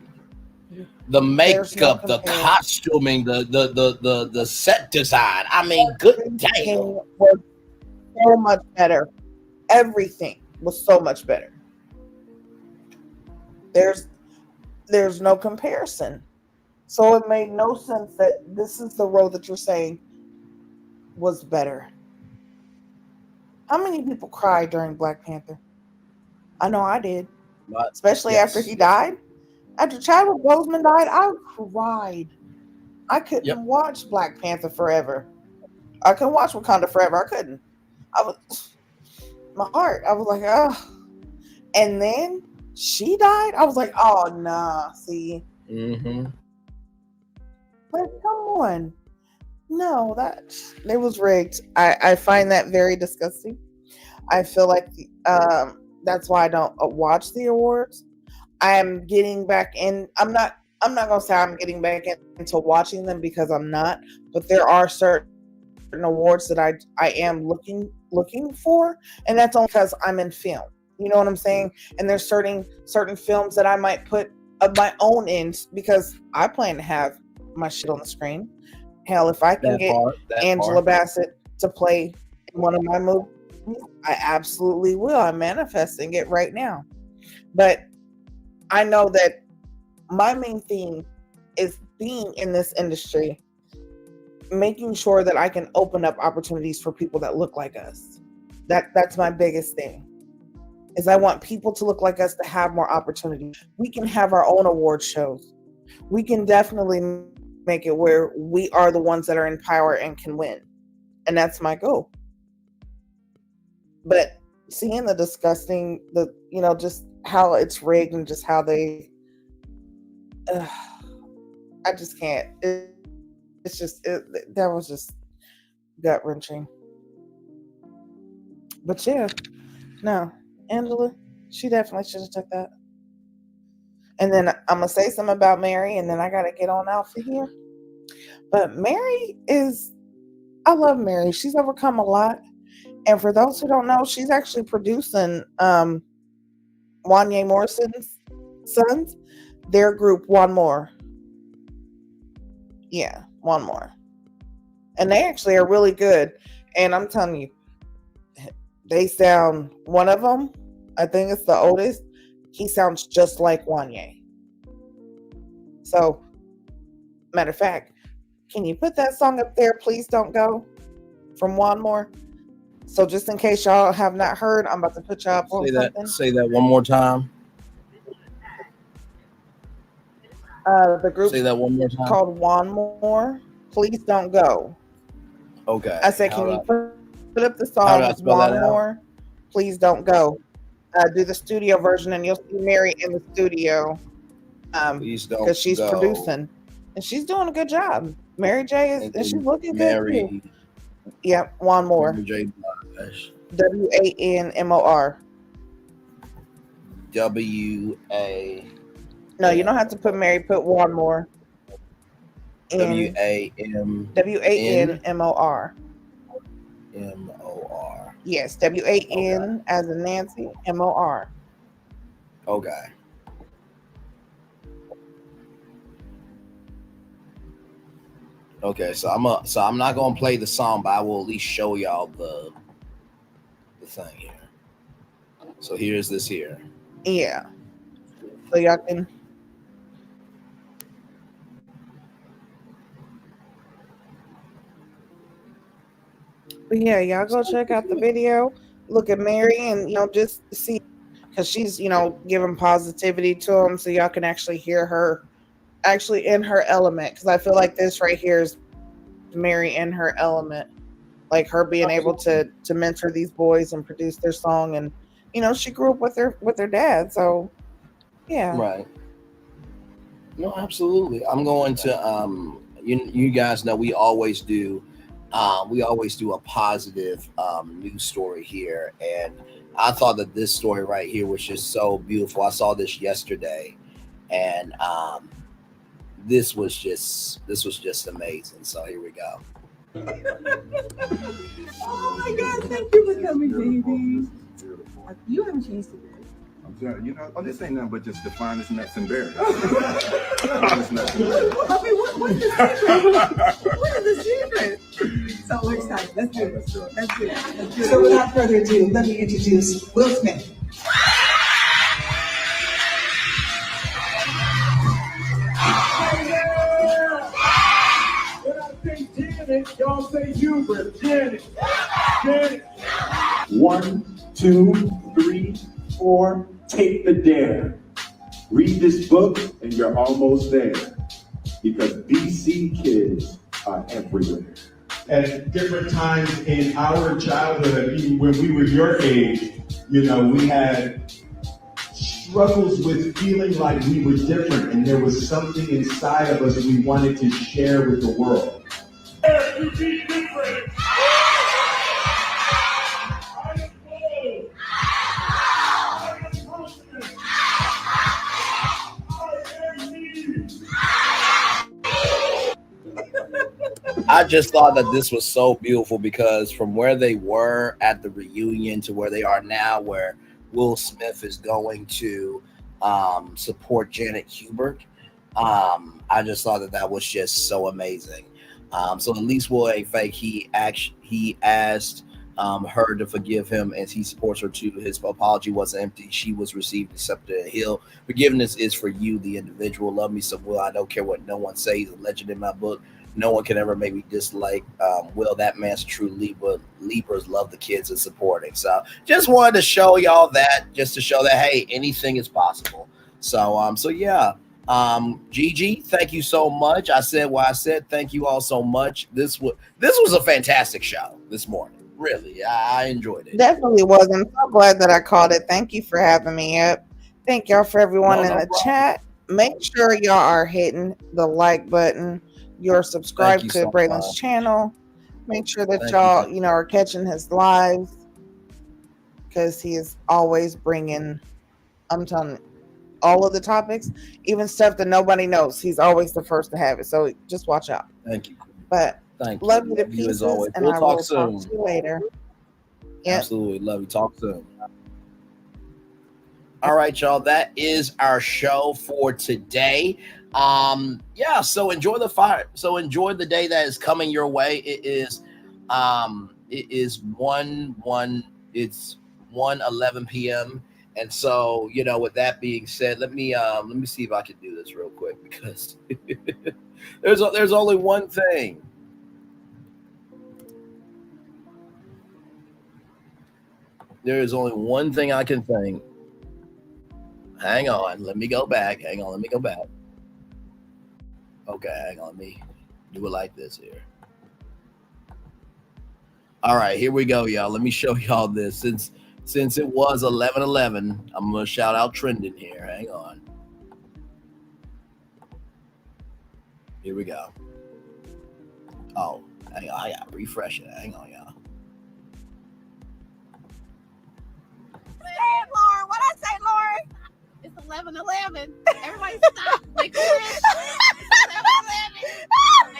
S4: The makeup, the costuming, the set design. I mean, good damn.
S2: Was so much better. Everything was so much better. There's no comparison. So it made no sense that this is the role that you're saying was better. How many people cried during Black Panther? I know I did. Especially after he died. After Chadwick Boseman died, I cried. I couldn't watch Black Panther forever. I couldn't watch Wakanda forever. I couldn't. I was like, oh. And then she died. I was like, oh nah. See.
S4: Mm-hmm.
S2: But come on. No, it was rigged. I find that very disgusting. I feel like that's why I don't watch the awards. I am getting back in. I'm not gonna say I'm getting back into watching them, because I'm not. But there are certain awards that I am looking for, and that's only because I'm in film. You know what I'm saying? And there's certain films that I might put my own in, because I plan to have my shit on the screen. Hell, if I can get Angela Bassett to play in one of my movies, I absolutely will. I'm manifesting it right now. But I know that my main thing is being in this industry. making sure that I can open up opportunities for people that look like us. That's my biggest thing. Is I want people to look like us to have more opportunity. We can have our own award shows. We can definitely make it where we are the ones that are in power and can win. And that's my goal. But seeing the disgusting, just how it's rigged and just how they, I just can't. That was just gut wrenching. But yeah, no, Angela, she definitely should have took that. And then I'm gonna say something about Mary, and then I gotta get on out for here. But Mary I love Mary. She's overcome a lot. And for those who don't know, she's actually producing Wanya Morrison's sons, their group One More. Yeah, One More. And they actually are really good. And I'm telling you, they sound, one of them, I think it's the oldest, he sounds just like Wanya. So, matter of fact, can you put that song up there, Please Don't Go, from One More? So just in case y'all have not heard, I'm about to put y'all up on something.
S4: Say that one more time.
S2: The group
S4: say that one more time.
S2: Called One More, Please Don't Go.
S4: Okay.
S2: I said, can you put up the song One More, Please Don't Go? Do the studio version, and you'll see Mary in the studio. Because she's producing, and she's doing a good job. Mary J is, and she's looking good too. Yep, One More.
S4: Mary J.
S2: WANMOR.
S4: WA.
S2: No, you don't have to put Mary. Put One More. WANMOR.
S4: MOR.
S2: Yes, WAN as in Nancy, MOR.
S4: Okay. Okay, so I'm not gonna play the song, but I will at least show y'all the thing here. So here's this here.
S2: Yeah. So y'all can. But yeah, y'all go check out the video. Look at Mary, and just see, because she's giving positivity to them, so y'all can actually hear her actually in her element. Because I feel like this right here is Mary in her element, like her being able to mentor these boys and produce their song, and she grew up with her dad, so yeah.
S4: Right. No, absolutely. I'm going to you guys know we always do a positive news story here, and I thought that this story right here was just so beautiful. I saw this yesterday, and this was just amazing. So here we go.
S3: Oh my God! Thank you for coming, baby. You haven't changed today.
S6: I'm sorry, this ain't nothing but just the finest nuts and berries.
S3: What is the secret? What is the secret? So we're excited. Let's do it. Let's do it. So without further ado, let me introduce Will Smith.
S9: Y'all say Hubert, Janet.
S23: 1, 2, 3, 4, take the dare. Read this book and you're almost there. Because BC kids are everywhere.
S24: At different times in our childhood, even when we were your age, we had struggles with feeling like we were different and there was something inside of us we wanted to share with the world.
S9: You be different. I am bold. I am confident.
S4: I just thought that this was so beautiful because from where they were at the reunion to where they are now, where Will Smith is going to support Janet Hubert, I just thought that was just so amazing. So at least Will ain't fake. He asked her to forgive him as he supports her too. His apology wasn't empty. She was received, accepted, and healed. Forgiveness is for you, the individual. Love me some Will. I don't care what no one says. He's a legend in my book. no one can ever maybe dislike Will. That man's true Libra. Libras love the kids and supporting. So just wanted to show y'all that, just to show that, hey, anything is possible. So yeah. Gigi, thank you so much. I said what I said. Thank you all so much. This was a fantastic show this morning. Really, I enjoyed it.
S2: Definitely was. I'm so glad that I called it. Thank you for having me up. Thank y'all for everyone in the chat. Make sure y'all are hitting the like button. You're subscribed to Braylon's channel. Make sure that y'all, are catching his lives, because he is always bringing, I'm telling you, all of the topics, even stuff that nobody knows. He's always the first to have it. So just watch out.
S4: Thank you.
S2: But
S4: thank you.
S2: Love you to
S4: Love you
S2: pieces,
S4: as always.
S2: and
S4: We'll
S2: I
S4: talk
S2: will
S4: soon.
S2: talk to you later. Yep.
S4: Absolutely. Love you. Talk soon. All right, y'all. That is our show for today. Yeah, so enjoy the fire. So enjoy the day that is coming your way. It is 1:11 p.m. And so, with that being said, let me see if I can do this real quick, because there's only one thing. There is only one thing I can think. Hang on, let me go back. Okay, hang on, let me do it like this here. All right, here we go, y'all. Let me show y'all this. Since it was 11:11, I'm gonna shout out trending here. Hang on. Here we go. Oh, hang on, I gotta refresh it. Hang on, y'all.
S5: Hey, Lauren, what I say, Lauren? It's 11:11. Everybody stop. Make a wish. It's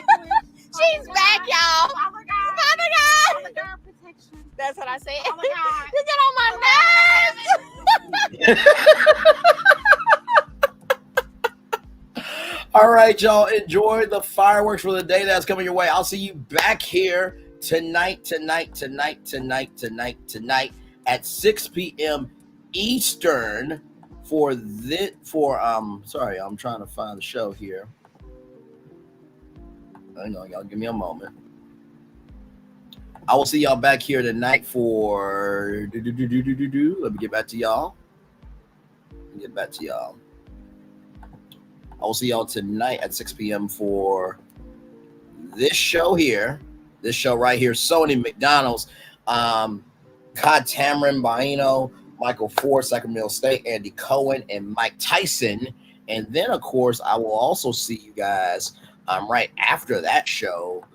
S5: 11:11. She's back, y'all. Father God. Father God protection. That's what I say. Oh my God. You get on my nerves.
S4: All right, y'all. Enjoy the fireworks for the day that's coming your way. I'll see you back here tonight at 6 p.m. Eastern sorry, I'm trying to find the show here. Hang on, y'all. Give me a moment. I will see y'all back here tonight for Let me get back to y'all. I will see y'all tonight at 6 p.m. for this show here. This show right here. Sony McDonald's, Todd Tamron Baino, Michael Ford, Sacramento State, Andy Cohen, and Mike Tyson. And then, of course, I will also see you guys right after that show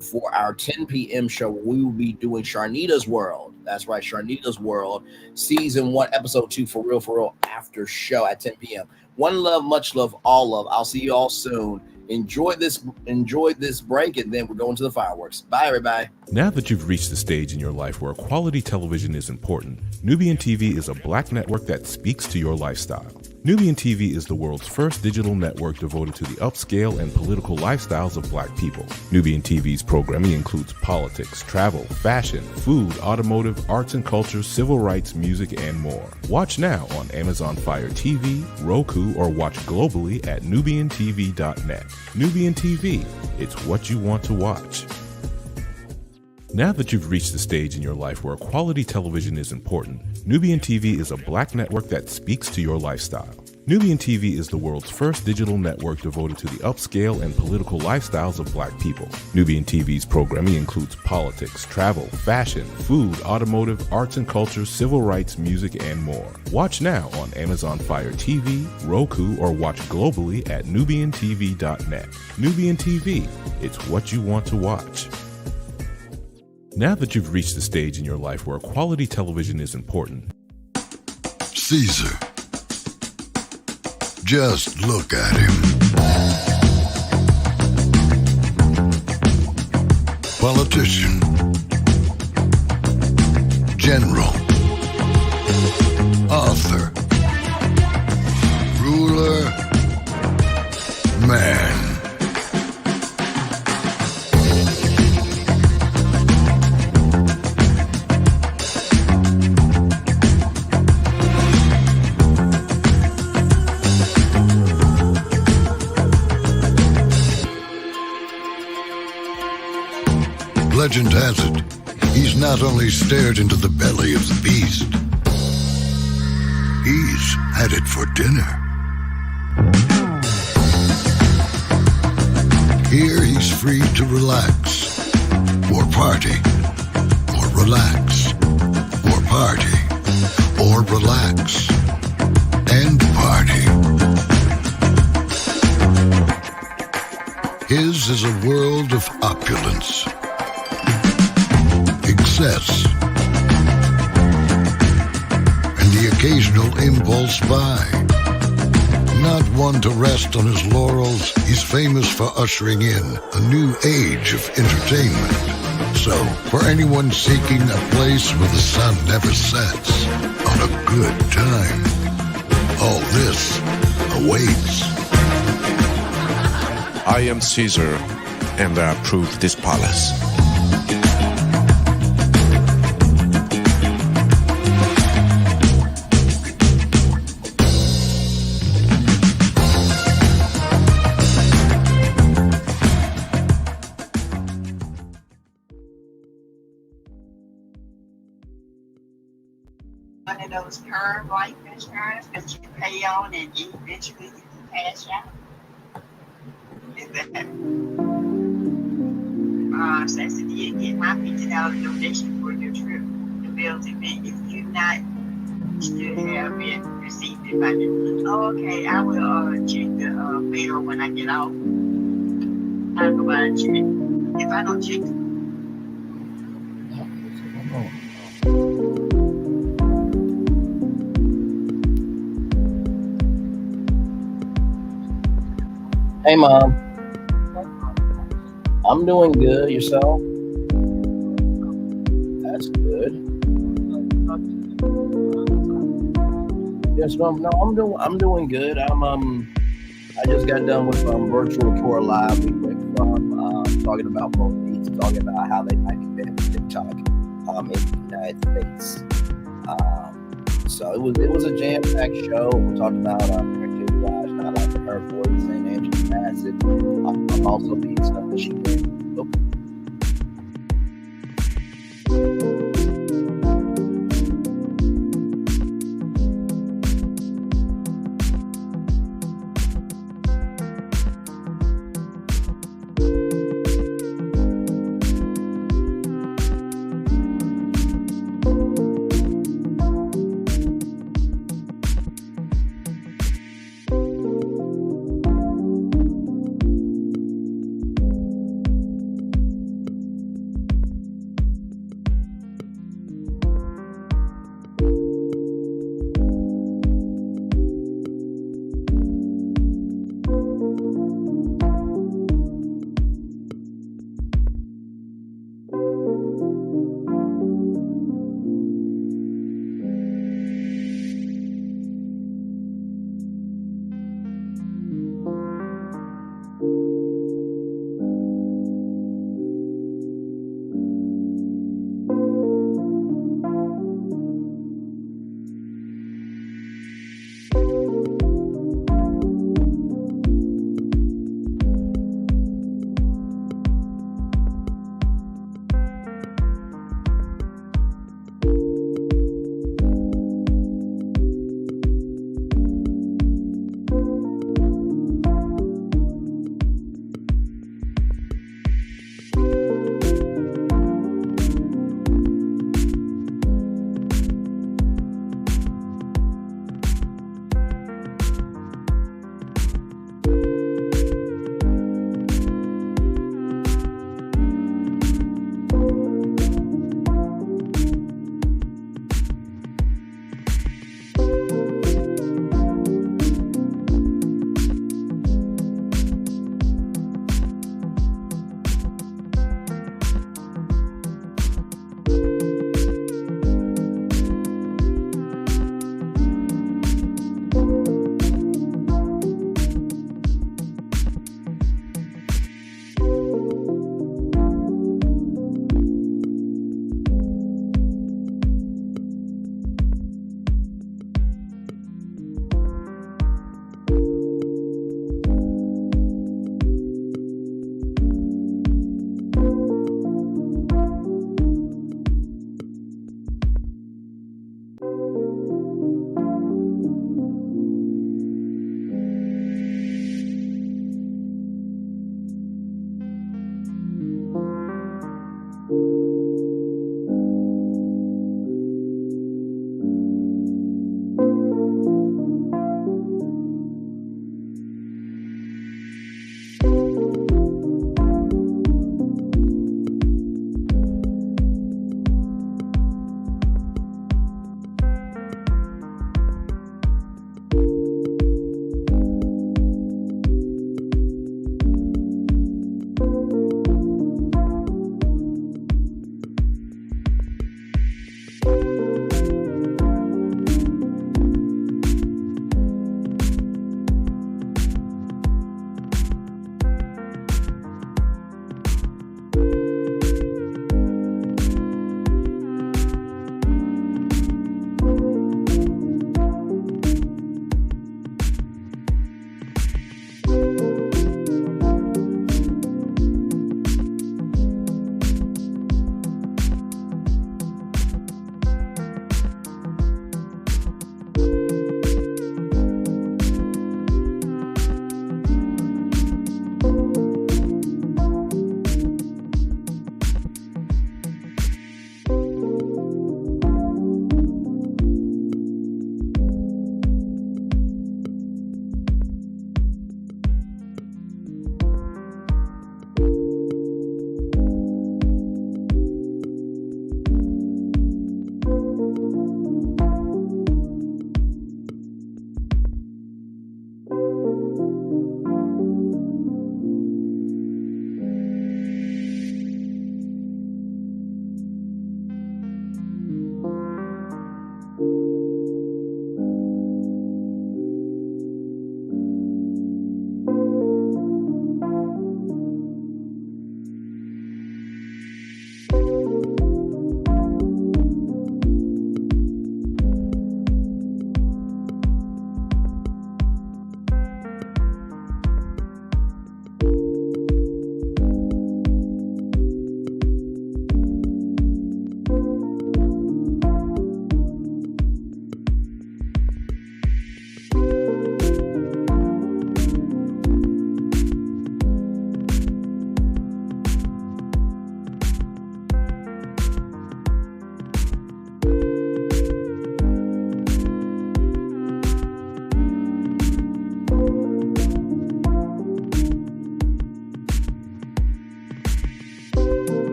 S4: for our 10 p.m. show. We will be doing Sharnita's World. That's right, Sharnita's World, Season 1, Episode 2, for real, after show at 10 p.m. One love, much love, all love. I'll see you all soon. Enjoy this break, and then we're going to the fireworks. Bye, everybody.
S7: Now that you've reached the stage in your life where quality television is important, Nubian TV is a Black network that speaks to your lifestyle. Nubian TV is the world's first digital network devoted to the upscale and political lifestyles of Black people. Nubian TV's programming includes politics, travel, fashion, food, automotive, arts and culture, civil rights, music, and more. Watch now on Amazon Fire TV, Roku, or watch globally at NubianTV.net. Nubian TV, it's what you want to watch. Now that you've reached the stage in your life where quality television is important, Nubian TV is a Black network that speaks to your lifestyle. Nubian TV is the world's first digital network devoted to the upscale and political lifestyles of Black people. Nubian TV's programming includes politics, travel, fashion, food, automotive, arts and culture, civil rights, music, and more. Watch now on Amazon Fire TV, Roku, or watch globally at NubianTV.net. Nubian TV, it's what you want to watch. Now that you've reached the stage in your life where quality television is important,
S10: Caesar. Just look at him. Politician. General. Author. Ruler. Man. legend has it, he's not only stared into the belly of the beast, he's had it for dinner. Here he's free to relax, or party, or relax, or party, or relax, and party. His is a world of opulence, excess, and the occasional impulse buy. Not one to rest on his laurels, he's famous for ushering in a new age of entertainment. So, for anyone seeking a place where the sun never sets on a good time, all this awaits.
S8: I am Caesar, and I approve this palace.
S11: One of those curve life insurance that you pay on and eventually you can cash out. Is that so I said, you get my $50 donation for your trip to Bill's event. If you not still have it, received it by the okay, I will check the mail when I get off. I'll go by and check. If I don't check
S4: Hey, Mom. I'm doing good. Yourself? That's good. Yes, Mom. No, I'm doing good. I just got done with virtual tour live. We went from talking about both beats, talking about how they might be banned TikTok in the United States. So it was a jam-packed show. We talked about Blige, not like her voice, and Angela Bassett. I'm also being stuff that she did.